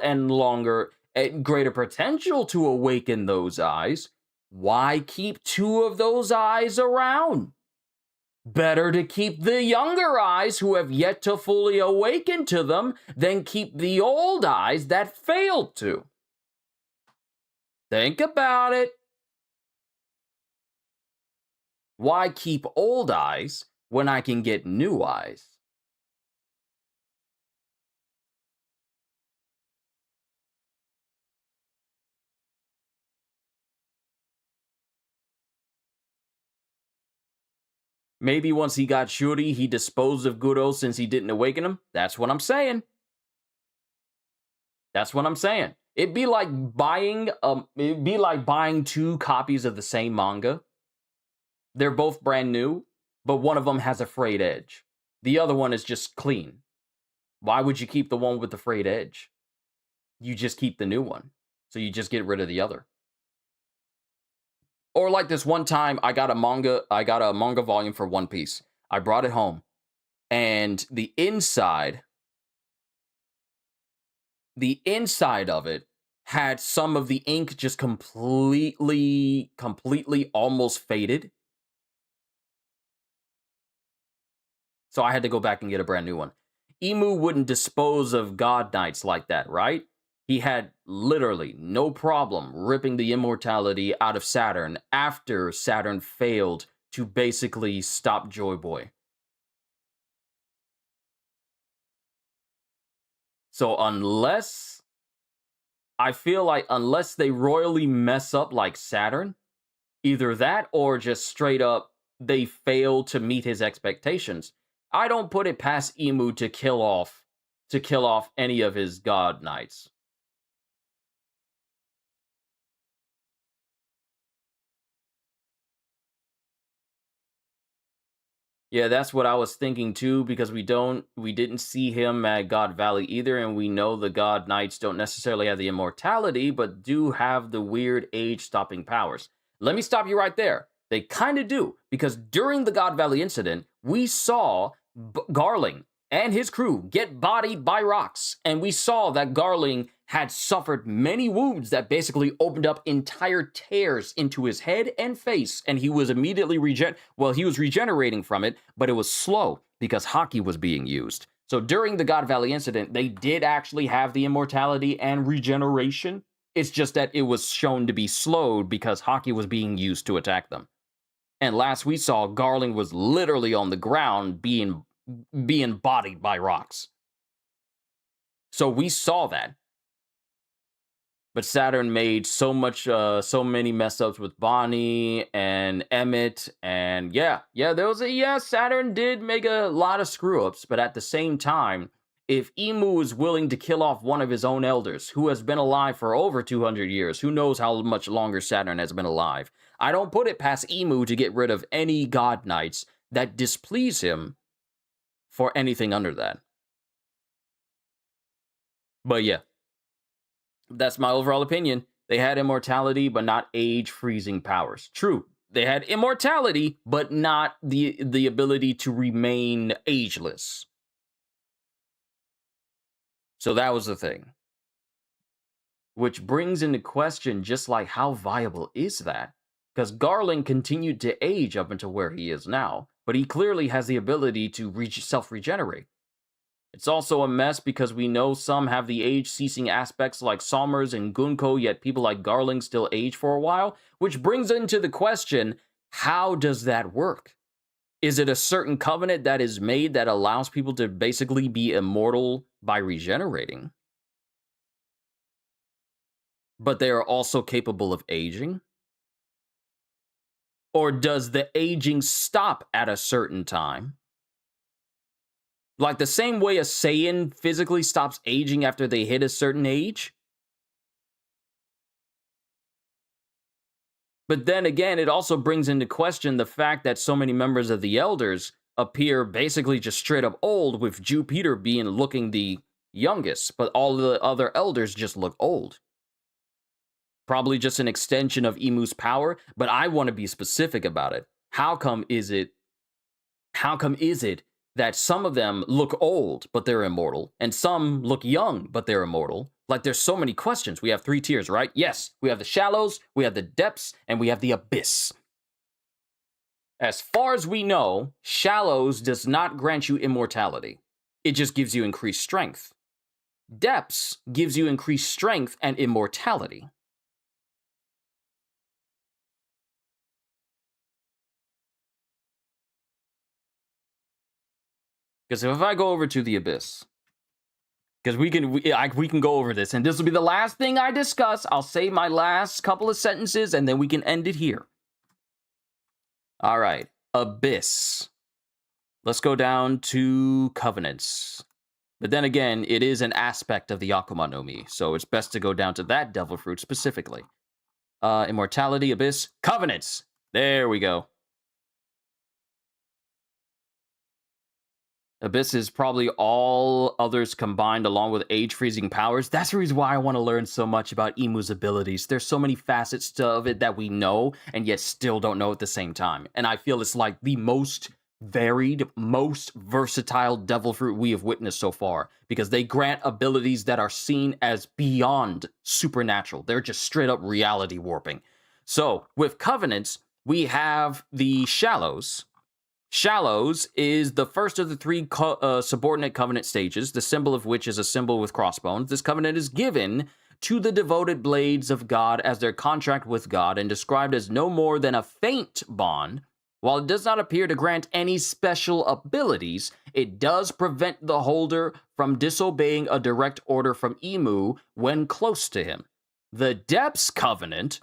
greater potential to awaken those eyes, why keep two of those eyes around? Better to keep the younger eyes who have yet to fully awaken to them than keep the old eyes that failed to. Think about it. Why keep old eyes when I can get new eyes? Maybe once he got Shuri, he disposed of Guro since he didn't awaken him. That's what I'm saying. That's what I'm saying. It'd be like buying two copies of the same manga. They're both brand new, but one of them has a frayed edge. The other one is just clean. Why would you keep the one with the frayed edge? You just keep the new one. So you just get rid of the other. Or like this one time, I got a manga volume for One Piece. I brought it home, and the inside of it had some of the ink just completely almost faded. So I had to go back and get a brand new one. Emu wouldn't dispose of God Knights like that, right? He had literally no problem ripping the immortality out of Saturn after Saturn failed to basically stop Joy Boy. So I feel like unless they royally mess up like Saturn, either that or just straight up they fail to meet his expectations. I don't put it past Emu to kill off any of his God Knights. Yeah, that's what I was thinking too, because we didn't see him at God Valley either, and we know the God Knights don't necessarily have the immortality, but do have the weird age-stopping powers. Let me stop you right there. They kind of do, because during the God Valley incident, we saw Garling and his crew get bodied by rocks, and we saw that Garling had suffered many wounds that basically opened up entire tears into his head and face, and he was immediately regenerating from it, but it was slow because Haki was being used. So during the God Valley incident, they did actually have the immortality and regeneration. It's just that it was shown to be slowed because Haki was being used to attack them. And last we saw, Garling was literally on the ground being bodied by rocks. So we saw that. But Saturn made so many mess ups with Bonnie and Emmett, and Saturn did make a lot of screw ups. But at the same time, if Emu is willing to kill off one of his own elders, who has been alive for over 200 years, who knows how much longer Saturn has been alive, I don't put it past Emu to get rid of any God Knights that displease him for anything under that. But yeah. That's my overall opinion. They had immortality, but not age-freezing powers. True, they had immortality, but not the ability to remain ageless. So that was the thing. Which brings into question just like how viable is that? Because Garling continued to age up until where he is now, but he clearly has the ability to self-regenerate. It's also a mess because we know some have the age-ceasing aspects like Somers and Gunko, yet people like Garling still age for a while, which brings into the question, how does that work? Is it a certain covenant that is made that allows people to basically be immortal by regenerating? But they are also capable of aging? Or does the aging stop at a certain time? Like the same way a Saiyan physically stops aging after they hit a certain age? But then again, it also brings into question the fact that so many members of the Elders appear basically just straight up old, with Jupiter looking the youngest, but all the other Elders just look old. Probably just an extension of Emu's power, but I want to be specific about it. How come is it that some of them look old, but they're immortal, and some look young, but they're immortal? Like, there's so many questions. We have 3 tiers, right? Yes, we have the shallows, we have the depths, and we have the abyss. As far as we know, shallows does not grant you immortality. It just gives you increased strength. Depths gives you increased strength and immortality. Because if I go over to the abyss, because we can go over this, and this will be the last thing I discuss. I'll say my last couple of sentences, and then we can end it here. All right, abyss. Let's go down to covenants. But then again, it is an aspect of the Akuma no Mi, so it's best to go down to that devil fruit specifically. Immortality, abyss, covenants. There we go. Abyss is probably all others combined along with age-freezing powers. That's the reason why I want to learn so much about Imu's abilities. There's so many facets of it that we know and yet still don't know at the same time. And I feel it's like the most varied, most versatile devil fruit we have witnessed so far, because they grant abilities that are seen as beyond supernatural. They're just straight up reality warping. So with covenants, we have the Shallows. Shallows is the first of the three subordinate covenant stages, the symbol of which is a symbol with crossbones. This covenant is given to the devoted blades of God as their contract with God and described as no more than a faint bond. While it does not appear to grant any special abilities, it does prevent the holder from disobeying a direct order from Imu when close to him. The Depths Covenant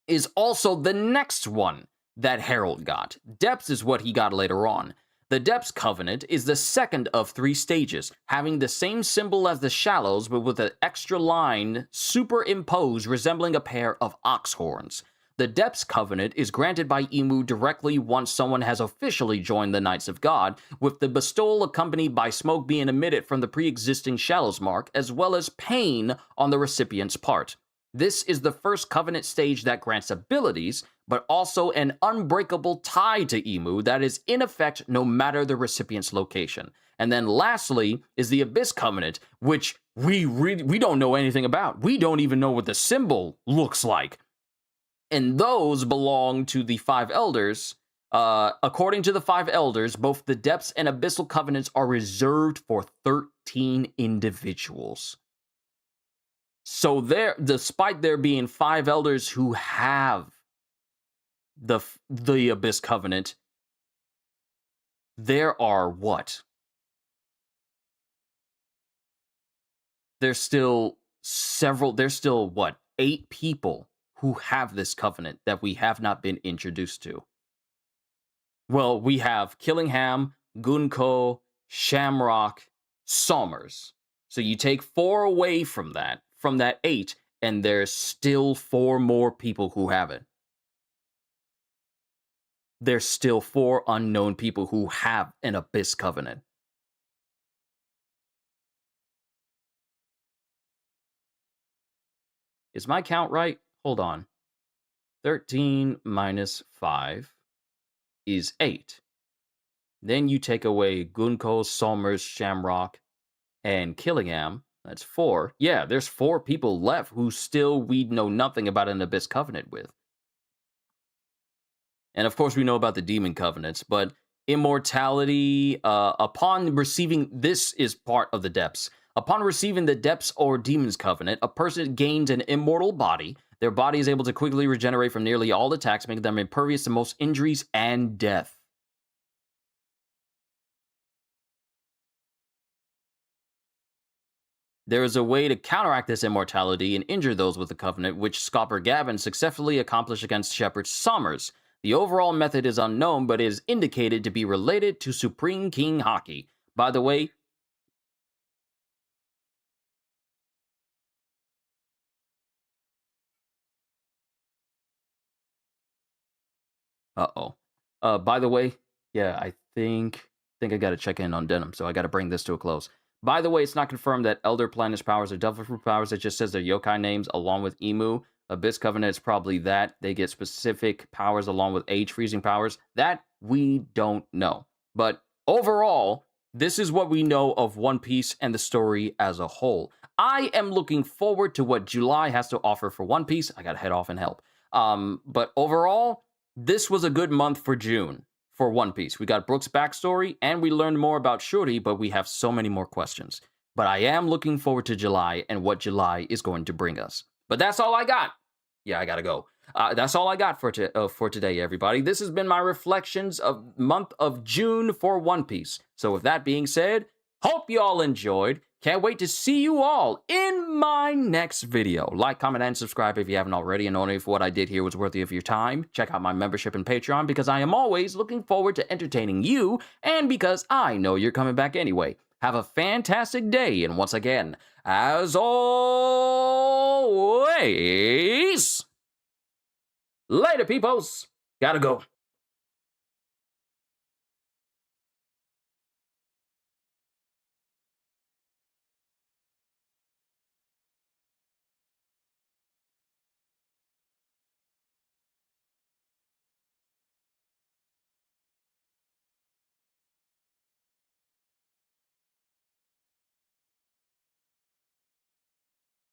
is also the next one that Harold got. Depths is what he got later on. The Depths Covenant is the second of three stages, having the same symbol as the Shallows, but with an extra line superimposed resembling a pair of ox horns. The Depths Covenant is granted by Imu directly once someone has officially joined the Knights of God, with the bestowal accompanied by smoke being emitted from the pre-existing Shallows mark, as well as pain on the recipient's part. This is the first covenant stage that grants abilities, but also an unbreakable tie to Imu that is in effect no matter the recipient's location. And then lastly is the Abyss Covenant, which we don't know anything about. We don't even know what the symbol looks like. And those belong to the Five Elders. According to the Five Elders, both the Depths and Abyssal Covenants are reserved for 13 individuals. So despite there being 5 elders who have the Abyss Covenant, there are what? There's still 8 people who have this covenant that we have not been introduced to. Well, we have Killingham, Gunko, Shamrock, Somers. So you take 4 away from that 8, and there's still 4 more people who have it. There's still 4 unknown people who have an Abyss Covenant. Is my count right? Hold on. 13 minus 5 is 8. Then you take away Gunko, Somers, Shamrock, and Killingham. That's 4. Yeah, there's 4 people left who still we know nothing about an Abyss Covenant with. And of course we know about the Demon Covenants, but immortality, upon receiving, this is part of the Depths. Upon receiving the Depths or Demons Covenant, a person gains an immortal body. Their body is able to quickly regenerate from nearly all attacks, making them impervious to most injuries and death. There is a way to counteract this immortality and injure those with the Covenant, which Scopper Gavin successfully accomplished against Shepard Somers. The overall method is unknown, but is indicated to be related to Supreme King Haki. By the way, by the way, yeah, I think I gotta check in on Denim, so I gotta bring this to a close. By the way, it's not confirmed that Elder Planet's powers are Devil Fruit powers. It just says their yokai names along with Imu. Abyss Covenant is probably that. They get specific powers along with age freezing powers. That we don't know. But overall, this is what we know of One Piece and the story as a whole. I am looking forward to what July has to offer for One Piece. I gotta head off and help. But overall, this was a good month for June for One Piece. We got Brook's backstory, and we learned more about Shuri, but we have so many more questions. But I am looking forward to July and what July is going to bring us. But that's all I got. Yeah, I gotta go. That's all I got for today, everybody. This has been my reflections of month of June for One Piece. So with that being said, hope you all enjoyed. Can't wait to see you all in my next video. Like, comment, and subscribe if you haven't already, and only if what I did here was worthy of your time. Check out my membership and Patreon, because I am always looking forward to entertaining you, and because I know you're coming back anyway. Have a fantastic day, and once again, as always, later, peoples. Gotta go.